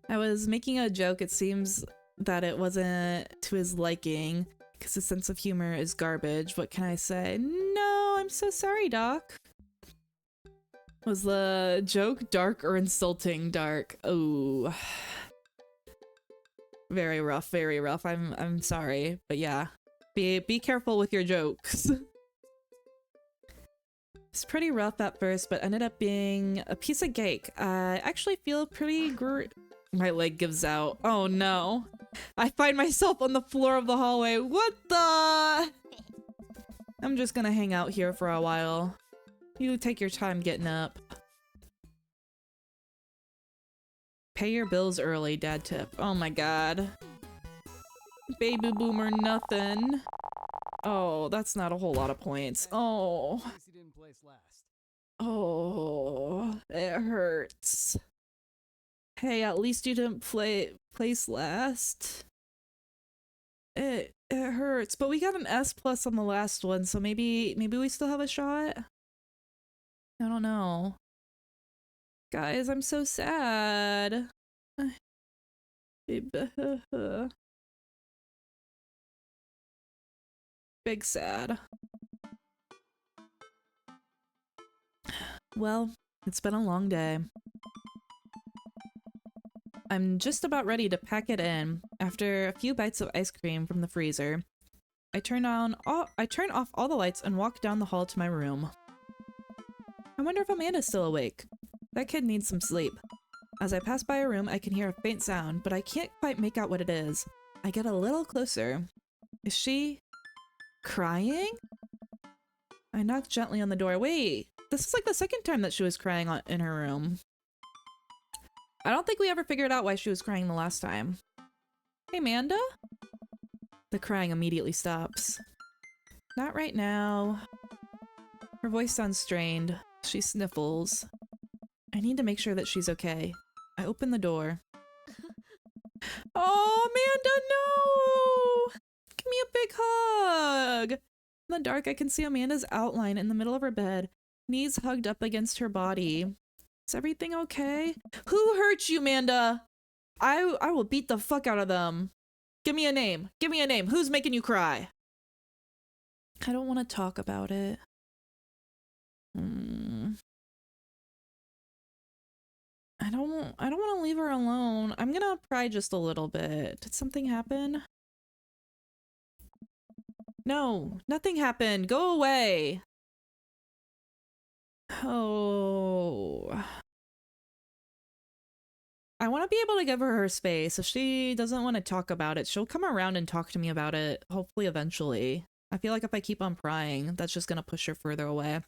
I was making a joke. It seems that it wasn't to his liking because his sense of humor is garbage. What can I say? No, I'm so sorry, Doc. Was the joke dark or insulting dark? Oh. Very rough, very rough. I'm sorry, but yeah. Be careful with your jokes. It's pretty rough at first, but ended up being a piece of cake. I actually feel pretty my leg gives out. Oh no. I find myself on the floor of the hallway. What the? I'm just gonna hang out here for a while. You take your time getting up. Pay your bills early, dad tip. Oh my god. Baby boomer nothing. Oh, that's not a whole lot of points. Oh. Oh, it hurts. Hey, at least you didn't place last. It hurts, but we got an S+ on the last one, so maybe we still have a shot? I don't know. Guys, I'm so sad. Big sad. Well, it's been a long day. I'm just about ready to pack it in. After a few bites of ice cream from the freezer, I turn off all the lights and walk down the hall to my room. I wonder if Amanda's still awake. That kid needs some sleep. As I pass by her room, I can hear a faint sound, but I can't quite make out what it is. I get a little closer. Is she crying? I knock gently on the door. Wait, this is like the second time that she was crying in her room. I don't think we ever figured out why she was crying the last time. Hey, Amanda? The crying immediately stops. Not right now. Her voice sounds strained. She sniffles. I need to make sure that she's okay. I open the door. Oh, Amanda, no! Give me a big hug! In the dark, I can see Amanda's outline in the middle of her bed, knees hugged up against her body. Is everything okay? Who hurt you, Amanda? I will beat the fuck out of them. Give me a name. Give me a name. Who's making you cry? I don't want to talk about it. I don't want to leave her alone. I'm gonna cry just a little bit. Did something happen? No, nothing happened. Go away. Oh. I want to be able to give her space. If she doesn't want to talk about it, she'll come around and talk to me about it, hopefully eventually. I feel like if I keep on prying, that's just gonna push her further away.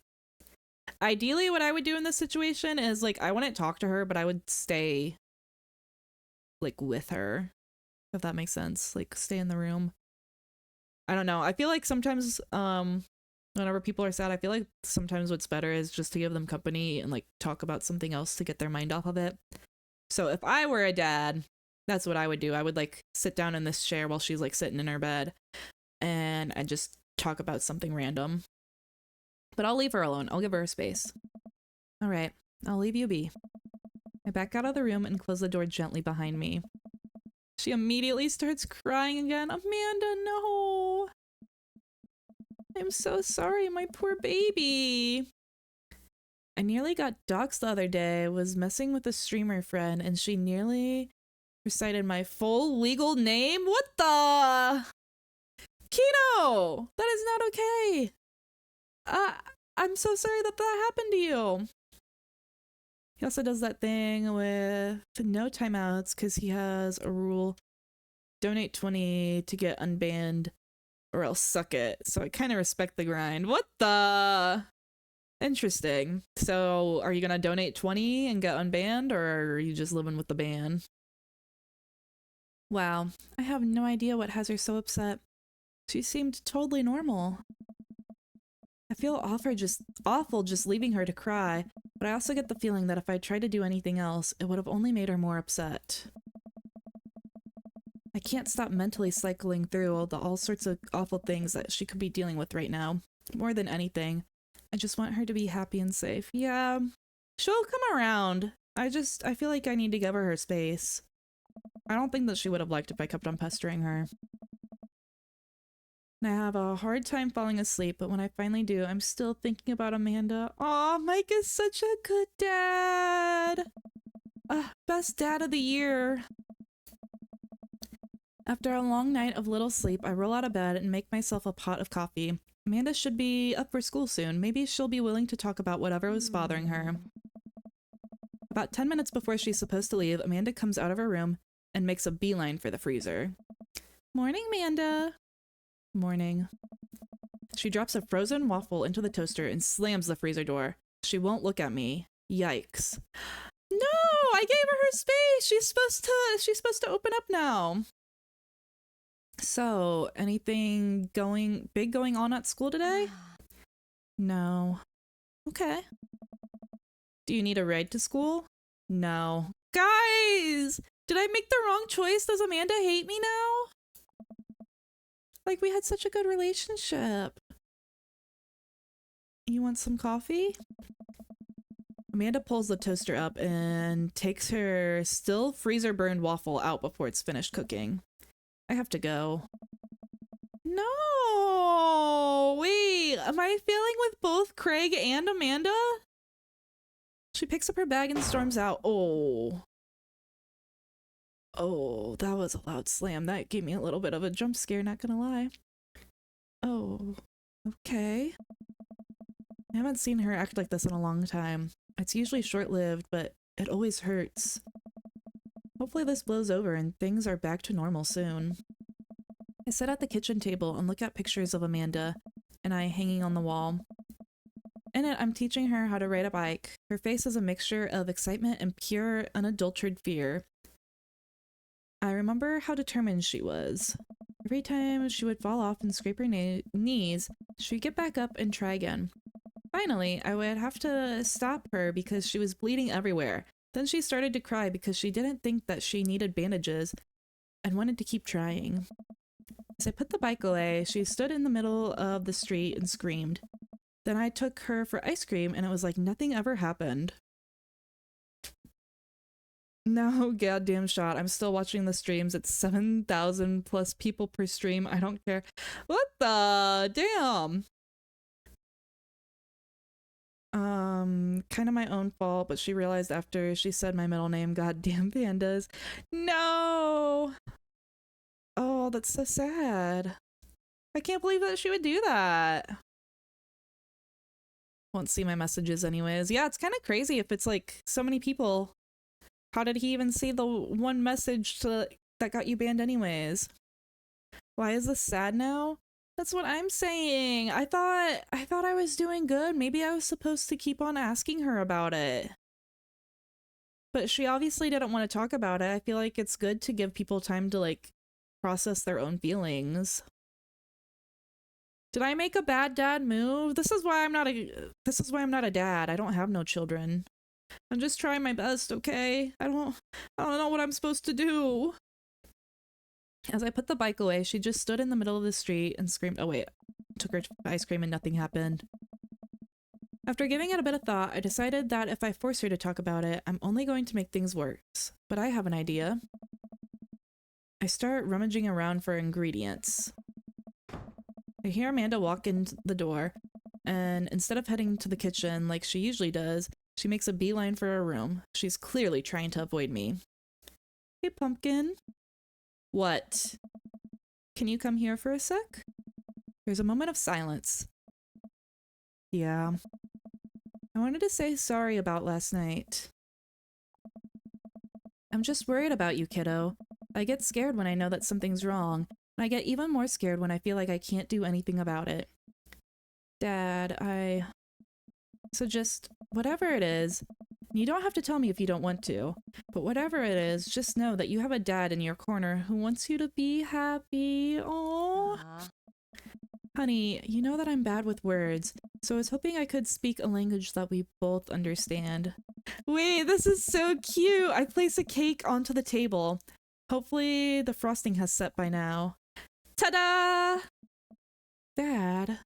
Ideally, what I would do in this situation is, like, I wouldn't talk to her, but I would stay like with her, if that makes sense. Like stay in the room. I don't know. I feel like sometimes whenever people are sad, I feel like sometimes what's better is just to give them company and like talk about something else to get their mind off of it. So if I were a dad, that's what I would do. I would like sit down in this chair while she's like sitting in her bed and I just talk about something random. But I'll leave her alone. I'll give her space. All right, I'll leave you be. I back out of the room and close the door gently behind me. She immediately starts crying again. Amanda, no. I'm so sorry, my poor baby. I nearly got doxxed the other day. Was messing with a streamer friend and she nearly recited my full legal name. What the? Kino, that is not okay. I'm so sorry that that happened to you. He also does that thing with no timeouts because he has a rule. Donate 20 to get unbanned or else suck it. So I kind of respect the grind. What the? Interesting. So are you going to donate 20 and get unbanned or are you just living with the ban? Wow. I have no idea what has her so upset. She seemed totally normal. I feel awful just leaving her to cry, but I also get the feeling that if I tried to do anything else, it would have only made her more upset. I can't stop mentally cycling through all sorts of awful things that she could be dealing with right now. More than anything, I just want her to be happy and safe. Yeah, she'll come around. I feel like I need to give her space. I don't think that she would have liked if I kept on pestering her. And I have a hard time falling asleep, but when I finally do, I'm still thinking about Amanda. Aw, Mike is such a good dad. Best dad of the year. After a long night of little sleep, I roll out of bed and make myself a pot of coffee. Amanda should be up for school soon. Maybe she'll be willing to talk about whatever was bothering her. About 10 minutes before she's supposed to leave, Amanda comes out of her room and makes a beeline for the freezer. Morning, Amanda. Morning. She drops a frozen waffle into the toaster and slams the freezer door. She won't look at me. Yikes. No, I gave her space. She's supposed to open up now. So, anything big going on at school today? No. Okay. Do you need a ride to school? No. Guys, did I make the wrong choice? Does Amanda hate me now? Like, we had such a good relationship. You want some coffee? Amanda pulls the toaster up and takes her still freezer-burned waffle out before it's finished cooking. I have to go. No! Wait, am I failing with both Craig and Amanda? She picks up her bag and storms out. Oh, that was a loud slam. That gave me a little bit of a jump scare, not gonna lie. Oh, okay. I haven't seen her act like this in a long time. It's usually short-lived, but it always hurts. Hopefully this blows over and things are back to normal soon. I sit at the kitchen table and look at pictures of Amanda and I hanging on the wall. In it, I'm teaching her how to ride a bike. Her face is a mixture of excitement and pure, unadulterated fear. I remember how determined she was. Every time she would fall off and scrape her knees, she'd get back up and try again. Finally, I would have to stop her because she was bleeding everywhere. Then she started to cry because she didn't think that she needed bandages and wanted to keep trying. As I put the bike away, she stood in the middle of the street and screamed. Then I took her for ice cream and it was like nothing ever happened. No goddamn shot. I'm still watching the streams. It's 7,000 plus people per stream. I don't care. What the damn? Kind of my own fault, but she realized after she said my middle name, goddamn pandas. No! Oh, that's so sad. I can't believe that she would do that. Won't see my messages anyways. Yeah, it's kind of crazy if it's like so many people. How did he even see the one message that got you banned anyways? Why is this sad now? That's what I'm saying. I thought I was doing good. Maybe I was supposed to keep on asking her about it. but she obviously didn't want to talk about it. I feel like it's good to give people time to like process their own feelings. Did I make a bad dad move? This is why I'm not a dad. I don't have no children. I'm just trying my best, okay? I don't know what I'm supposed to do. As I put the bike away, she just stood in the middle of the street and screamed. Oh wait, took her ice cream and nothing happened. After giving it a bit of thought, I decided that if I force her to talk about it, I'm only going to make things worse. But I have an idea. I start rummaging around for ingredients. I hear Amanda walk in the door, and instead of heading to the kitchen like she usually does, she makes a beeline for her room. She's clearly trying to avoid me. Hey, Pumpkin. What? Can you come here for a sec? There's a moment of silence. Yeah. I wanted to say sorry about last night. I'm just worried about you, kiddo. I get scared when I know that something's wrong, and I get even more scared when I feel like I can't do anything about it. Dad, So just, whatever it is, you don't have to tell me if you don't want to, but whatever it is, just know that you have a dad in your corner who wants you to be happy. Aww. Honey, you know that I'm bad with words, so I was hoping I could speak a language that we both understand. Wait, this is so cute! I place a cake onto the table. Hopefully the frosting has set by now. Ta-da! Dad.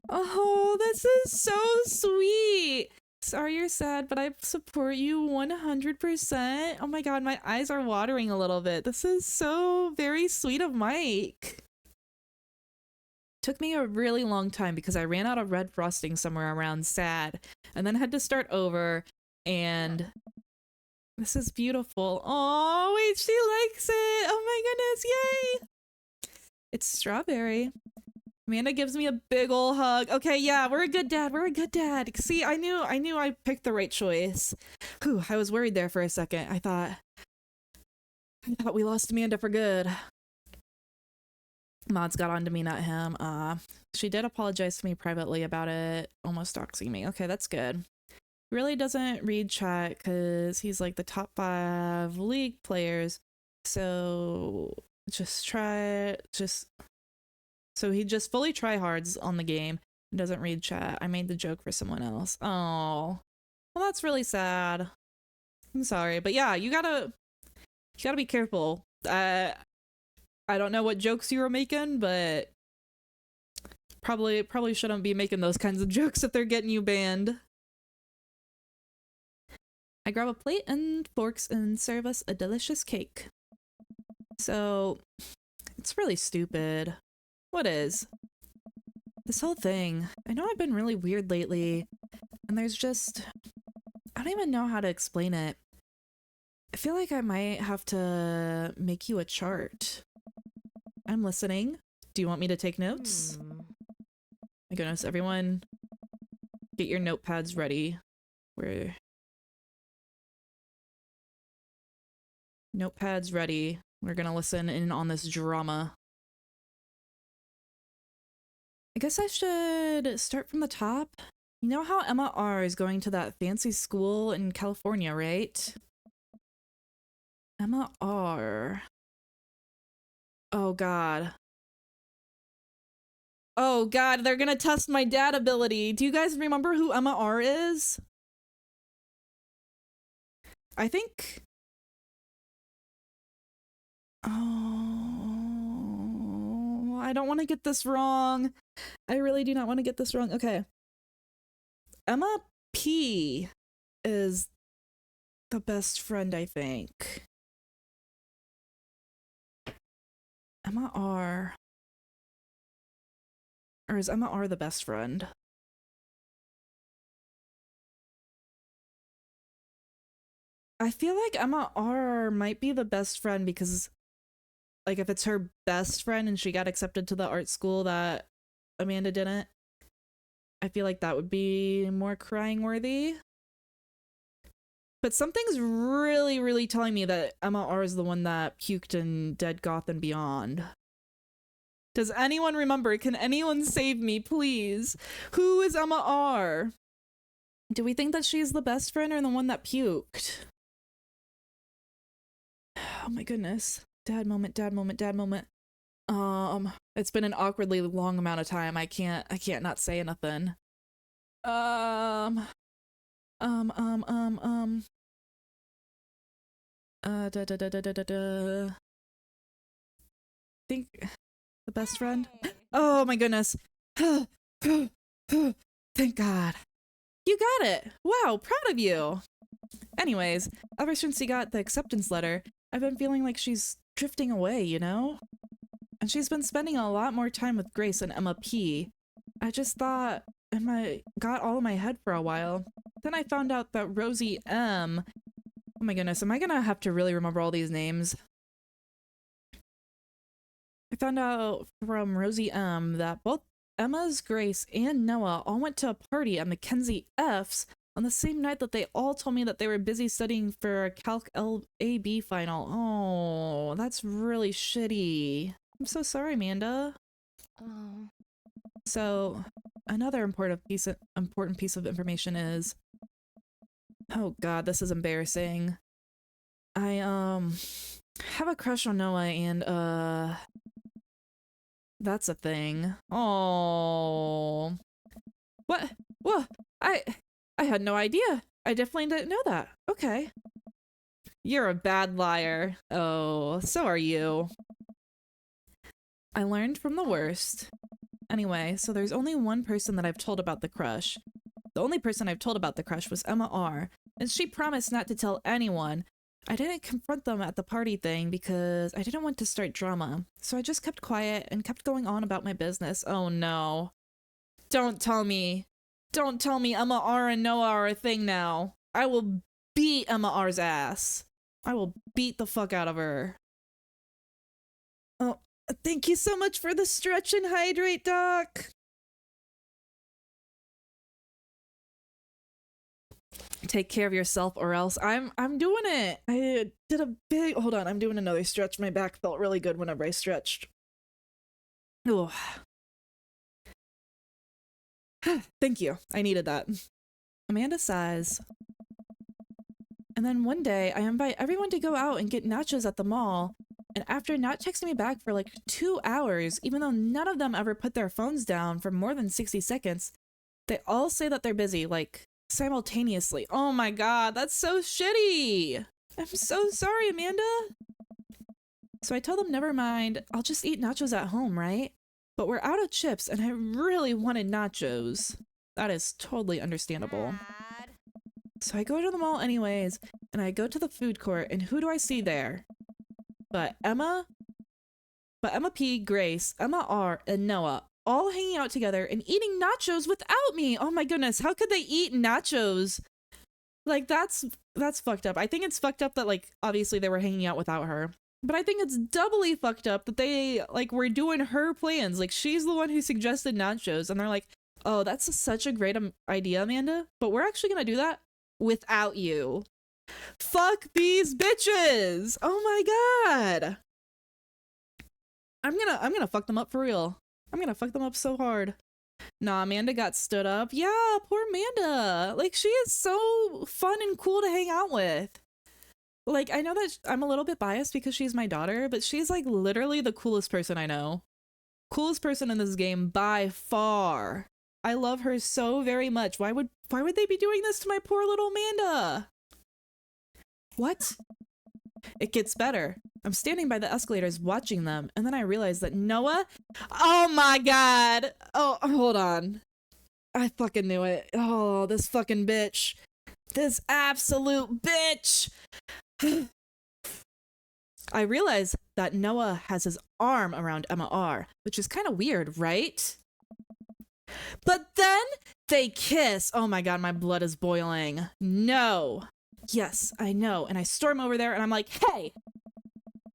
Oh, this is so sweet! Sorry you're sad, but I support you 100%. Oh my god, my eyes are watering a little bit. This is so very sweet of Mike. Took me a really long time because I ran out of red frosting somewhere around sad and then had to start over, and this is beautiful. Oh wait, she likes it. Oh my goodness, yay. It's strawberry. Amanda gives me a big ol' hug. Okay, yeah, we're a good dad. We're a good dad. See, I knew I picked the right choice. Whew, I was worried there for a second. I thought we lost Amanda for good. Mods got on to me, not him. She did apologize to me privately about it, almost doxing me. Okay, that's good. He really doesn't read chat because he's like the top 5 league players. So so he just fully tryhards on the game and doesn't read chat. I made the joke for someone else. Oh, well, that's really sad. I'm sorry, but yeah, you gotta be careful. I don't know what jokes you were making, but probably shouldn't be making those kinds of jokes if they're getting you banned. I grab a plate and forks and serve us a delicious cake. So, it's really stupid. What is? This whole thing. I know I've been really weird lately, and there's just... I don't even know how to explain it. I feel like I might have to make you a chart. I'm listening. Do you want me to take notes? My goodness, everyone, get your notepads ready. Notepads ready. We're gonna listen in on this drama. I guess I should start from the top. You know how Emma R is going to that fancy school in California, right? Emma R. Oh god. Oh god, they're gonna test my dad ability. Do you guys remember who Emma R is? I think... Oh, I don't want to get this wrong. I really do not want to get this wrong. Okay. Emma P is the best friend, I think. Emma R. Or is Emma R the best friend? I feel like Emma R might be the best friend because, like, if it's her best friend and she got accepted to the art school that Amanda didn't, I feel like that would be more crying worthy. But something's really, really telling me that Emma R is the one that puked in Dead Goth and Beyond. Does anyone remember? Can anyone save me, please? Who is Emma R? Do we think that she's the best friend or the one that puked? Oh my goodness. Dad moment, dad moment, dad moment. It's been an awkwardly long amount of time. I can't not say nothing. Da da da da da da da. Think the best friend? Oh my goodness. Thank God. You got it. Wow, proud of you. Anyways, ever since you got the acceptance letter, I've been feeling like she's drifting away, you know? And she's been spending a lot more time with Grace and Emma P. I just thought Emma got all in my head for a while. Then I found out that Rosie M. Oh my goodness, am I gonna have to really remember all these names? I found out from Rosie M that both Emma's, Grace, and Noah all went to a party at Mackenzie F's on the same night that they all told me that they were busy studying for a Calc LAB final. Oh, that's really shitty. I'm so sorry, Amanda. Oh. So, another important piece of information is, oh god, this is embarrassing. I have a crush on Noah, and that's a thing. Oh. What? What? I had no idea. I definitely didn't know that. Okay. You're a bad liar. Oh, so are you. I learned from the worst. Anyway, so there's only one person that I've told about the crush. The only person I've told about the crush was Emma R, and she promised not to tell anyone. I didn't confront them at the party thing because I didn't want to start drama, so I just kept quiet and kept going on about my business. Oh no. Don't tell me. Don't tell me Emma R and Noah are a thing now. I will beat Emma R's ass. I will beat the fuck out of her. Oh, thank you so much for the stretch and hydrate, Doc. Take care of yourself or else. I'm doing it. I did a big, hold on, I'm doing another stretch. My back felt really good whenever I stretched. Oh. Thank you. I needed that. Amanda sighs. And then one day, I invite everyone to go out and get nachos at the mall. And after not texting me back for like 2 hours, even though none of them ever put their phones down for more than 60 seconds, they all say that they're busy, like, simultaneously. Oh my god, that's so shitty! I'm so sorry, Amanda! So I tell them, never mind, I'll just eat nachos at home, right? But we're out of chips, and I really wanted nachos. That is totally understandable. Dad. So I go to the mall anyways, and I go to the food court, and who do I see there? But Emma P, Grace, Emma R, and Noah, all hanging out together and eating nachos without me. Oh my goodness, how could they eat nachos? Like, that's fucked up. I think it's fucked up that, like, obviously they were hanging out without her. But I think it's doubly fucked up that they, like, were doing her plans. Like, she's the one who suggested nachos, and they're like, oh, that's such a great idea, Amanda, but we're actually gonna do that without you. Fuck these bitches! Oh my god! I'm gonna fuck them up for real. I'm gonna fuck them up so hard. Nah, Amanda got stood up. Yeah, poor Amanda. Like, she is so fun and cool to hang out with. Like, I know that I'm a little bit biased because she's my daughter, but she's, like, literally the coolest person I know. Coolest person in this game by far. I love her so very much. Why would they be doing this to my poor little Amanda? What? It gets better. I'm standing by the escalators watching them, and then I realize that Noah... Oh my god! Oh, hold on. I fucking knew it. Oh, this fucking bitch. This absolute bitch! I realize that Noah has his arm around Emma R, which is kind of weird, right? But then they kiss. Oh my god, my blood is boiling. No. Yes, I know. And I storm over there and I'm like, hey!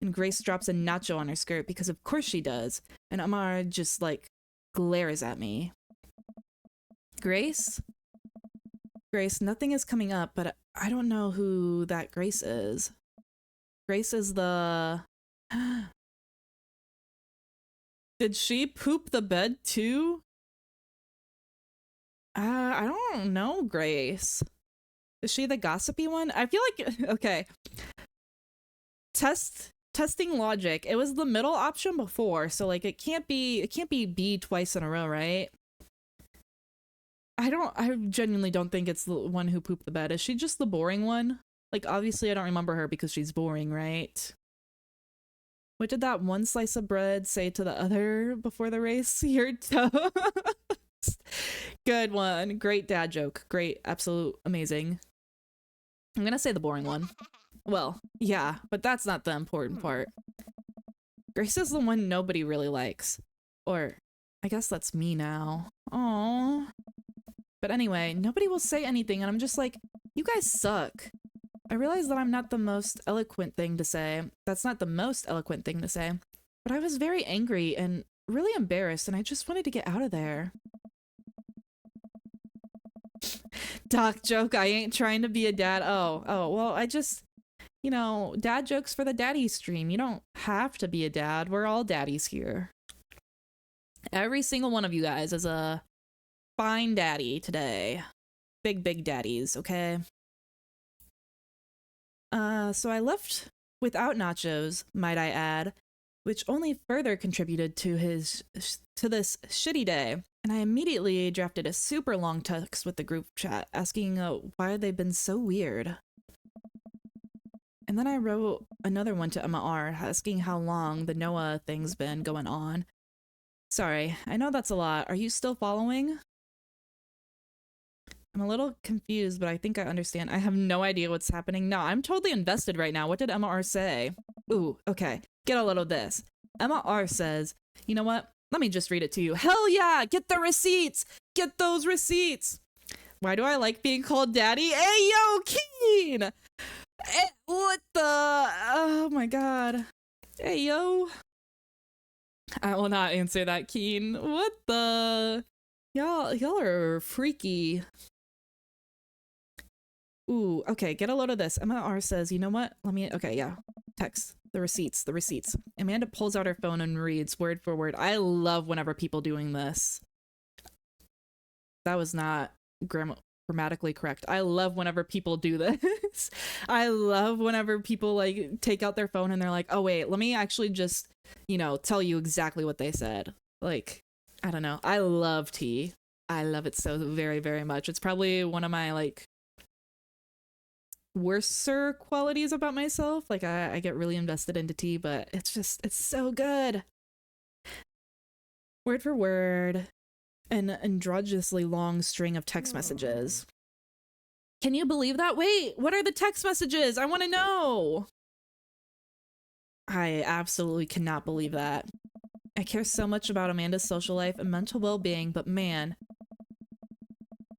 And Grace drops a nacho on her skirt because of course she does. And Amara just, like, glares at me. Grace? Grace, nothing is coming up, but I don't know who that Grace is. Grace is the... Did she poop the bed too? I don't know, Grace. Is she the gossipy one? I feel like okay. Testing logic. It was the middle option before, so like it can't be B twice in a row, right? I genuinely don't think it's the one who pooped the bed. Is she just the boring one? Like obviously I don't remember her because she's boring, right? What did that one slice of bread say to the other before the race? Your toast. Good one. Great dad joke. Great. Absolute amazing. I'm gonna say the boring one. Well, yeah, but that's not the important part. Grace is the one nobody really likes. Or, I guess that's me now. Aww. But anyway, nobody will say anything and I'm just like, you guys suck. I realize that I'm not the most eloquent thing to say. That's not the most eloquent thing to say. But I was very angry and really embarrassed and I just wanted to get out of there. Doc joke, I ain't trying to be a dad. Oh, well, I just, you know, dad jokes for the daddy stream. You don't have to be a dad. We're all daddies here. Every single one of you guys is a fine daddy today. Big daddies, okay? So I left without nachos, might I add, which only further contributed to this shitty day. And I immediately drafted a super long text with the group chat asking why they've been so weird. And then I wrote another one to Emma R asking how long the Noah thing's been going on. Sorry, I know that's a lot. Are you still following? I'm a little confused, but I think I understand. I have no idea what's happening. No, I'm totally invested right now. What did Emma R say? Ooh, okay. Get a load of this. Emma R says, you know what? Let me just read it to you. Hell yeah! Get the receipts! Get those receipts! Why do I like being called daddy? Hey, yo, Keen! What the? Oh my god. Hey, yo. I will not answer that, Keen. What the? Y'all are freaky. Ooh, okay, get a load of this. Emma R says, you know what? Okay, yeah. Text. The receipts. Amanda pulls out her phone and reads word for word. I love whenever people doing this. That was not grammatically correct. I love whenever people do this. I love whenever people like take out their phone and they're like, oh wait, let me actually just, you know, tell you exactly what they said. Like, I don't know. I love tea. I love it so very, very much. It's probably one of my like worser qualities about myself. Like I get really invested into tea, but it's so good. Word for word. An androgynously long string of text messages. Can you believe that? Wait, what are the text messages? I want to know. I absolutely cannot believe that. I care so much about Amanda's social life and mental well-being, but man,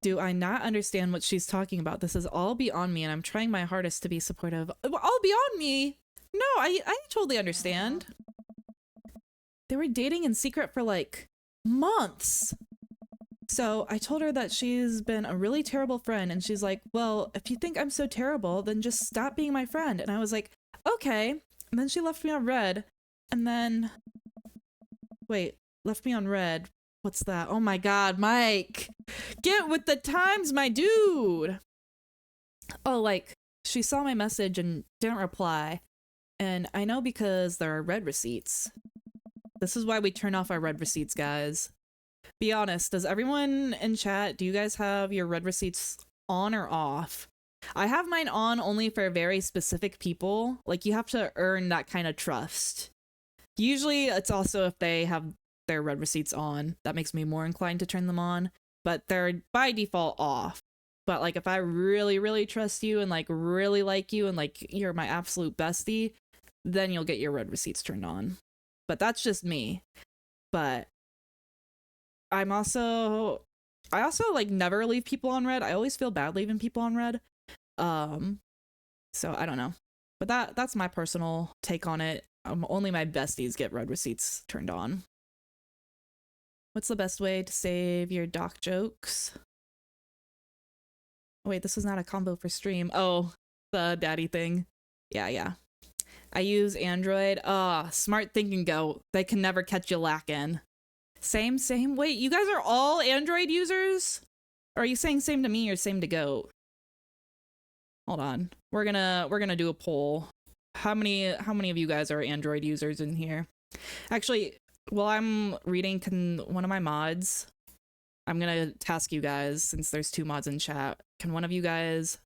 do I not understand what she's talking about. This is all beyond me, and I'm trying my hardest to be supportive. All beyond me? No, I totally understand. They were dating in secret for like months. So I told her that she's been a really terrible friend, and she's like, well, if you think I'm so terrible, then just stop being my friend. And I was like, okay. And then she left me on red. And then, wait, left me on red. What's that? Oh my god, Mike! Get with the times, my dude! Oh, like, she saw my message and didn't reply. And I know because there are red receipts. This is why we turn off our red receipts, guys. Be honest, does everyone in chat, do you guys have your red receipts on or off? I have mine on only for very specific people. Like, you have to earn that kind of trust. Usually, it's also if they have their red receipts on. That makes me more inclined to turn them on. But they're by default off. But, like, if I really, really trust you and, like, really like you and, like, you're my absolute bestie, then you'll get your red receipts turned on. But that's just me. But I also like never leave people on red. I always feel bad leaving people on red. So I don't know. But that's my personal take on it. Only my besties get red receipts turned on. What's the best way to save your doc jokes? Oh, wait, this is not a combo for stream. Oh, the daddy thing. Yeah. I use Android. Smart thinking go. They can never catch you lacking. Same. Wait, you guys are all Android users? Are you saying same to me or same to Goat? Hold on. We're gonna do a poll. How many of you guys are Android users in here? Actually, while I'm reading, can one of my mods, I'm gonna task you guys, since there's 2 mods in chat, can one of you guys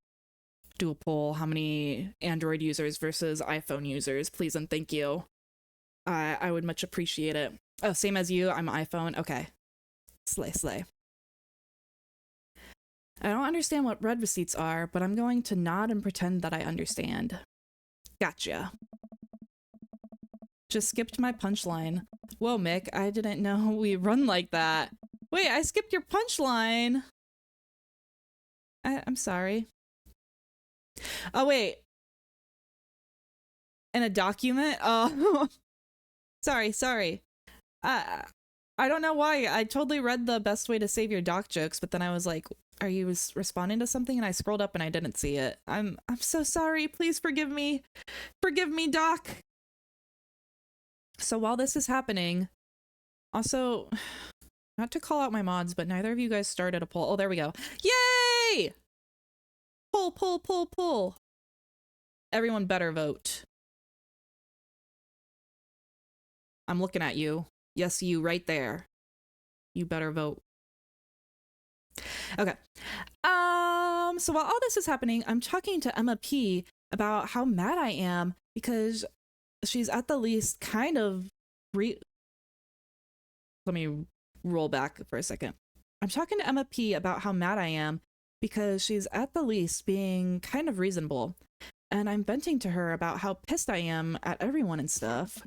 do a poll? How many Android users versus iPhone users? Please and thank you. I would much appreciate it. Oh, same as you, I'm iPhone. Okay. Slay. I don't understand what red receipts are, but I'm going to nod and pretend that I understand. Gotcha. Just skipped my punchline. Whoa, Mick, I didn't know we run like that. Wait, I skipped your punchline. I'm sorry. Oh, wait. In a document? Oh, sorry. I don't know why. I totally read the best way to save your doc jokes, but then I was like, are you responding to something? And I scrolled up and I didn't see it. I'm so sorry. Please forgive me. Forgive me, Doc. So while this is happening, also, not to call out my mods, but neither of you guys started a poll. Oh, there we go. Yay! Poll. Everyone better vote. I'm looking at you. Yes, you right there. You better vote. Okay. So while all this is happening, I'm talking to Emma P about how mad I am because she's at the least kind of let me roll back for a second. I'm talking to Emma P about how mad I am because she's at the least being kind of reasonable. And I'm venting to her about how pissed I am at everyone and stuff.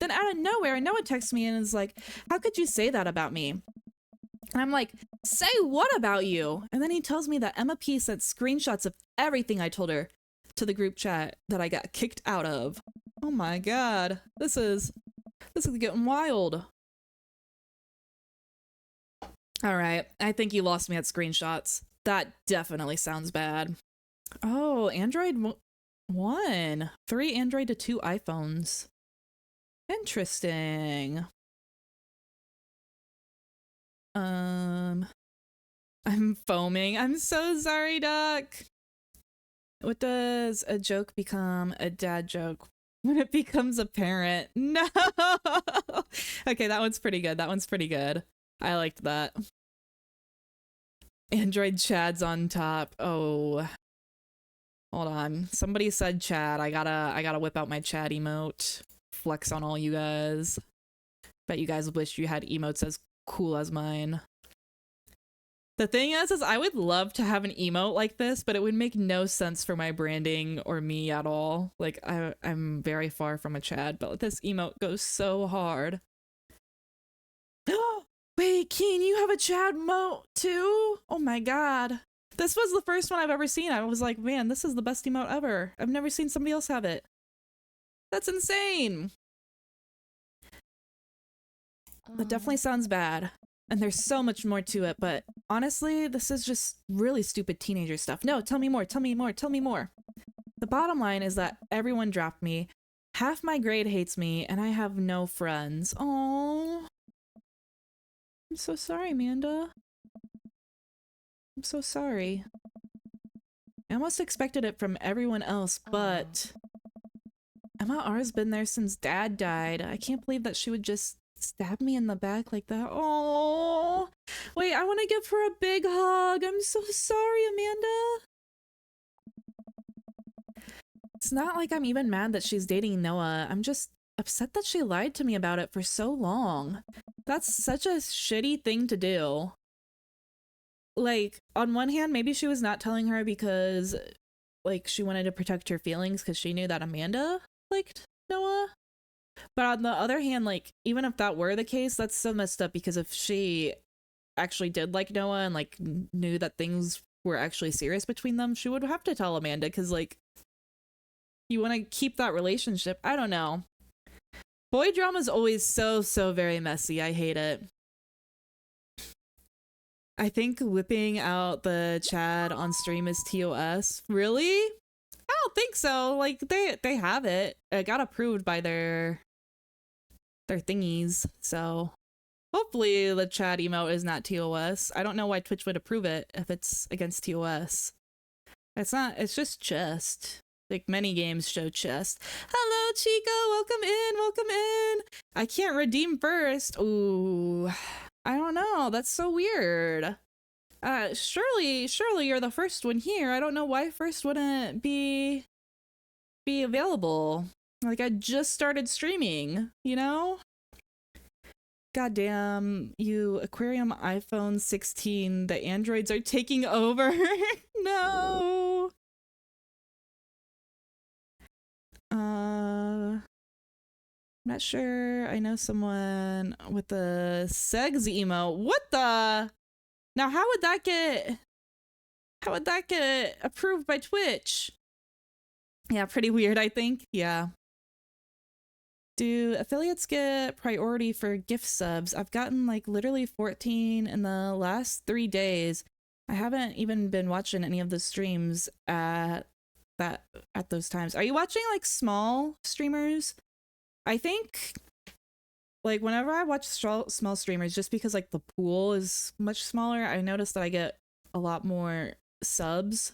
Then out of nowhere, Noah texts me and is like, how could you say that about me? And I'm like, say what about you? And then he tells me that Emma P sent screenshots of everything I told her to the group chat that I got kicked out of. Oh my god. This is getting wild. Alright, I think you lost me at screenshots. That definitely sounds bad. Oh, Android 1. 3 Android to 2 iPhones. Interesting. I'm foaming. I'm so sorry, Doc. What does a joke become a dad joke when it becomes a parent? No! Okay, that one's pretty good. I liked that. Android Chad's on top. Oh. Hold on. Somebody said Chad. I gotta whip out my Chad emote. Flex on all you guys. Bet you guys wish you had emotes as cool as mine. The thing is I would love to have an emote like this, but it would make no sense for my branding or me at all. Like, I'm very far from a Chad, but this emote goes so hard. Wait, Keen, you have a Chad emote too? Oh my god. This was the first one I've ever seen. I was like, man, this is the best emote ever. I've never seen somebody else have it. That's insane. That definitely sounds bad. And there's so much more to it, but honestly, this is just really stupid teenager stuff. No, tell me more. The bottom line is that everyone dropped me, half my grade hates me, and I have no friends. Oh, I'm so sorry, Amanda. I'm so sorry. I almost expected it from everyone else, but Emma R's been there since Dad died. I can't believe that she would just stab me in the back like that. Oh, wait, I want to give her a big hug. I'm so sorry, Amanda. It's not like I'm even mad that she's dating Noah. I'm just upset that she lied to me about it for so long. That's such a shitty thing to do. Like, on one hand, maybe she was not telling her because, like, she wanted to protect her feelings because she knew that Amanda liked Noah. But on the other hand, like, even if that were the case, that's so messed up because if she actually did like Noah and, like, knew that things were actually serious between them, she would have to tell Amanda because, like, you want to keep that relationship. I don't know. Boy drama is always so very messy. I hate it. I think whipping out the Chad on stream is TOS. Really? I don't think so. Like, they have it. It got approved by their thingies. So Hopefully the chat emote is not TOS. I don't know why Twitch would approve it if it's against TOS. It's not, it's just chest. Like many games show chest. Hello, Chico, welcome in, welcome in. I can't redeem first. Ooh, I don't know. That's so weird. Surely you're the first one here. I don't know why first wouldn't be available. Like I just started streaming, you know? Goddamn, you Aquarium iPhone 16, the androids are taking over. No. I'm not sure. I know someone with the Segs emo. What the? Now how would that get approved by Twitch? Yeah, pretty weird, I think. Yeah. Do affiliates get priority for gift subs? I've gotten like literally 14 in the last 3 days. I haven't even been watching any of the streams at those times. Are you watching like small streamers? I think like whenever I watch small streamers, just because like the pool is much smaller, I notice that I get a lot more subs.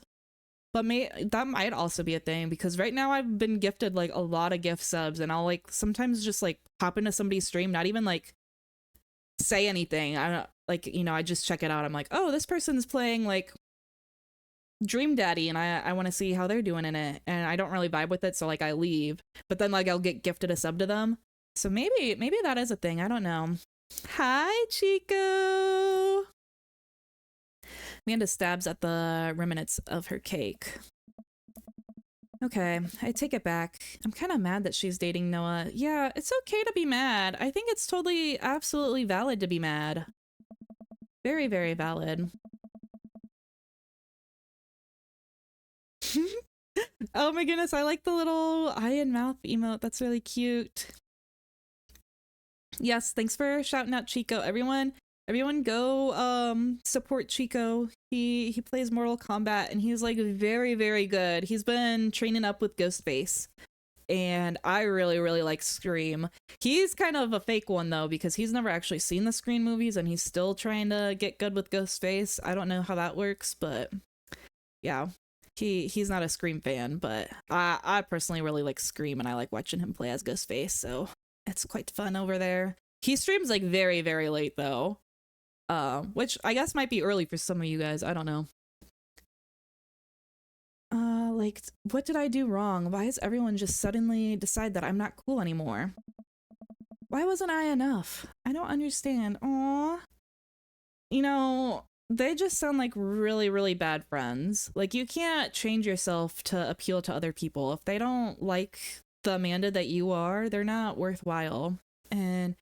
But that might also be a thing because right now I've been gifted like a lot of gift subs, and I'll like sometimes just like hop into somebody's stream, not even like say anything. I don't like, you know, I just check it out. I'm like, oh, this person's playing like Dream Daddy, and I want to see how they're doing in it, and I don't really vibe with it, so like I leave. But then like I'll get gifted a sub to them, so maybe that is a thing. I don't know. Hi, Chico. Amanda stabs at the remnants of her cake. Okay, I take it back. I'm kind of mad that she's dating Noah. Yeah, it's okay to be mad. I think it's totally, absolutely valid to be mad. Very, very valid. Oh my goodness, I like the little eye and mouth emote. That's really cute. Yes, thanks for shouting out Chico. Everyone go support Chico. He plays Mortal Kombat and he's like very, very good. He's been training up with Ghostface. And I really, really like Scream. He's kind of a fake one though, because he's never actually seen the Scream movies and he's still trying to get good with Ghostface. I don't know how that works, but yeah. He's not a Scream fan, but I personally really like Scream and I like watching him play as Ghostface, so it's quite fun over there. He streams like very, very late though. Which I guess might be early for some of you guys. I don't know. Like, what did I do wrong? Why does everyone just suddenly decide that I'm not cool anymore? Why wasn't I enough? I don't understand. Aww. You know, they just sound like really, really bad friends. Like, you can't change yourself to appeal to other people. If they don't like the Amanda that you are, they're not worthwhile. And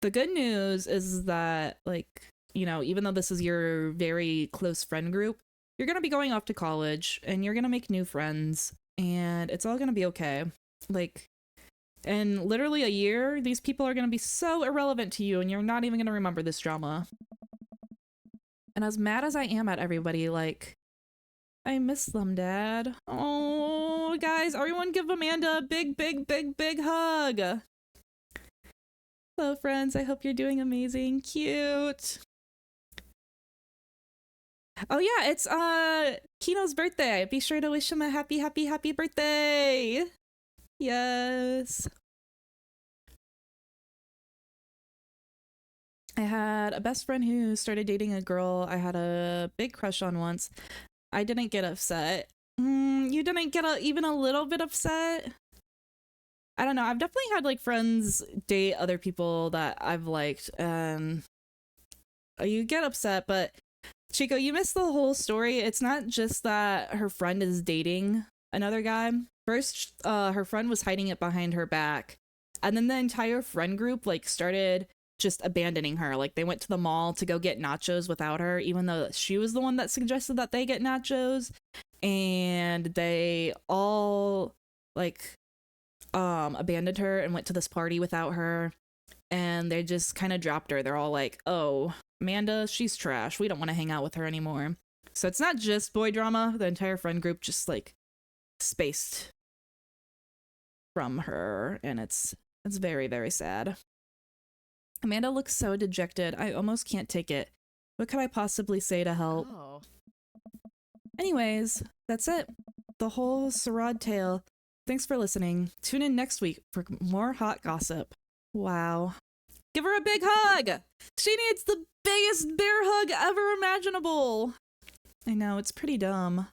the good news is that, like, you know, even though this is your very close friend group, you're going to be going off to college and you're going to make new friends and it's all going to be okay. Like, in literally a year, these people are going to be so irrelevant to you and you're not even going to remember this drama. And as mad as I am at everybody, like, I miss them, Dad. Oh, guys, everyone give Amanda a big, big, big, big hug. Hello, friends. I hope you're doing amazing. Cute. Oh yeah, it's Kino's birthday. Be sure to wish him a happy, happy, happy birthday. Yes. I had a best friend who started dating a girl I had a big crush on once. I didn't get upset. You didn't get even a little bit upset? I don't know. I've definitely had like friends date other people that I've liked and you get upset, but Chico, you missed the whole story. It's not just that her friend is dating another guy. First, her friend was hiding it behind her back. And then the entire friend group like started just abandoning her. Like they went to the mall to go get nachos without her, even though she was the one that suggested that they get nachos. And they all like abandoned her and went to this party without her. And they just kind of dropped her. They're all like, oh, Amanda, she's trash. We don't want to hang out with her anymore. So it's not just boy drama. The entire friend group just like spaced from her. And it's very, very sad. Amanda looks so dejected. I almost can't take it. What could I possibly say to help? Oh. Anyways, that's it. The whole Sarad tale. Thanks for listening. Tune in next week for more hot gossip. Wow. Give her a big hug! She needs the biggest bear hug ever imaginable! I know, it's pretty dumb.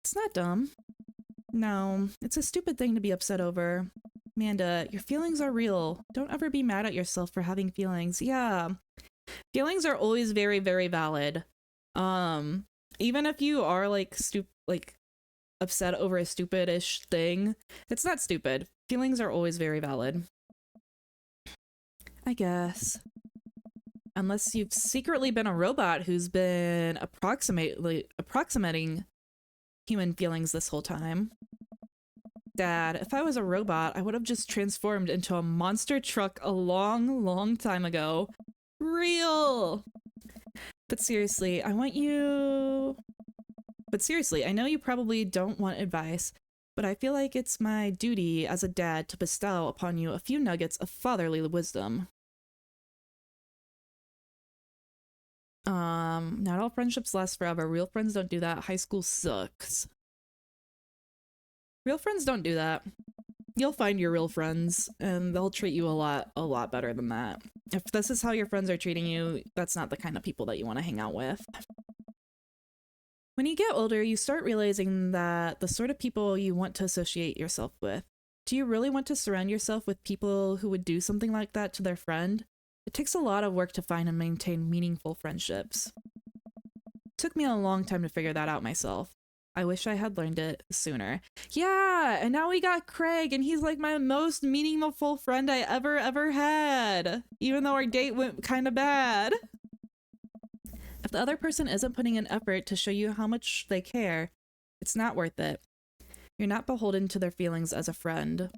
It's not dumb. No, it's a stupid thing to be upset over. Amanda, your feelings are real. Don't ever be mad at yourself for having feelings. Yeah. Feelings are always very, very valid. Even if you are like upset over a stupidish thing, it's not stupid. Feelings are always very valid. I guess. Unless you've secretly been a robot who's been approximating human feelings this whole time. Dad, if I was a robot, I would have just transformed into a monster truck a long, long time ago. Real! But seriously, I know you probably don't want advice, but I feel like it's my duty as a dad to bestow upon you a few nuggets of fatherly wisdom. Not all friendships last forever. Real friends don't do that. High school sucks. Real friends don't do that. You'll find your real friends, and they'll treat you a lot better than that. If this is how your friends are treating you, that's not the kind of people that you want to hang out with. When you get older, you start realizing that the sort of people you want to associate yourself with. Do you really want to surround yourself with people who would do something like that to their friend? It takes a lot of work to find and maintain meaningful friendships. It took me a long time to figure that out myself. I wish I had learned it sooner. Yeah, and now we got Craig, and he's like my most meaningful friend I ever had, even though our date went kind of bad. If the other person isn't putting an effort to show you how much they care, it's not worth it. You're not beholden to their feelings as a friend.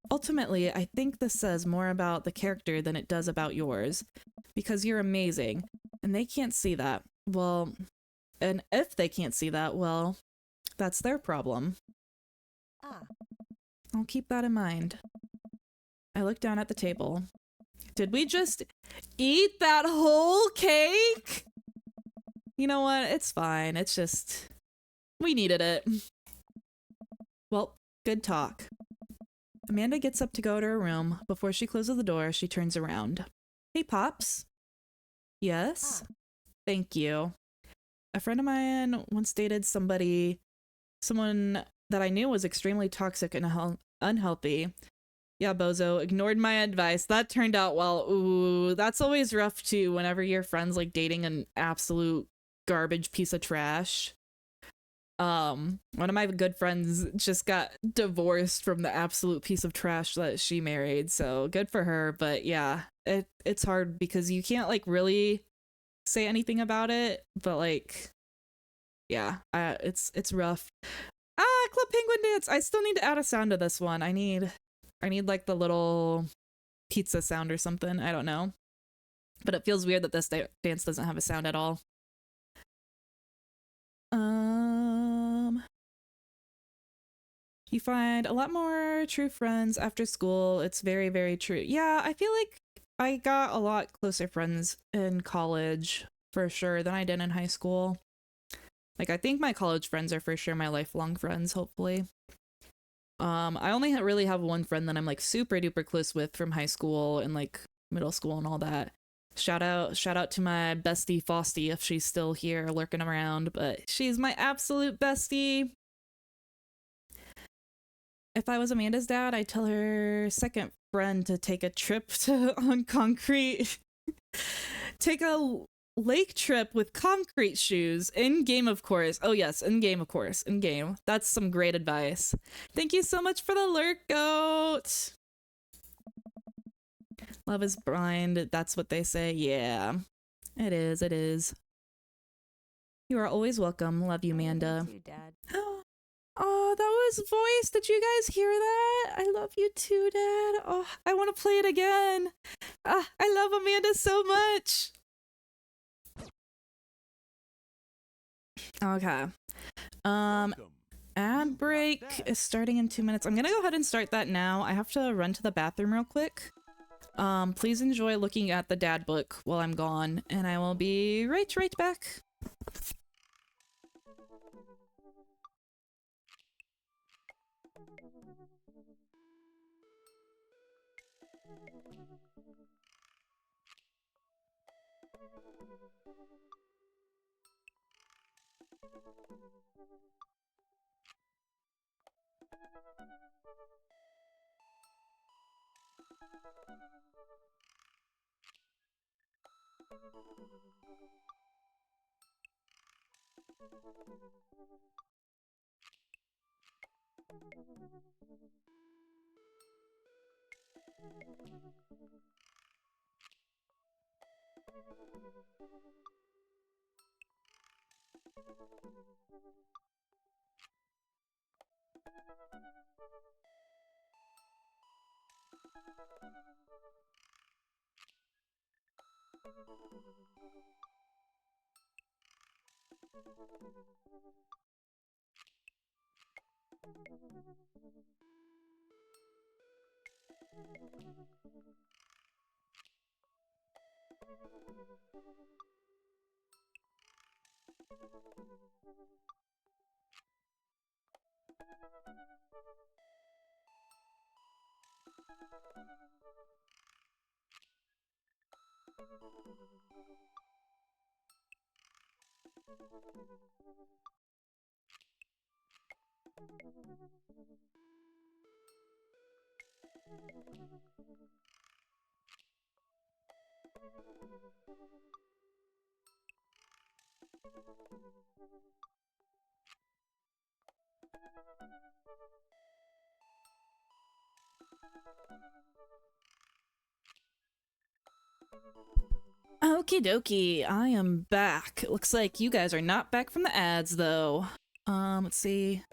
Ultimately, I think this says more about the character than it does about yours, because you're amazing, and they can't see that. Well, and if they can't see that, well, that's their problem. I'll keep that in mind. I looked down at the table. Did we just eat that whole cake? You know what? It's fine. It's just, we needed it. Well, good talk. Amanda gets up to go to her room. Before she closes the door, she turns around. Hey, Pops. Yes? Thank you. A friend of mine once dated someone that I knew was extremely toxic and unhealthy. Yeah, Bozo, ignored my advice. That turned out well. Ooh, that's always rough too, whenever your friend's like dating an absolute garbage piece of trash. One of my good friends just got divorced from the absolute piece of trash that she married, so good for her. But yeah, it's hard because you can't like really say anything about it, but like, yeah, it's rough. Club Penguin Dance. I still need to add a sound to this one. I need like the little pizza sound or something. I don't know, but it feels weird that this dance doesn't have a sound at all. You find a lot more true friends after school. It's very, very true. Yeah, I feel like I got a lot closer friends in college for sure than I did in high school. Like, I think my college friends are for sure my lifelong friends, hopefully. I only really have one friend that I'm like super duper close with from high school and like middle school and all that. Shout out to my bestie Fosty if she's still here lurking around, but she's my absolute bestie. If I was Amanda's dad, I'd tell her second friend to take a trip on concrete. Take a lake trip with concrete shoes. In game, of course. Oh yes, in game, of course. In game. That's some great advice. Thank you so much for the lurk, goat. Love is blind. That's what they say. Yeah, it is. It is. You are always welcome. Love you, Amanda. Too, Dad. Oh, that was voice. Did you guys hear that? I love you too, Dad. Oh, I want to play it again. I love Amanda so much. Okay. Ad break is starting in 2 minutes. I'm gonna go ahead and start that now. I have to run to the bathroom real quick. Please enjoy looking at the dad book while I'm gone, and I will be right back. Okie dokie, I am back. It looks like you guys are not back from the ads though. Let's see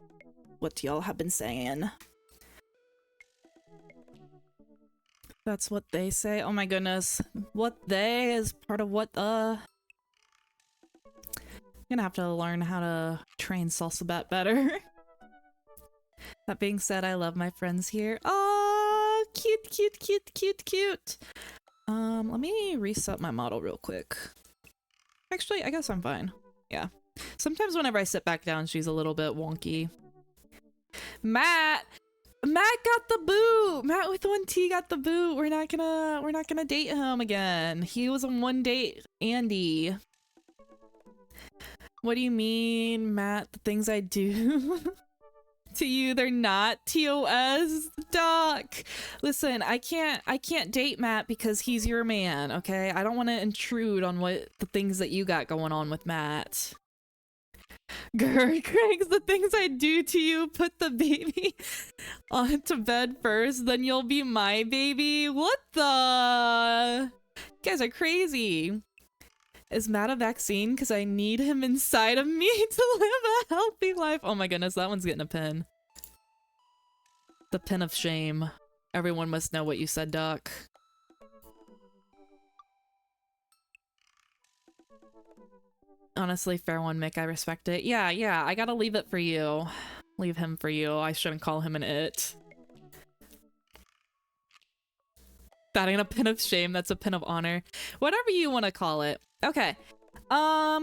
what y'all have been saying. That's what they say. Oh my goodness. What they is part of what the... I'm gonna have to learn how to train Salsabat better. That being said, I love my friends here. Oh, cute, cute, cute, cute, cute. Let me reset my model real quick. Actually, I guess I'm fine. Yeah. Sometimes whenever I sit back down, she's a little bit wonky. Matt got the boot. Matt with 1T got the boot. We're not gonna date him again. He was on one date, Andy. What do you mean, Matt? The things I do to you, they're not TOS, Doc. Listen, I can't date Matt because he's your man, okay? I don't want to intrude on what the things that you got going on with Matt. Grr, Craig's the things I do to you. Put the baby onto bed first, then you'll be my baby. What the? You guys are crazy. Is Matt a vaccine? Because I need him inside of me to live a healthy life. Oh my goodness, that one's getting a pin. The pin of shame. Everyone must know what you said, Doc. Honestly, fair one, Mick. I respect it. Yeah, I gotta leave it for you. Leave him for you. I shouldn't call him an it. That ain't a pin of shame. That's a pin of honor. Whatever you want to call it. Okay. I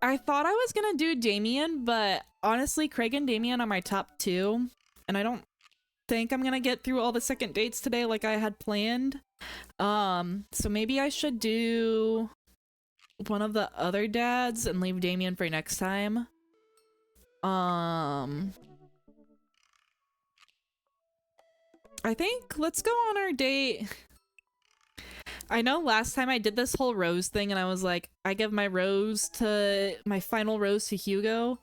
thought I was gonna do Damien, but honestly, Craig and Damien are my top two, and I don't think I'm gonna get through all the second dates today like I had planned. So maybe I should do one of the other dads and leave Damien for next time. I think let's go on our date. I know last time I did this whole rose thing and I was like, I give my final rose to Hugo,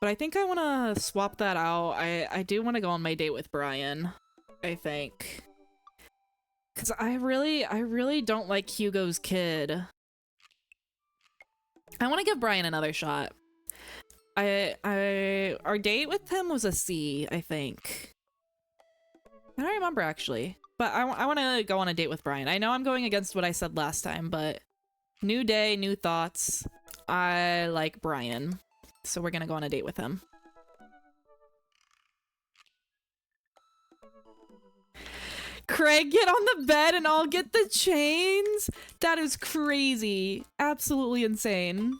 but I think I want to swap that out. I do want to go on my date with Brian, I think. Cause I really don't like Hugo's kid. I want to give Brian another shot. Our date with him was a C, I think. I don't remember actually, but I want to go on a date with Brian. I know I'm going against what I said last time, but new day, new thoughts. I like Brian, so we're gonna go on a date with him. Craig, get on the bed and I'll get the chains? That is crazy. Absolutely insane.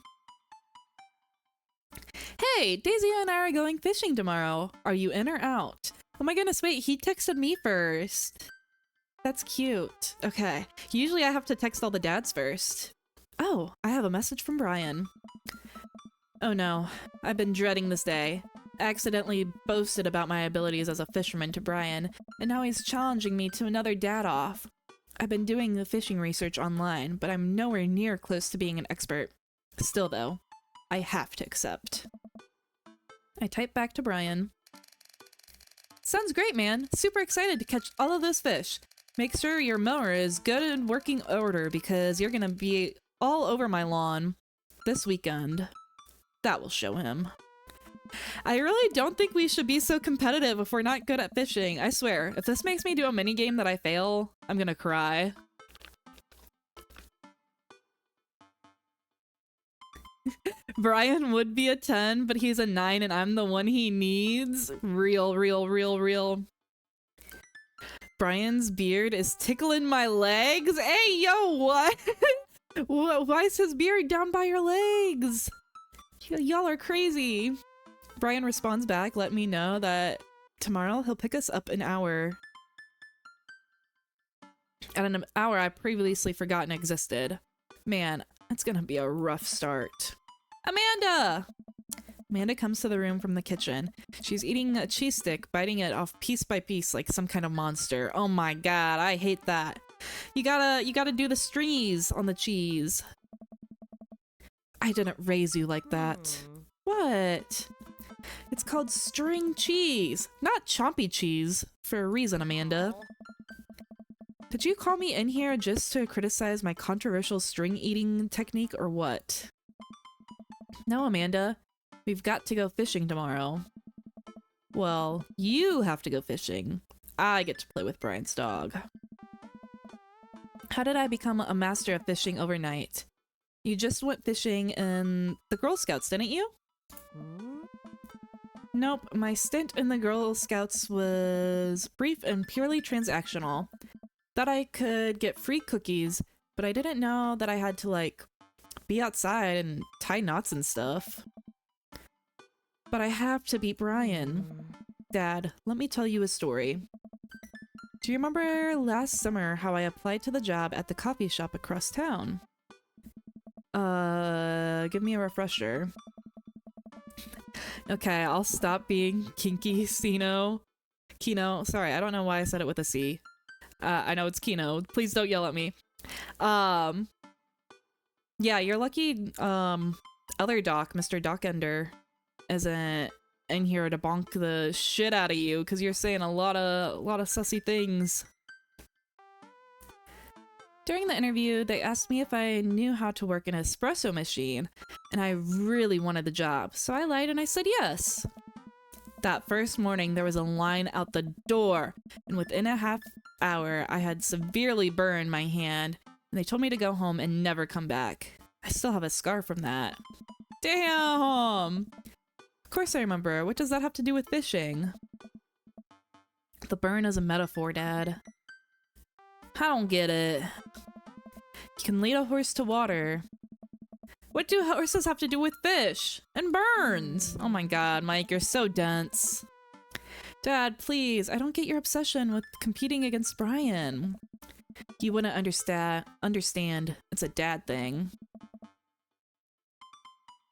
Hey, Daisy and I are going fishing tomorrow. Are you in or out? Oh my goodness, wait, he texted me first. That's cute. Okay, usually I have to text all the dads first. Oh, I have a message from Brian. Oh no, I've been dreading this day. I accidentally boasted about my abilities as a fisherman to Brian, and now he's challenging me to another dad-off. I've been doing the fishing research online, but I'm nowhere near close to being an expert. Still though, I have to accept. I type back to Brian. Sounds great, man. Super excited to catch all of those fish. Make sure your mower is good in working order because you're gonna be all over my lawn this weekend. That will show him. I really don't think we should be so competitive if we're not good at fishing. I swear, if this makes me do a minigame that I fail, I'm gonna cry. Brian would be a 10, but he's a 9 and I'm the one he needs. Real, real, real, real. Brian's beard is tickling my legs? Hey, yo, what? Why is his beard down by your legs? Y'all are crazy. Brian responds back, let me know that tomorrow he'll pick us up an hour. At an hour I previously forgotten existed. Man, it's gonna be a rough start. Amanda! Amanda comes to the room from the kitchen. She's eating a cheese stick, biting it off piece by piece like some kind of monster. Oh my god, I hate that. You gotta do the stringies on the cheese. I didn't raise you like that. What? It's called string cheese, not chompy cheese, for a reason, Amanda. Did you call me in here just to criticize my controversial string eating technique or what? No, Amanda. We've got to go fishing tomorrow. Well, you have to go fishing. I get to play with Brian's dog. How did I become a master of fishing overnight? You just went fishing in the Girl Scouts, didn't you? Nope, my stint in the Girl Scouts was brief and purely transactional. Thought I could get free cookies, but I didn't know that I had to, like, be outside and tie knots and stuff. But I have to beat Brian. Dad, let me tell you a story. Do you remember last summer how I applied to the job at the coffee shop across town? Give me a refresher. Okay, I'll stop being kinky, Kino. Sorry, I don't know why I said it with a C. I know it's Kino. Please don't yell at me. Yeah, you're lucky, other Doc, Mr. Doc Ender, isn't in here to bonk the shit out of you, because you're saying a lot of sussy things. During the interview, they asked me if I knew how to work an espresso machine, and I really wanted the job, so I lied and I said yes. That first morning, there was a line out the door, and within a half hour, I had severely burned my hand, and they told me to go home and never come back. I still have a scar from that. Damn! Of course I remember. What does that have to do with fishing? The burn is a metaphor, Dad. I don't get it. You can lead a horse to water. What do horses have to do with fish? And burns? Oh my god, Mike, you're so dense. Dad, please, I don't get your obsession with competing against Brian. You wouldn't understand. It's a dad thing.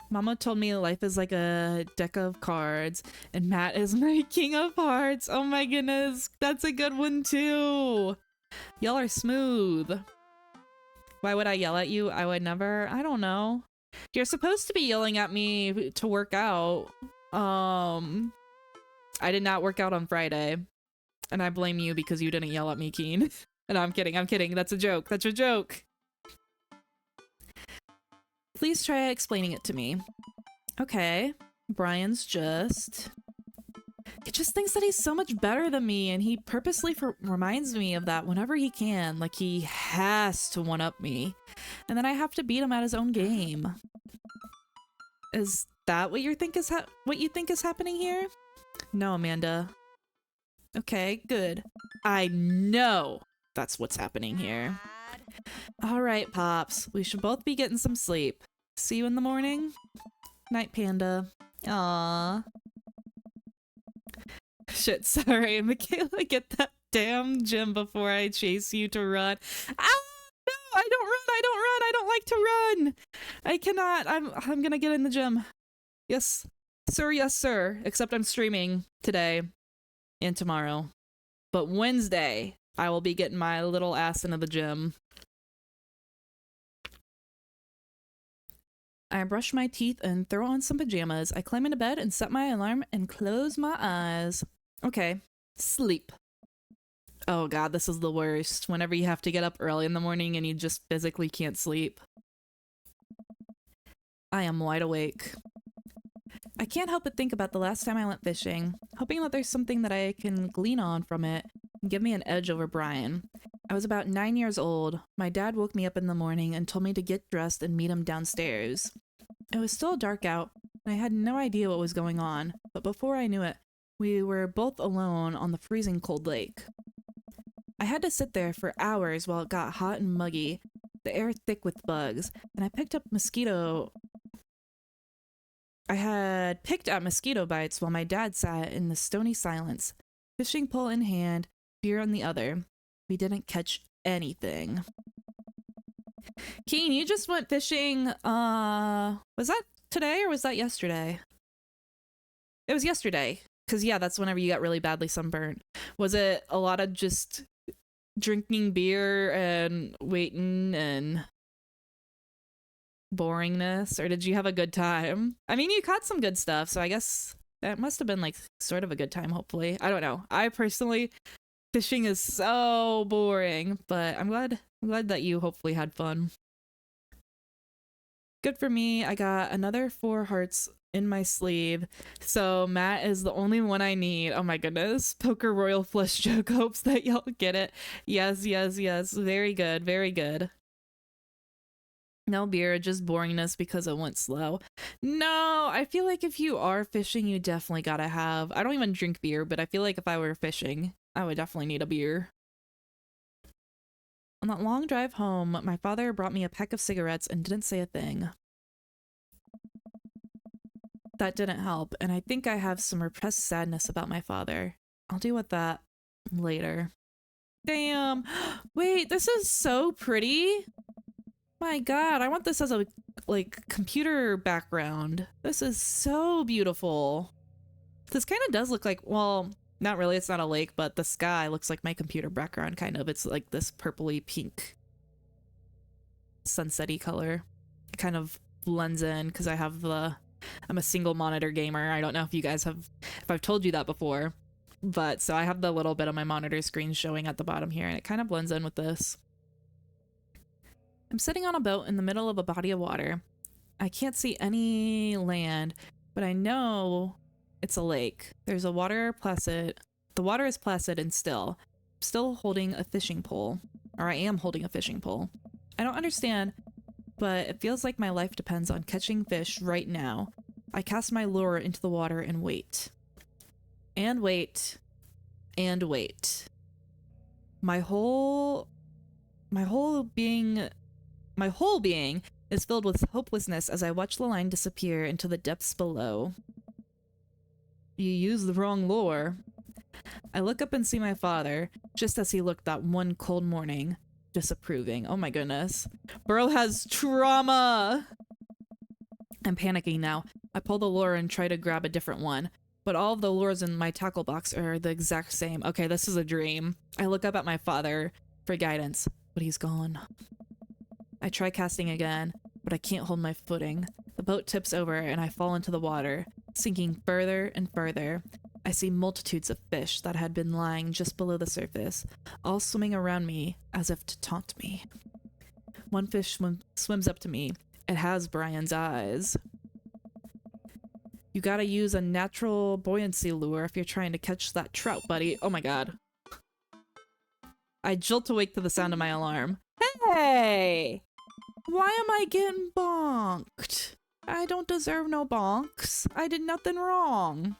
Mama told me life is like a deck of cards, and Matt is my king of hearts. Oh my goodness, that's a good one too. Y'all are smooth. Why would I yell at you? I would never. I don't know. You're supposed to be yelling at me to work out. I did not work out on Friday, and I blame you because you didn't yell at me, Keen. And I'm kidding. That's a joke. That's a joke. Please try explaining it to me. Okay. Brian's just... He just thinks that he's so much better than me, and he purposely reminds me of that whenever he can. Like, he has to one-up me. And then I have to beat him at his own game. Is that what you think is happening here? No, Amanda. Okay, good. I know that's what's happening here. All right, Pops. We should both be getting some sleep. See you in the morning. Night, Panda. Aww. Shit, sorry, Michaela, get that damn gym before I chase you to run. Ah, no, I don't run, I don't run, I don't like to run. I cannot, I'm gonna get in the gym. Yes, sir, except I'm streaming today and tomorrow. But Wednesday, I will be getting my little ass into the gym. I brush my teeth and throw on some pajamas. I climb into bed and set my alarm and close my eyes. Okay, sleep. Oh god, this is the worst. Whenever you have to get up early in the morning and you just physically can't sleep. I am wide awake. I can't help but think about the last time I went fishing, hoping that there's something that I can glean on from it and give me an edge over Brian. I was about 9 years old. My dad woke me up in the morning and told me to get dressed and meet him downstairs. It was still dark out, and I had no idea what was going on, but before I knew it, we were both alone on the freezing cold lake. I had to sit there for hours while it got hot and muggy, the air thick with bugs, and I had picked at mosquito bites while my dad sat in the stony silence, fishing pole in hand, beer on the other. We didn't catch anything. Keen, you just went fishing, was that today or was that yesterday? It was yesterday, because yeah, that's whenever you got really badly sunburned. Was it a lot of just drinking beer and waiting and boringness, or did you have a good time? I mean, you caught some good stuff, so I guess that must have been like sort of a good time, hopefully. I don't know. I personally, fishing is so boring, but I'm glad that you hopefully had fun. Good for me. I got another 4 hearts in my sleeve, so Matt is the only one I need. Oh my goodness. Poker Royal Flush joke. Hopes that y'all get it. Yes. Very good. Very good. No beer, just boringness because it went slow. No, I feel like if you are fishing, you definitely gotta have... I don't even drink beer, but I feel like if I were fishing, I would definitely need a beer. On that long drive home, my father brought me a pack of cigarettes and didn't say a thing. That didn't help, and I think I have some repressed sadness about my father. I'll deal with that later. Damn! Wait, this is so pretty! My god, I want this as a, like, computer background. This is so beautiful. This kind of does look like, well, not really, it's not a lake, but the sky looks like my computer background, kind of. It's like this purpley pink sunset-y color. It kind of blends in because I have I'm a single monitor gamer. I don't know if you guys have, if I've told you that before, but so I have the little bit of my monitor screen showing at the bottom here, and it kind of blends in with this. I'm sitting on a boat in the middle of a body of water. I can't see any land, but I know it's a lake. The water is placid and still. I'm still holding a fishing pole, or I am holding a fishing pole. I don't understand, but it feels like my life depends on catching fish right now. I cast my lure into the water and wait. And wait. And wait. My whole being is filled with hopelessness as I watch the line disappear into the depths below. You used the wrong lure. I look up and see my father, just as he looked that one cold morning, disapproving. Oh my goodness. Burl has trauma! I'm panicking now. I pull the lure and try to grab a different one, but all of the lures in my tackle box are the exact same. Okay, this is a dream. I look up at my father for guidance, but he's gone. I try casting again, but I can't hold my footing. The boat tips over and I fall into the water, sinking further and further. I see multitudes of fish that had been lying just below the surface, all swimming around me as if to taunt me. One fish swims up to me. It has Brian's eyes. You gotta use a natural buoyancy lure if you're trying to catch that trout, buddy. Oh my god. I jolt awake to the sound of my alarm. Hey! Why am I getting bonked? I don't deserve no bonks. I did nothing wrong.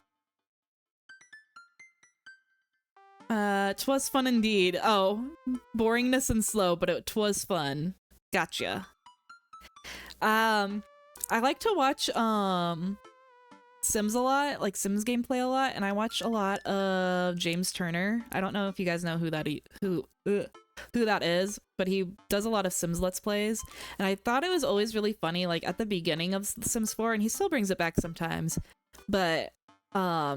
'Twas fun indeed. Oh, boringness and slow, but it 'twas fun. Gotcha. I like to watch Sims a lot, like Sims gameplay a lot, and I watch a lot of James Turner. I don't know if you guys know who that is, but he does a lot of Sims Let's Plays, and I thought it was always really funny, like at the beginning of Sims 4, and he still brings it back sometimes, but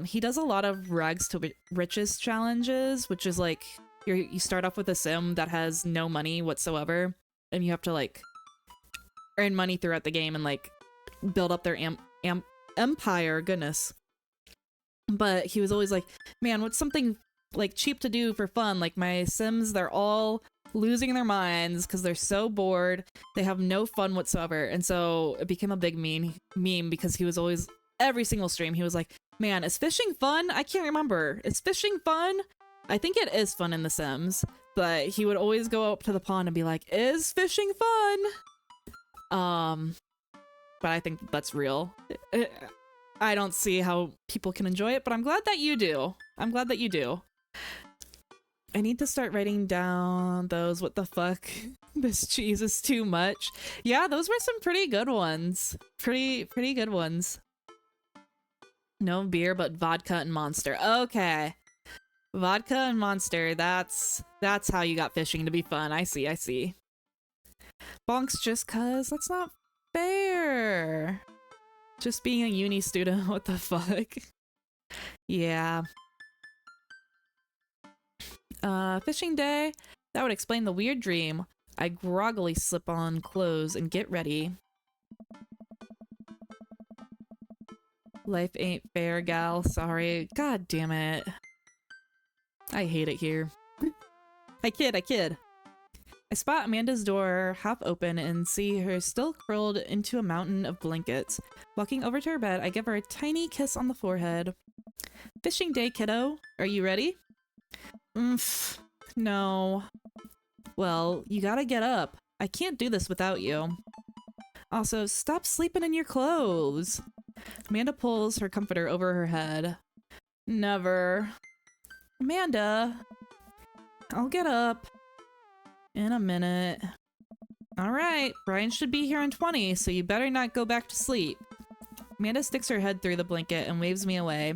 he does a lot of rags to riches challenges, which is like you start off with a sim that has no money whatsoever, and you have to like earn money throughout the game and like build up their empire. Goodness. But he was always like, man, what's something like cheap to do for fun? Like my Sims, they're all losing their minds because they're so bored. They have no fun whatsoever. And so it became a big meme because he was always, every single stream, he was like, man, is fishing fun? I can't remember. Is fishing fun? I think it is fun in The Sims, but he would always go up to the pond and be like, is fishing fun? But I think that's real. I don't see how people can enjoy it, but I'm glad that you do. I'm glad that you do. I need to start writing down those what the fuck. This cheese is too much. Yeah, those were some pretty good ones. Pretty good ones. No beer, but vodka and Monster. Okay. Vodka and Monster, that's how you got fishing to be fun. I see. Bonks just cuz, that's not fair. Just being a uni student, what the fuck? Yeah. Fishing day? That would explain the weird dream. I groggily slip on clothes and get ready. Life ain't fair, gal. Sorry. God damn it. I hate it here. I kid. I spot Amanda's door half open and see her still curled into a mountain of blankets. Walking over to her bed, I give her a tiny kiss on the forehead. Fishing day, kiddo. Are you ready? No. Well, you gotta get up. I can't do this without you. Also, stop sleeping in your clothes. Amanda pulls her comforter over her head. Never. Amanda. I'll get up. In a minute. Alright, Brian should be here in 20, so you better not go back to sleep. Amanda sticks her head through the blanket and waves me away.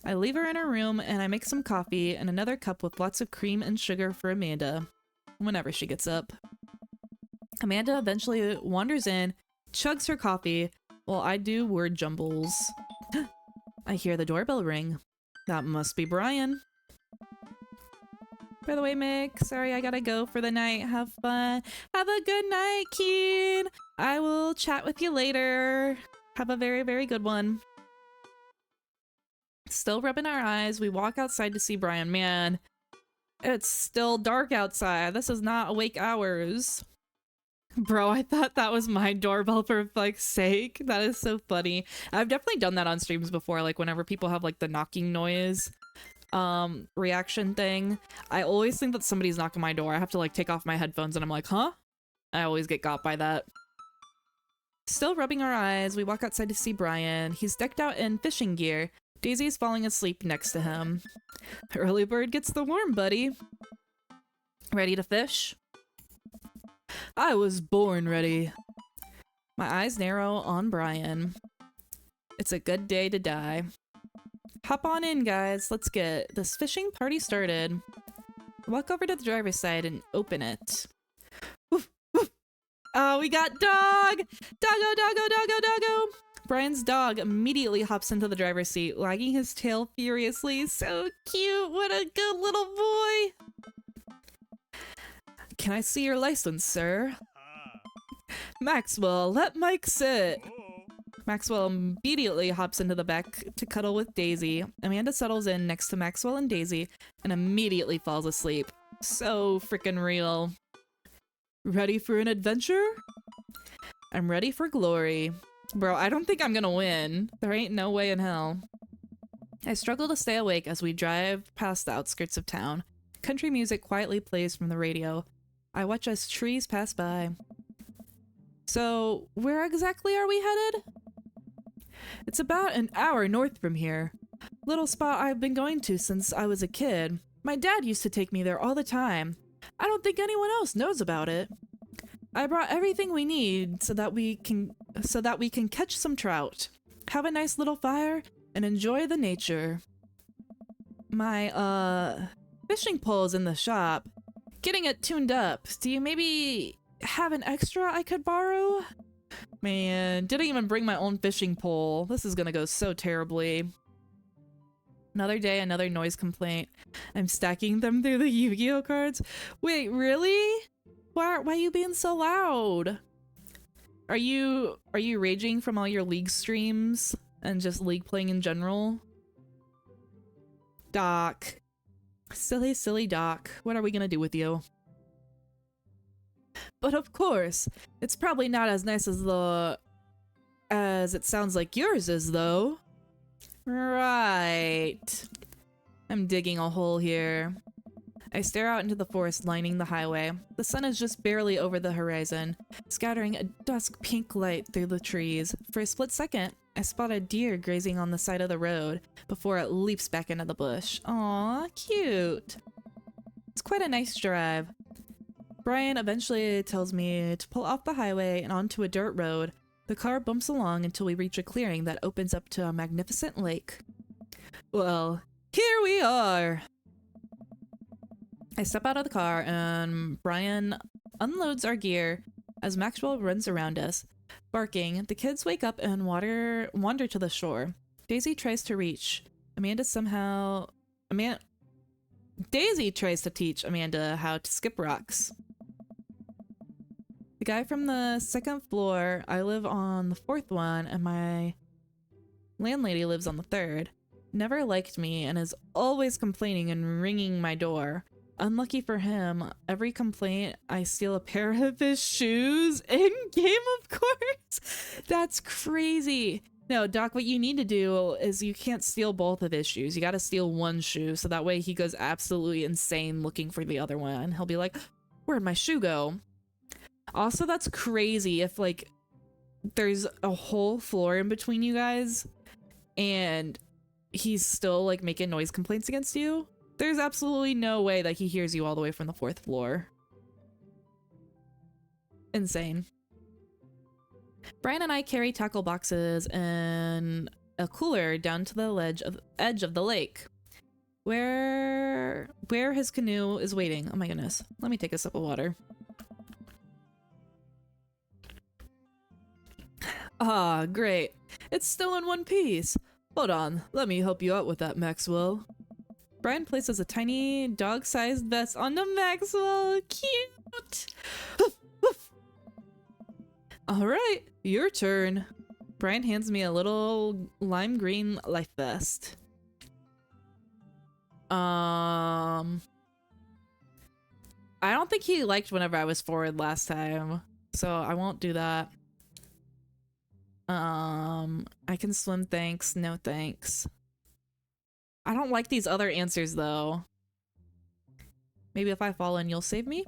I leave her in her room and I make some coffee and another cup with lots of cream and sugar for Amanda, whenever she gets up. Amanda eventually wanders in, chugs her coffee, while I do word jumbles. I hear the doorbell ring. That must be Brian. By the way, Mick, sorry I gotta go for the night. Have fun. Have a good night, Keen. I will chat with you later. Have a very, very good one. Still rubbing our eyes, we walk outside to see Brian. Man, it's still dark outside. This is not awake hours. Bro, I thought that was my doorbell for fuck's sake. That is so funny. I've definitely done that on streams before, like whenever people have like the knocking noise reaction thing. I always think that somebody's knocking my door. I have to like take off my headphones and I'm like, huh? I always get got by that. Still rubbing our eyes, we walk outside to see Brian. He's decked out in fishing gear. Daisy's falling asleep next to him. Early bird gets the worm, buddy. Ready to fish? I was born ready. My eyes narrow on Brian. It's a good day to die. Hop on in, guys. Let's get this fishing party started. Walk over to the driver's side and open it. Woof, woof. Oh, we got dog! Doggo! Brian's dog immediately hops into the driver's seat, wagging his tail furiously. So cute! What a good little boy! Can I see your license, sir? Maxwell, let Mike sit! Maxwell immediately hops into the back to cuddle with Daisy. Amanda settles in next to Maxwell and Daisy and immediately falls asleep. So freaking real. Ready for an adventure? I'm ready for glory. Bro, I don't think I'm gonna win. There ain't no way in hell. I struggle to stay awake as we drive past the outskirts of town. Country music quietly plays from the radio. I watch as trees pass by. So, where exactly are we headed? It's about an hour north from here. Little spot I've been going to since I was a kid. My dad used to take me there all the time. I don't think anyone else knows about it. I brought everything we need so that we can catch some trout, have a nice little fire, and enjoy the nature. My fishing pole's in the shop. Getting it tuned up. Do you maybe have an extra I could borrow? Man, didn't even bring my own fishing pole. This is gonna go so terribly. Another day, another noise complaint. I'm stacking them through the Yu-Gi-Oh cards. Wait, really? Why are you being so loud? Are you raging from all your League streams and just League playing in general? Doc. Silly Doc. What are we gonna do with you? But of course, it's probably not as nice as it sounds like yours is, though. Right. I'm digging a hole here. I stare out into the forest lining the highway. The sun is just barely over the horizon, scattering a dusk pink light through the trees. For a split second, I spot a deer grazing on the side of the road before it leaps back into the bush. Aw, cute. It's quite a nice drive. Brian eventually tells me to pull off the highway and onto a dirt road. The car bumps along until we reach a clearing that opens up to a magnificent lake. Well, here we are! I step out of the car and Brian unloads our gear as Maxwell runs around us. Barking, the kids wake up and wander to the shore. Daisy tries to teach Amanda how to skip rocks. The guy from the second floor, I live on the fourth one, and my landlady lives on the third, never liked me and is always complaining and ringing my door. Unlucky for him, every complaint, I steal a pair of his shoes in game, of course. That's crazy. No, Doc, what you need to do is you can't steal both of his shoes. You gotta steal one shoe, so that way he goes absolutely insane looking for the other one. He'll be like, where'd my shoe go? Also, that's crazy if, like, there's a whole floor in between you guys and he's still, like, making noise complaints against you. There's absolutely no way that he hears you all the way from the fourth floor. Insane. Brian and I carry tackle boxes and a cooler down to the edge of the lake, where his canoe is waiting. Oh my goodness. Let me take a sip of water. Ah, great. It's still in one piece. Hold on, let me help you out with that, Maxwell. Brian places a tiny dog-sized vest onto Maxwell. Cute! Alright, your turn. Brian hands me a little lime green life vest. I don't think he liked whenever I was forward last time, so I won't do that. I can swim, thanks. No thanks. I don't like these other answers though. Maybe if I fall in, you'll save me?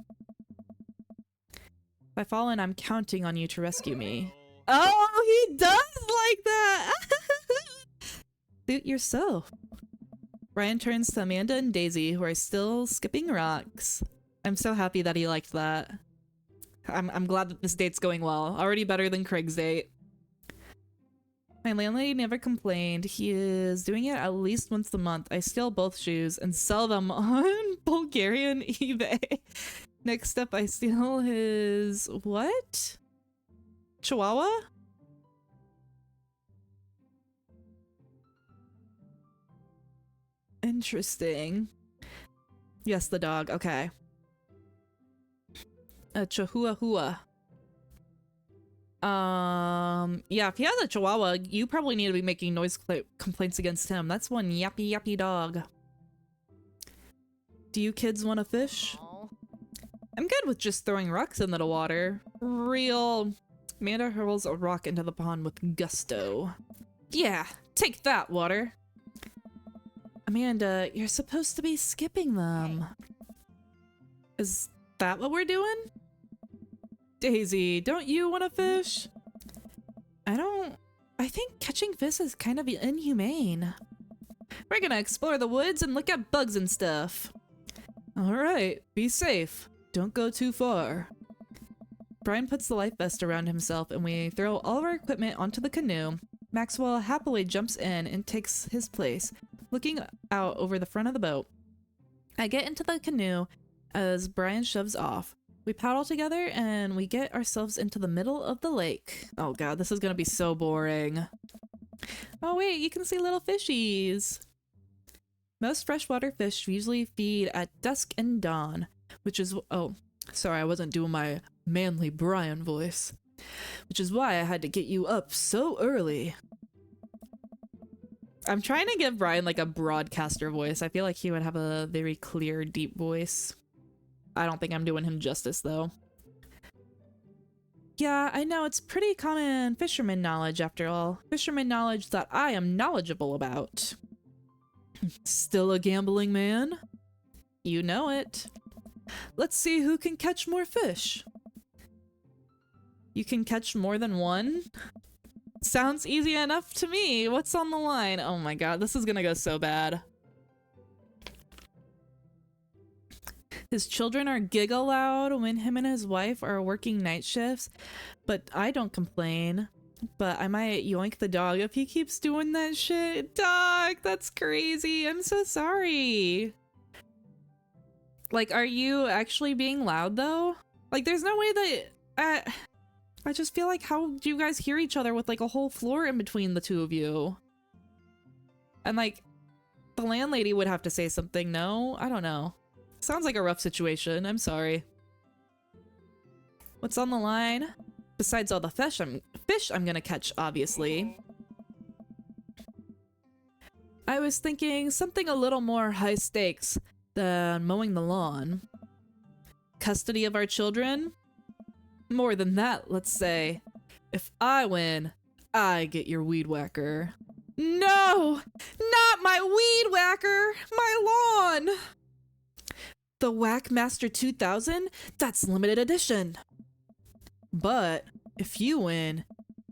If I fall in, I'm counting on you to rescue me. Oh, he does like that! Suit yourself. Brian turns to Amanda and Daisy, who are still skipping rocks. I'm so happy that he liked that. I'm glad that this date's going well. Already better than Craig's date. My landlady never complained. He is doing it at least once a month. I steal both shoes and sell them on Bulgarian eBay. Next up, I steal his... what? Chihuahua? Interesting. Yes, the dog. Okay. A Chihuahua. Yeah, if he has a Chihuahua, you probably need to be making noise complaints against him. That's one yappy dog. Do you kids want to fish? I'm good with just throwing rocks into the water. Real. Amanda hurls a rock into the pond with gusto. Yeah, take that, water. Amanda, you're supposed to be skipping them. Is that what we're doing? Daisy, don't you want to fish? I think catching fish is kind of inhumane. We're gonna explore the woods and look at bugs and stuff. Alright, be safe. Don't go too far. Brian puts the life vest around himself and we throw all of our equipment onto the canoe. Maxwell happily jumps in and takes his place, looking out over the front of the boat. I get into the canoe as Brian shoves off. We paddle together and we get ourselves into the middle of the lake. Oh god, this is gonna be so boring. Oh wait, you can see little fishies. Most freshwater fish usually feed at dusk and dawn, which is— oh, sorry, I wasn't doing my manly Brian voice. Which is why I had to get you up so early. I'm trying to give Brian like a broadcaster voice. I feel like he would have a very clear, deep voice. I don't think I'm doing him justice though. Yeah, I know, it's pretty common fisherman knowledge after all. Fisherman knowledge that I am knowledgeable about. Still a gambling man? You know it. Let's see who can catch more fish. You can catch more than one? Sounds easy enough to me. What's on the line? Oh my god, this is gonna go so bad. His children are giggle loud when him and his wife are working night shifts, but I don't complain. But I might yoink the dog if he keeps doing that shit. Dog, that's crazy. I'm so sorry. Like, are you actually being loud though? Like, there's no way that— I just feel like, how do you guys hear each other with like a whole floor in between the two of you? And like, the landlady would have to say something, no? I don't know. Sounds like a rough situation. I'm sorry. What's on the line? Besides all the fish I'm gonna catch, obviously. I was thinking something a little more high stakes than mowing the lawn. Custody of our children? More than that, let's say. If I win, I get your weed whacker. No! Not my weed whacker! My lawn! The Whackmaster 2000? That's limited edition. But if you win,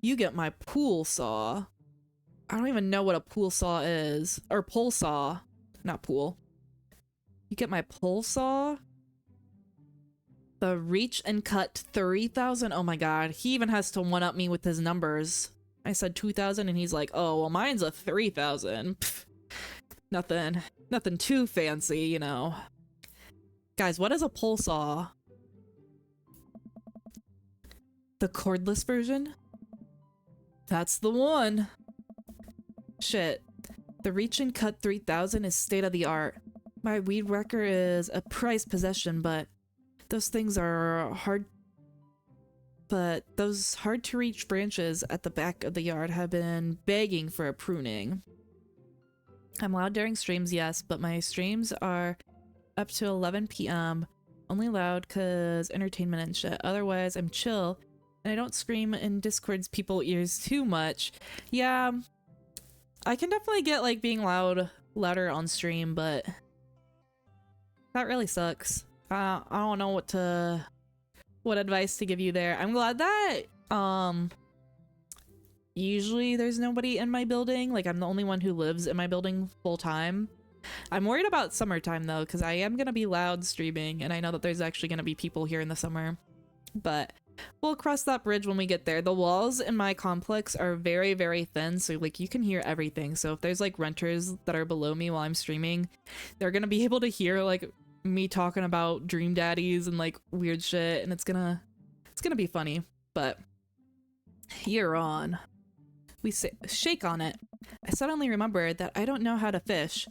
you get my pool saw. I don't even know what a pool saw is. Or pole saw. Not pool. You get my pole saw? The Reach and Cut 3000? Oh my god. He even has to one-up me with his numbers. I said 2000 and he's like, oh, well mine's a 3000. Pfft. Nothing too fancy, you know. Guys, what is a pole saw? The cordless version? That's the one. Shit. The Reach and Cut 3000 is state of the art. My weed whacker is a prized possession, but those things are hard. But those hard to reach branches at the back of the yard have been begging for a pruning. I'm loud during streams, yes, but my streams are up to 11 p.m. Only loud cause entertainment and shit. Otherwise, I'm chill and I don't scream in Discord's people ears too much. Yeah, I can definitely get like being louder on stream, but that really sucks. I don't know what advice to give you there. I'm glad that usually there's nobody in my building. Like, I'm the only one who lives in my building full time. I'm worried about summertime though, because I am gonna be loud streaming and I know that there's actually gonna be people here in the summer, but we'll cross that bridge when we get there. The walls in my complex are very, very thin, so like you can hear everything. So if there's like renters that are below me while I'm streaming, they're gonna be able to hear like me talking about dream daddies and like weird shit, and it's gonna be funny. But you're on. We say shake on it. I suddenly remembered that I don't know how to fish.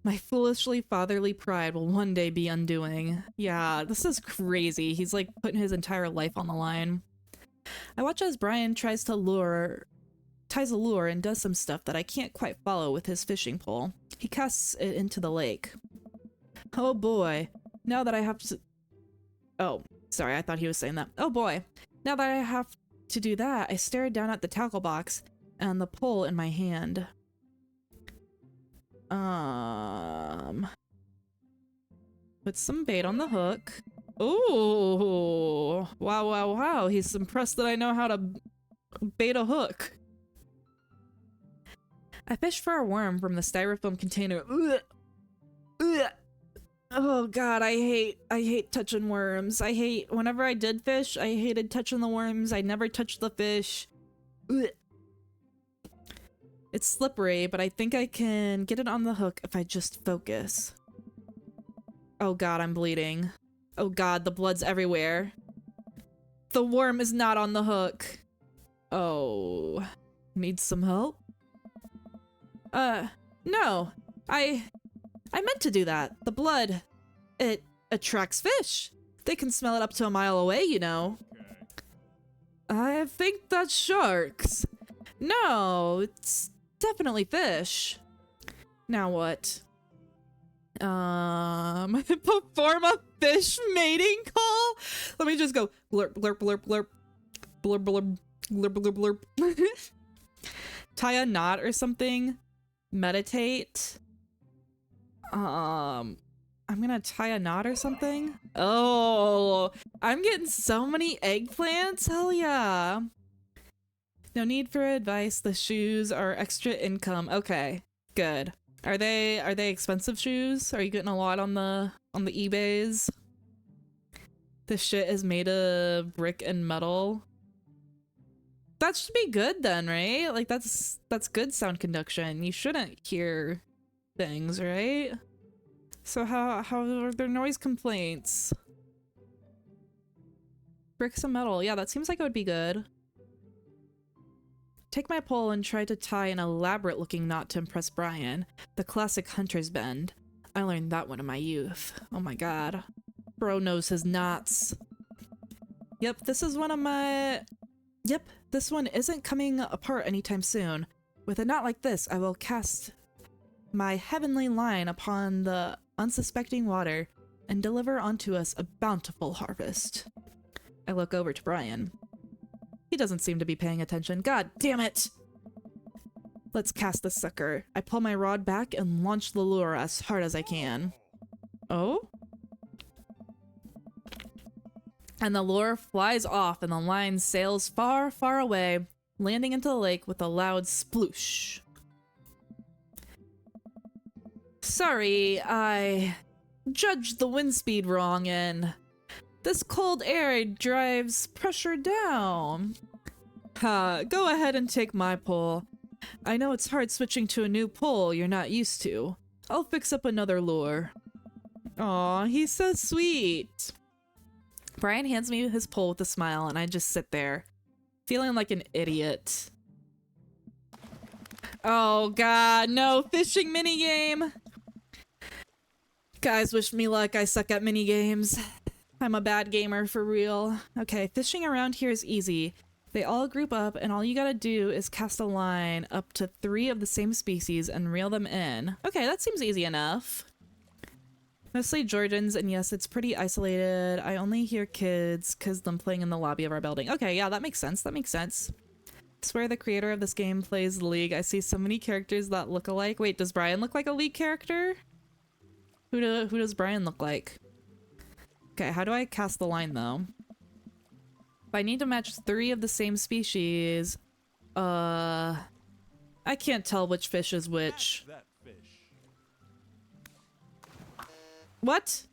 My foolishly fatherly pride will one day be undoing. Yeah, this is crazy. He's like putting his entire life on the line. I watch as Brian ties a lure and does some stuff that I can't quite follow with his fishing pole. He casts it into the lake. Oh boy, now that I have to— oh, sorry, I thought he was saying that. Oh boy, now that I have to do that, I stare down at the tackle box and the pole in my hand. Put some bait on the hook. Ooh, wow. He's impressed that I know how to bait a hook. I fish for a worm from the styrofoam container. Ugh. Oh god, I hate touching worms. I hate whenever I did fish, I hated touching the worms. I never touched the fish. Ugh. It's slippery, but I think I can get it on the hook if I just focus. Oh god, I'm bleeding. Oh god, the blood's everywhere. The worm is not on the hook. Oh, need some help? No. I meant to do that. The blood, it attracts fish. They can smell it up to a mile away, you know. I think that's sharks. No, it's definitely fish. Now what? Perform a fish mating call? Let me just go blurp, blurp, blurp, blurp, blurp, blurp, blurp, blurp, blurp. Tie a knot or something. Meditate. I'm gonna tie a knot or something. Oh, I'm getting so many eggplants. Hell yeah. No need for advice. The shoes are extra income. Okay, good. Are they expensive shoes? Are you getting a lot on the eBays? This shit is made of brick and metal. That should be good then, right? Like that's good sound conduction. You shouldn't hear things, right? So how are there noise complaints? Bricks and metal. Yeah, that seems like it would be good. Take my pole and try to tie an elaborate looking knot to impress Brian. The classic hunter's bend. I learned that one in my youth. Oh my god. Bro knows his knots. Yep, this is one of my... Yep, this one isn't coming apart anytime soon. With a knot like this, I will cast my heavenly line upon the unsuspecting water and deliver unto us a bountiful harvest. I look over to Brian. He doesn't seem to be paying attention. God damn it! Let's cast this sucker. I pull my rod back and launch the lure as hard as I can. Oh? And the lure flies off and the line sails far, far away, landing into the lake with a loud sploosh. Sorry, I judged the wind speed wrong and this cold air drives pressure down. Go ahead and take my pole. I know it's hard switching to a new pole you're not used to. I'll fix up another lure. Aw, he's so sweet. Brian hands me his pole with a smile and I just sit there, feeling like an idiot. Oh god, no fishing minigame! Guys, wish me luck, I suck at minigames. I'm a bad gamer for real. Okay, fishing around here is easy. They all group up and all you gotta do is cast a line up to 3 of the same species and reel them in. Okay, that seems easy enough. Mostly Georgians, and yes, it's pretty isolated. I only hear kids because I'm playing in the lobby of our building. Okay, yeah, that makes sense. That makes sense. I swear the creator of this game plays the League. I see so many characters that look alike. Wait, does Brian look like a League character? Who does Brian look like? Okay, how do I cast the line though? If I need to match 3 of the same species, I can't tell which fish is which. What?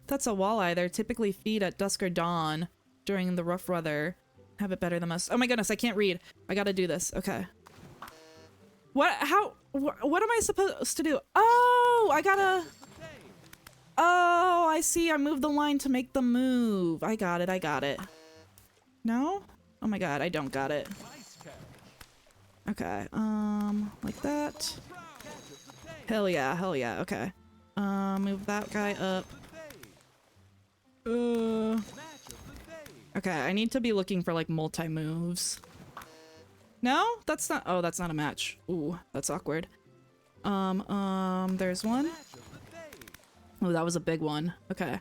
That's a walleye. They're typically feed at dusk or dawn during the rough weather. Have it better than us. Oh my goodness, I can't read. I gotta do this. Okay. What am I supposed to do? Oh, I gotta... Oh, I see. I moved the line to make them move. I got it. I got it. No? Oh my god, I don't got it. Okay, like that. Hell yeah, okay. Move that guy up. Okay, I need to be looking for like multi-moves. No? That's not- oh, that's not a match. Ooh, that's awkward. There's one. Oh, that was a big one. Okay.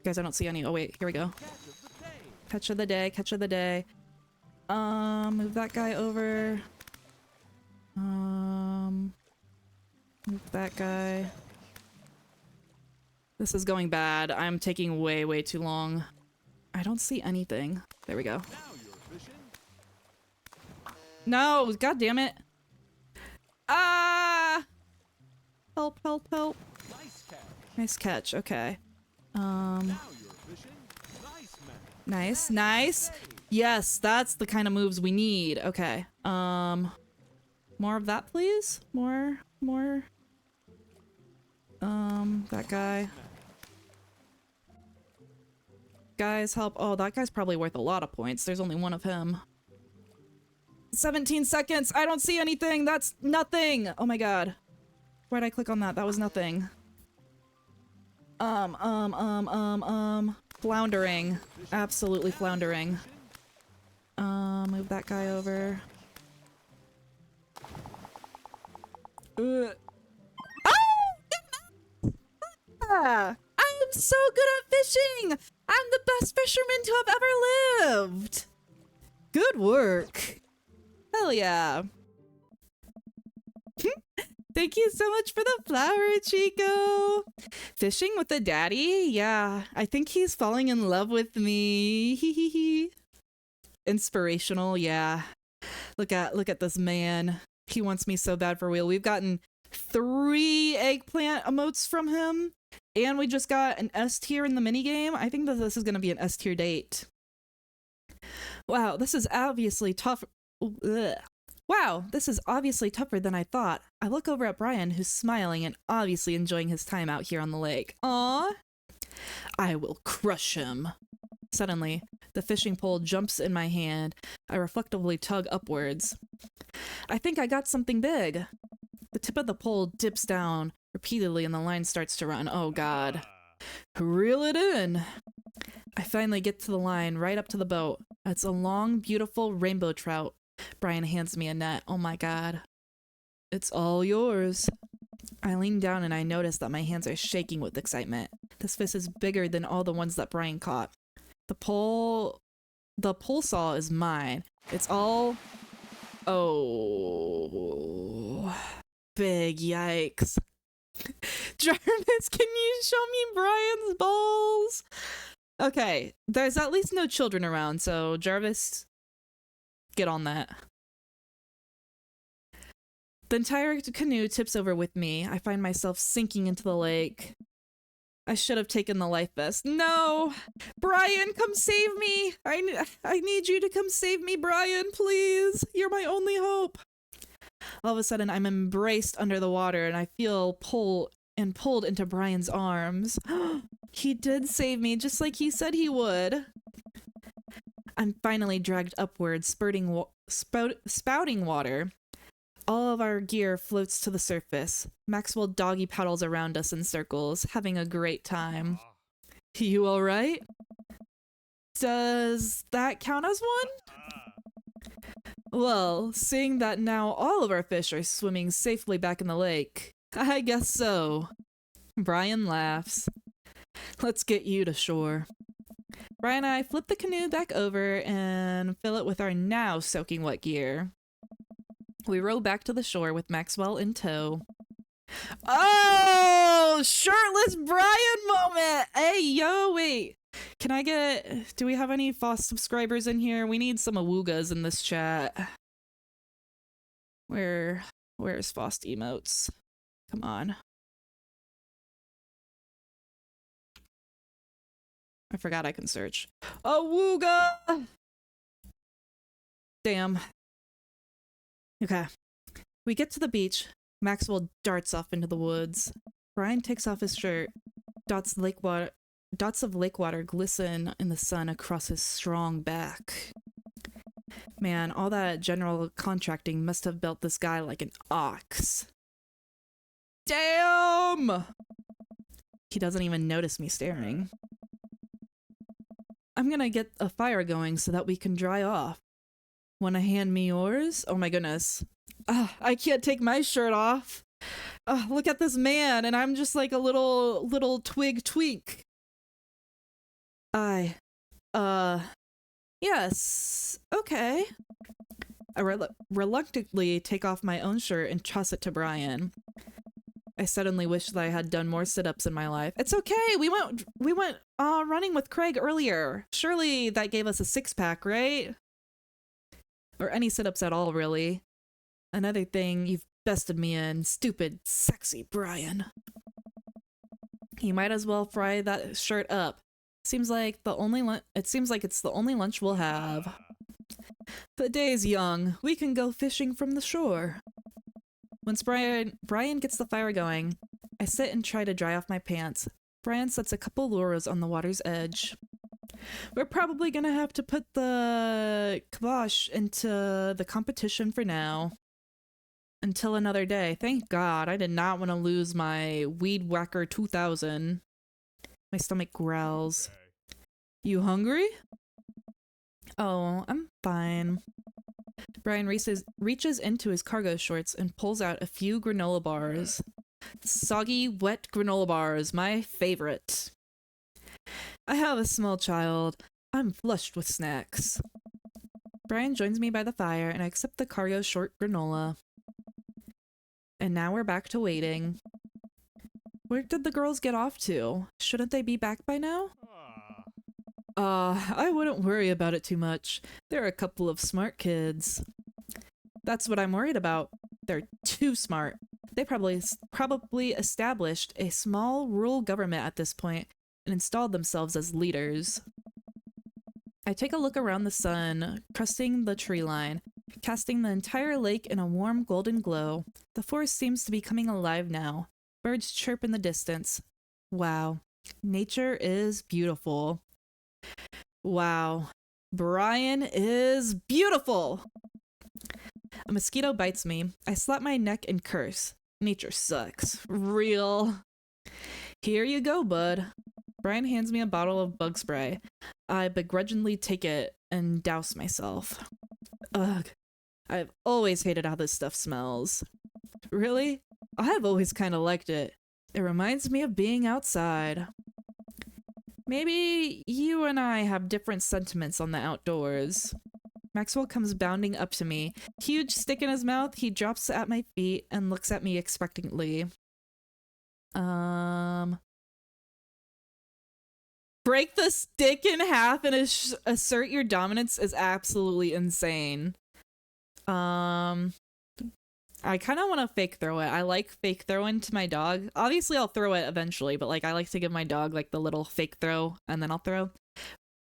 Guys, I don't see any. Oh wait, here we go. Catch of the day, catch of the day. Move that guy over. Move that guy. This is going bad. I'm taking way, way too long. I don't see anything. There we go. No, god damn it. Ah! Help, help, help. Nice catch. Nice catch. Okay. Now you're fishing. Nice man. Nice, nice. Yes, that's the kind of moves we need. Okay. More of that, please. More. That guy. Guys, help. Oh, that guy's probably worth a lot of points. There's only one of him. 17 seconds. I don't see anything. That's nothing. Oh my god. Why'd I click on that? That was nothing. Floundering. Absolutely floundering. Move that guy over. Ah! I am so good at fishing! I'm the best fisherman to have ever lived! Good work. Hell yeah. Thank you so much for the flower, Chico. Fishing with the daddy? Yeah, I think he's falling in love with me. Hee. Inspirational, yeah. Look at this man. He wants me so bad for real. We've gotten 3 eggplant emotes from him, and we just got an S tier in the minigame. I think that this is gonna be an S tier date. Wow, this is obviously tough. Ugh. Wow, this is obviously tougher than I thought. I look over at Brian, who's smiling and obviously enjoying his time out here on the lake. Aww. I will crush him. Suddenly, the fishing pole jumps in my hand. I reflectively tug upwards. I think I got something big. The tip of the pole dips down repeatedly and the line starts to run. Oh god. Reel it in. I finally get to the line, right up to the boat. It's a long, beautiful rainbow trout. Brian hands me a net. Oh my god. It's all yours. I lean down and I notice that my hands are shaking with excitement. This fish is bigger than all the ones that Brian caught. The pole saw is mine. It's all... Oh... Big yikes. Jarvis, can you show me Brian's balls? Okay, there's at least no children around, so Jarvis, get on that. The entire canoe tips over with me. I find myself sinking into the lake. I should have taken the life vest. No! Brian, come save me! I need you to come save me, Brian, please! You're my only hope! All of a sudden, I'm embraced under the water and I feel pulled into Brian's arms. He did save me, just like he said he would. I'm finally dragged upward, spouting water. All of our gear floats to the surface. Maxwell doggy paddles around us in circles, having a great time. You alright? Does that count as one? Well, seeing that now all of our fish are swimming safely back in the lake, I guess so. Brian laughs. Let's get you to shore. Brian and I flip the canoe back over and fill it with our now soaking wet gear. We row back to the shore with Maxwell in tow. Oh! Shirtless Brian moment! Hey, yo, wait. Do we have any FOSS subscribers in here? We need some awoogas in this chat. Where's FOSS emotes? Come on. I forgot I can search. Awooga! Damn. Okay. We get to the beach. Maxwell darts off into the woods. Brian takes off his shirt. Dots of lake water glisten in the sun across his strong back. Man, all that general contracting must have built this guy like an ox. Damn! He doesn't even notice me staring. I'm gonna get a fire going so that we can dry off. Wanna hand me yours? Oh my goodness. I can't take my shirt off. Look at this man, and I'm just like a little twig tweak. Yes, okay. I reluctantly take off my own shirt and toss it to Brian. I suddenly wish that I had done more sit-ups in my life. It's okay, we went running with Craig earlier. Surely that gave us a 6-pack, right? Or any sit-ups at all, really. Another thing, you've bested me in, stupid, sexy Brian. You might as well fry that shirt up. Seems like it's the only lunch we'll have. The day's young. We can go fishing from the shore. Once Brian gets the fire going, I sit and try to dry off my pants. Brian sets a couple lures on the water's edge. We're probably gonna have to put the kibosh into the competition for now. Until another day. Thank God, I did not want to lose my Weed Whacker 2000. My stomach growls. You hungry? Oh, I'm fine. Brian reaches into his cargo shorts and pulls out a few granola bars. Soggy, wet granola bars, my favorite. I have a small child. I'm flushed with snacks. Brian joins me by the fire and I accept the cargo short granola. And now we're back to waiting. Where did the girls get off to? Shouldn't they be back by now? I wouldn't worry about it too much. They're a couple of smart kids. That's what I'm worried about. They're too smart. They probably established a small rural government at this point and installed themselves as leaders. I take a look around the sun, crusting the tree line, casting the entire lake in a warm golden glow. The forest seems to be coming alive now. Birds chirp in the distance. Wow. Nature is beautiful. Wow. Brian is beautiful! A mosquito bites me. I slap my neck and curse. Nature sucks. Real. Here you go, bud. Brian hands me a bottle of bug spray. I begrudgingly take it and douse myself. Ugh. I've always hated how this stuff smells. Really? I've always kind of liked it. It reminds me of being outside. Maybe you and I have different sentiments on the outdoors. Maxwell comes bounding up to me. Huge stick in his mouth, he drops at my feet and looks at me expectantly. Break the stick in half and assert your dominance is absolutely insane. I kind of want to fake throw it. I like fake throwing to my dog. Obviously, I'll throw it eventually, but like I like to give my dog like the little fake throw and then I'll throw.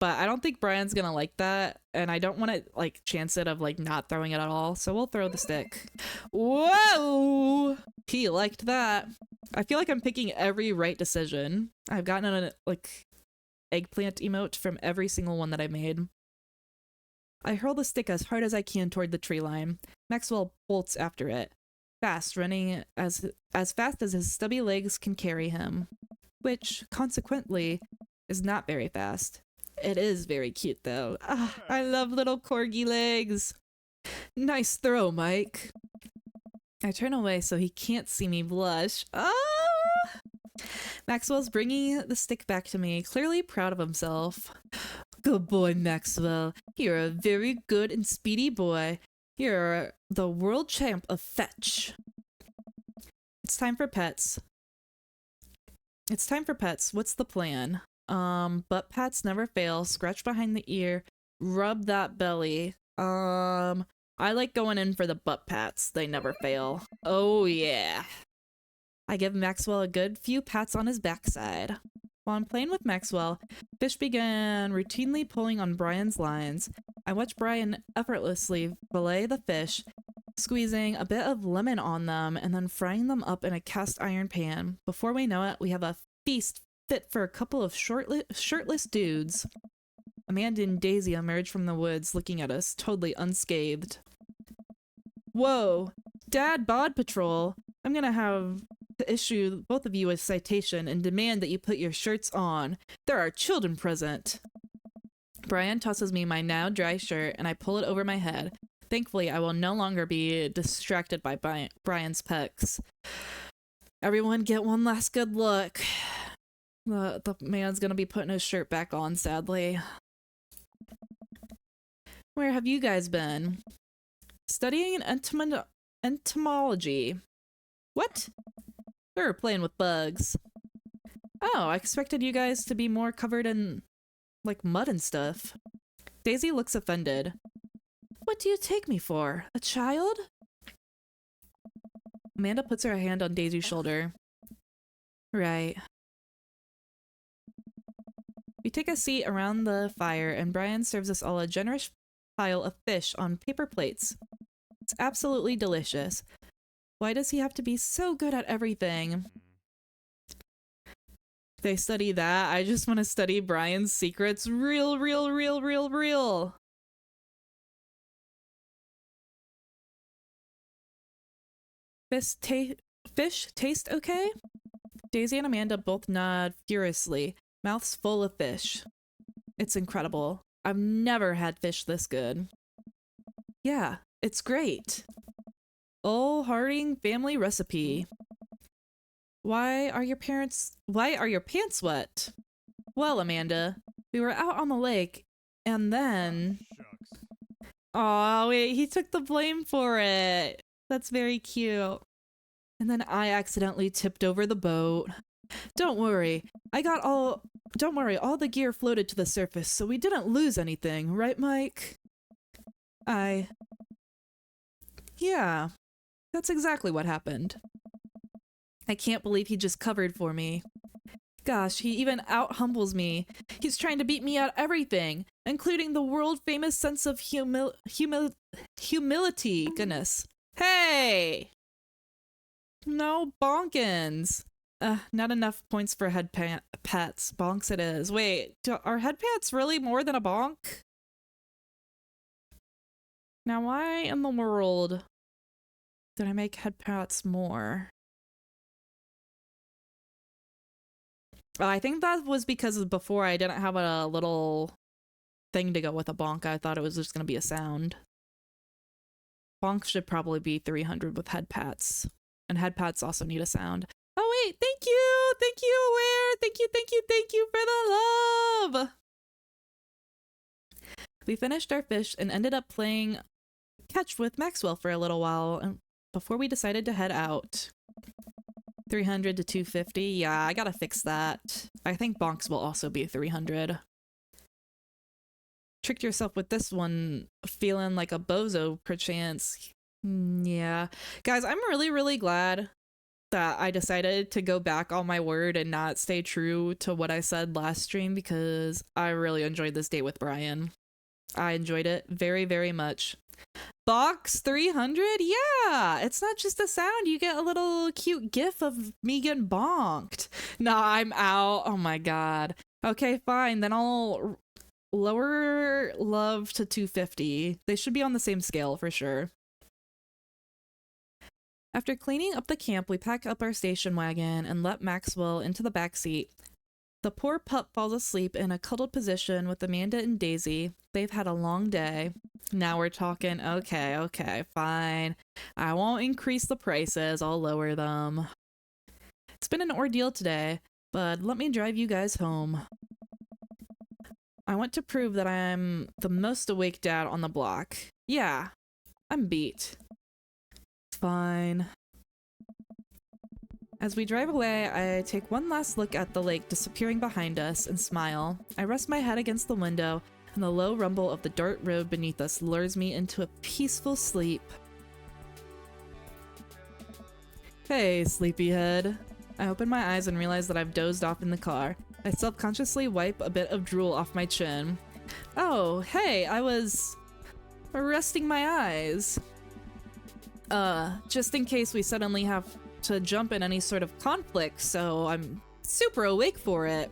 But I don't think Brian's gonna like that, and I don't want to like chance it of like not throwing it at all. So we'll throw the stick. Whoa! He liked that. I feel like I'm picking every right decision. I've gotten a like eggplant emote from every single one that I made. I hurl the stick as hard as I can toward the tree line. Maxwell bolts after it, fast, running as fast as his stubby legs can carry him, which, consequently, is not very fast. It is very cute, though. Ah, I love little corgi legs. Nice throw, Mike. I turn away so he can't see me blush. Ah! Maxwell's bringing the stick back to me, clearly proud of himself. Good boy, Maxwell. You're a very good and speedy boy. You're the world champ of fetch. It's time for pets. What's the plan? Butt pats never fail. Scratch behind the ear. Rub that belly. I like going in for the butt pats. They never fail. Oh yeah. I give Maxwell a good few pats on his backside. While I'm playing with Maxwell, fish began routinely pulling on Brian's lines. I watch Brian effortlessly fillet the fish, squeezing a bit of lemon on them and then frying them up in a cast iron pan. Before we know it, we have a feast fit for a couple of shirtless dudes. Amanda and Daisy emerge from the woods looking at us, totally unscathed. Whoa! Dad Bod Patrol! I'm gonna have to issue both of you a citation and demand that you put your shirts on. There are children present. Brian tosses me my now dry shirt and I pull it over my head. Thankfully, I will no longer be distracted by Brian's pecs. Everyone get one last good look. The man's gonna be putting his shirt back on, sadly. Where have you guys been? Studying entomology. What? We were playing with bugs. Oh, I expected you guys to be more covered in, like, mud and stuff. Daisy looks offended. What do you take me for? A child? Amanda puts her hand on Daisy's shoulder. Right. We take a seat around the fire, and Brian serves us all a generous pile of fish on paper plates. It's absolutely delicious. Why does he have to be so good at everything? They study that. I just want to study Brian's secrets. Real. Fish taste okay? Daisy and Amanda both nod furiously, mouths full of fish. It's incredible. I've never had fish this good. Yeah, it's great. Old Harding family recipe. Why are your pants wet? Well, Amanda, we were out on the lake, and then... Oh, wait, he took the blame for it. That's very cute. And then I accidentally tipped over the boat. Don't worry, all the gear floated to the surface, so we didn't lose anything, right, Mike? Yeah, that's exactly what happened. I can't believe he just covered for me. Gosh, he even out-humbles me. He's trying to beat me at everything, including the world-famous sense of humility. Goodness. Hey! No bonkins. Not enough points for head pats. Bonks it is. Wait, are head pats really more than a bonk? Now, why in the world did I make head pats more? I think that was because before I didn't have a little thing to go with a bonk. I thought it was just going to be a sound. Bonk should probably be 300 with head pats. And head pats also need a sound. Oh wait, thank you! Thank you, Aware! Thank you for the love! We finished our fish and ended up playing catch with Maxwell for a little while before we decided to head out. 300 to 250? Yeah, I gotta fix that. I think bonks will also be 300. Tricked yourself with this one, feeling like a bozo, perchance. Yeah. Guys, I'm really glad that I decided to go back on my word and not stay true to what I said last stream, because I really enjoyed this date with Brian. I enjoyed it very much. Box 300? Yeah, it's not just a sound. You get a little cute gif of me getting bonked. Nah, I'm out. Oh my god. Okay, fine. Then I'll lower love to 250. They should be on the same scale for sure. After cleaning up the camp, we pack up our station wagon and let Maxwell into the back seat. The poor pup falls asleep in a cuddled position with Amanda and Daisy. They've had a long day. Now we're talking. Okay, fine. I won't increase the prices. I'll lower them. It's been an ordeal today, but let me drive you guys home. I want to prove that I'm the most awake dad on the block. Yeah, I'm beat. Fine. As we drive away, I take one last look at the lake disappearing behind us and smile. I rest my head against the window, and the low rumble of the dirt road beneath us lures me into a peaceful sleep. Hey, sleepyhead. I open my eyes and realize that I've dozed off in the car. I self-consciously wipe a bit of drool off my chin. Oh, hey, I was resting my eyes. Just in case we suddenly have to jump in any sort of conflict, so I'm super awake for it.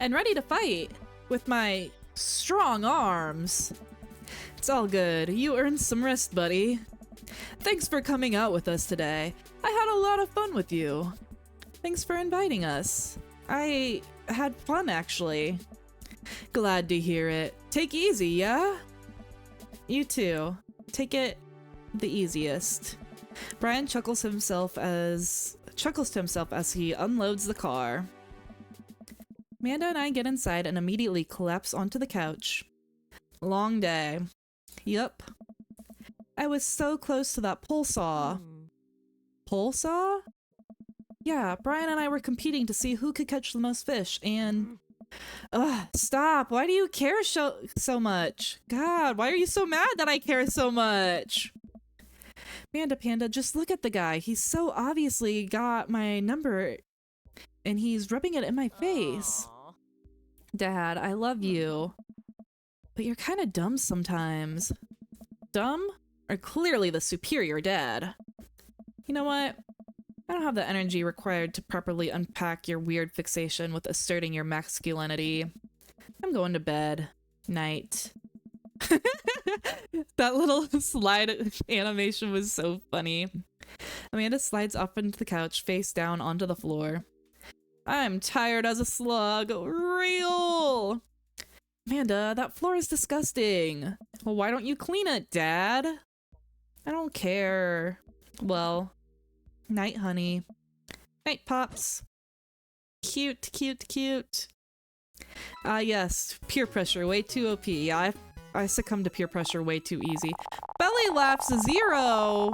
And ready to fight with my strong arms. It's all good. You earned some rest, buddy. Thanks for coming out with us today. I had a lot of fun with you. Thanks for inviting us. I had fun, actually. Glad to hear it. Take easy, yeah? You too. Take it the easiest. Brian chuckles to himself as he unloads the car. Amanda and I get inside and immediately collapse onto the couch. Long day. Yup. I was so close to that pole saw. Pole saw? Yeah, Brian and I were competing to see who could catch the most fish, and... Ugh, stop! Why do you care so much? God, why are you so mad that I care so much? Panda Panda, just look at the guy. He's so obviously got my number and he's rubbing it in my face. Aw. Dad, I love you. But you're kind of dumb sometimes. Dumb? Or clearly the superior dad? You know what? I don't have the energy required to properly unpack your weird fixation with asserting your masculinity. I'm going to bed. Night. That little slide animation was so funny. Amanda slides off into the couch, face down onto the floor. I'm tired as a slug. Real! Amanda, that floor is disgusting. Well, why don't you clean it, Dad? I don't care. Well, night, honey. Night, Pops. Cute, cute, cute. Ah, yes. Peer pressure, way too OP. Yeah, I succumbed to peer pressure way too easy. Belly laughs 0!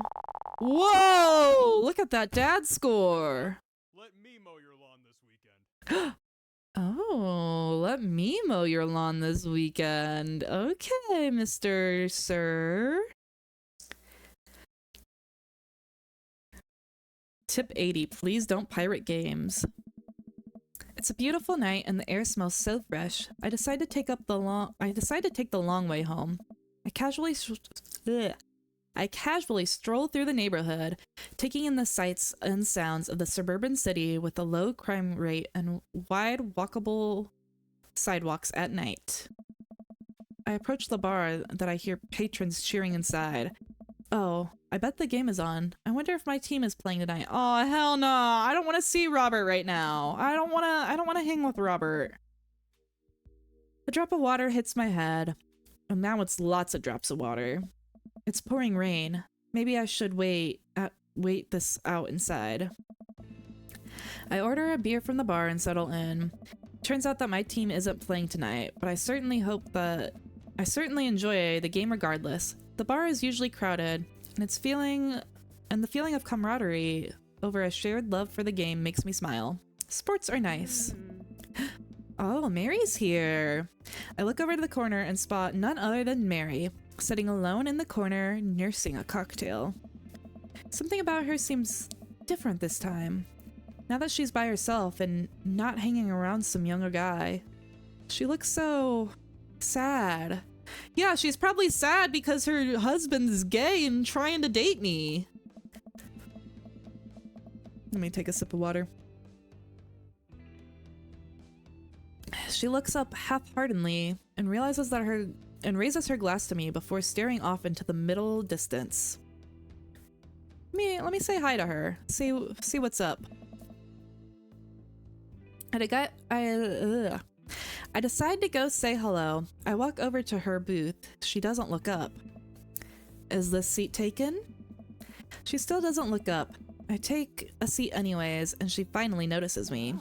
Whoa! Look at that dad score! Let me mow your lawn this weekend. Oh, let me mow your lawn this weekend. Okay, Mr. Sir. Tip 80, please don't pirate games. It's a beautiful night and the air smells so fresh. I decide to take the long way home. I casually stroll through the neighborhood, taking in the sights and sounds of the suburban city with a low crime rate and wide walkable sidewalks at night. I approach the bar that I hear patrons cheering inside. Oh, I bet the game is on. I wonder if my team is playing tonight. Oh, hell no. I don't want to see Robert right now. I don't want to hang with Robert. A drop of water hits my head. And now it's lots of drops of water. It's pouring rain. Maybe I should wait this out inside. I order a beer from the bar and settle in. Turns out that my team isn't playing tonight, but I certainly enjoy the game regardless. The bar is usually crowded, and the feeling of camaraderie over a shared love for the game makes me smile. Sports are nice. Oh, Mary's here. I look over to the corner and spot none other than Mary, sitting alone in the corner, nursing a cocktail. Something about her seems different this time. Now that she's by herself and not hanging around some younger guy, she looks so sad. Yeah, she's probably sad because her husband's gay and trying to date me. Let me take a sip of water. She looks up half-heartedly and raises her glass to me before staring off into the middle distance. Let me say hi to her. See what's up. I decide to go say hello. I walk over to her booth. She doesn't look up. Is this seat taken? She still doesn't look up. I take a seat anyways, and she finally notices me.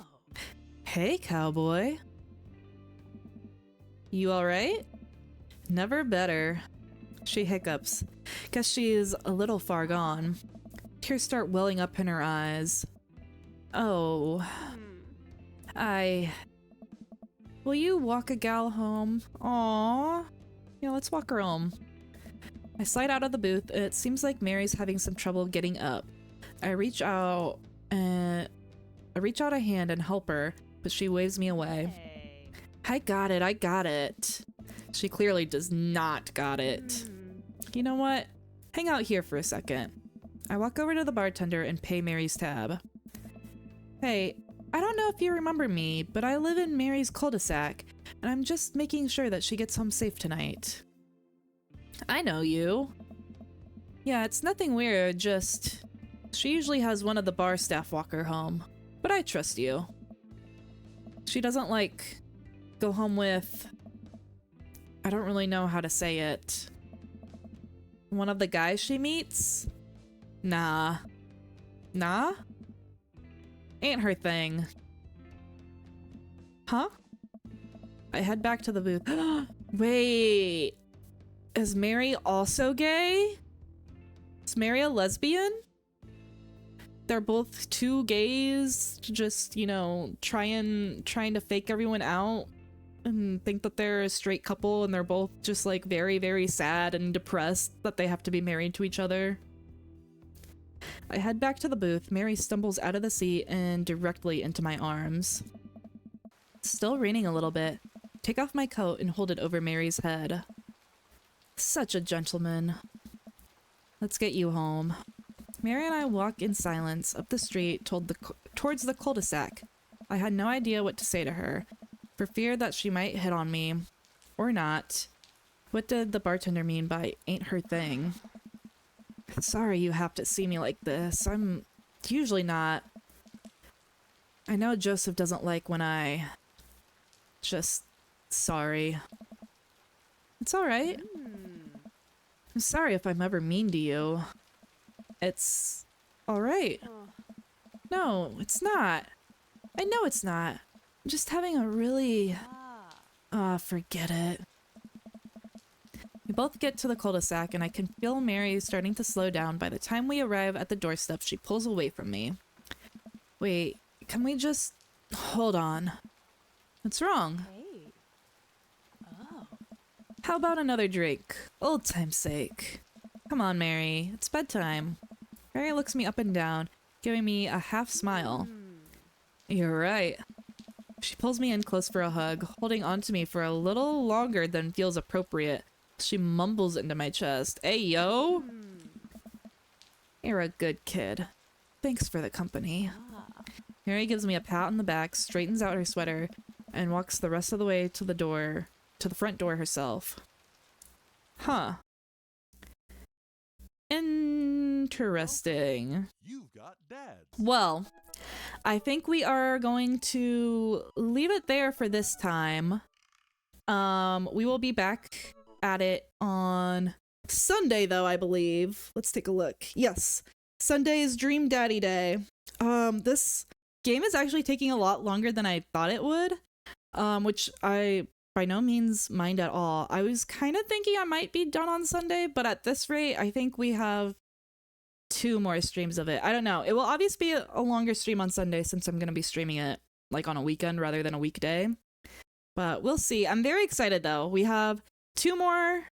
Hey, cowboy. You alright? Never better. She hiccups. Guess she's a little far gone. Tears start welling up in her eyes. Oh. Will you walk a gal home? Aww. Yeah, let's walk her home. I slide out of the booth. It seems like Mary's having some trouble getting up. I reach out a hand and help her, but she waves me away. Hey. I got it. She clearly does not got it. You know what? Hang out here for a second. I walk over to the bartender and pay Mary's tab. Hey, I don't know if you remember me, but I live in Mary's cul-de-sac, and I'm just making sure that she gets home safe tonight. I know you. Yeah, it's nothing weird, just... She usually has one of the bar staff walk her home, but I trust you. She doesn't, go home with... I don't really know how to say it. One of the guys she meets? Nah. Nah? Ain't her thing. Huh? I head back to the booth. Wait. Is Mary also gay? Is Mary a lesbian? They're both two gays, just, trying to fake everyone out and think that they're a straight couple, and they're both just very, very sad and depressed that they have to be married to each other. I head back to the booth. Mary stumbles out of the seat and directly into my arms. It's still raining a little bit. Take off my coat and hold it over Mary's head. Such a gentleman. Let's get you home. Mary and I walk in silence up the street towards the cul-de-sac. I had no idea what to say to her, for fear that she might hit on me. Or not. What did the bartender mean by ain't her thing? Sorry you have to see me like this. I'm usually not. I know Joseph doesn't like when I... Just... sorry. It's alright. I'm sorry if I'm ever mean to you. It's... alright. No, it's not. I know it's not. I'm just having a really... forget it. We both get to the cul-de-sac and I can feel Mary starting to slow down. By the time we arrive at the doorstep, she pulls away from me. Wait, can we just... hold on. What's wrong? How about another drink? Old time's sake. Come on, Mary. It's bedtime. Mary looks me up and down, giving me a half smile. You're right. She pulls me in close for a hug, holding onto me for a little longer than feels appropriate. She mumbles into my chest. Hey, yo! You're a good kid. Thanks for the company. Mary gives me a pat on the back, straightens out her sweater, and walks the rest of the way to the front door herself. Huh. Interesting. You've got dads. Well, I think we are going to leave it there for this time. We will be back at it on Sunday, though, I believe. Let's take a look. Yes, Sunday is Dream Daddy Day. This game is actually taking a lot longer than I thought it would, which I by no means mind at all. I was kind of thinking I might be done on Sunday, but at this rate, I think we have 2 more streams of it. I don't know. It will obviously be a longer stream on Sunday since I'm going to be streaming it like on a weekend rather than a weekday. But we'll see. I'm very excited though. We have 2 more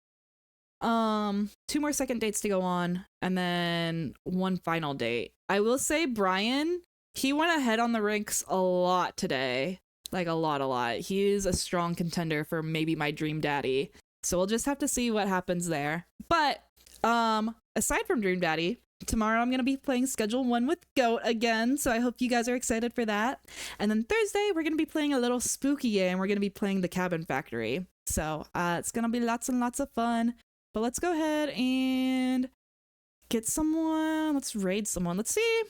second dates to go on and then 1 final date. I will say Brian, he went ahead on the ranks a lot today. Like a lot. He's a strong contender for maybe my dream daddy. So we'll just have to see what happens there. But aside from Dream Daddy, tomorrow I'm going to be playing Schedule 1 with Goat again, so I hope you guys are excited for that. And then Thursday, we're going to be playing a little spooky game. We're going to be playing The Cabin Factory. So it's going to be lots and lots of fun. But let's go ahead and get someone. Let's raid someone. Let's see.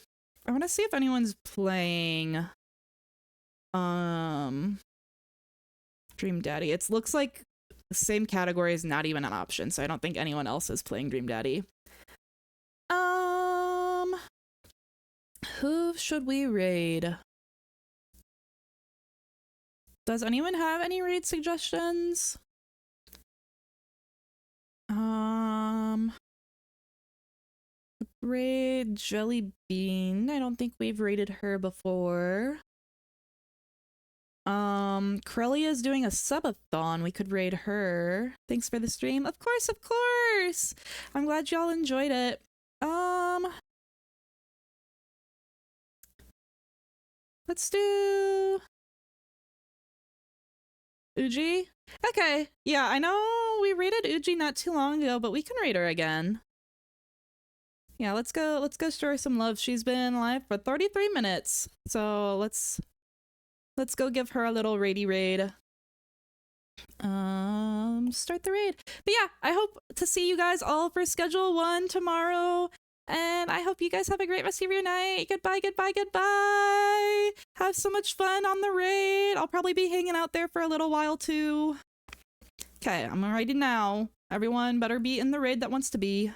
I want to see if anyone's playing Dream Daddy. It looks like the same category is not even an option, so I don't think anyone else is playing Dream Daddy. Who should we raid? Does anyone have any raid suggestions? Raid Jelly Bean. I don't think we've raided her before. Corellia is doing a subathon. We could raid her. Thanks for the stream. Of course, of course. I'm glad y'all enjoyed it. Let's do Uji. Okay. Yeah, I know we raided Uji not too long ago, but we can raid her again. Yeah, let's go show her some love. She's been live for 33 minutes. So let's go give her a little raidy raid. Start the raid. But yeah, I hope to see you guys all for Schedule 1 tomorrow. And I hope you guys have a great rest of your night. Goodbye, goodbye, goodbye. Have so much fun on the raid. I'll probably be hanging out there for a little while too. Okay, I'm raiding now. Everyone better be in the raid that wants to be.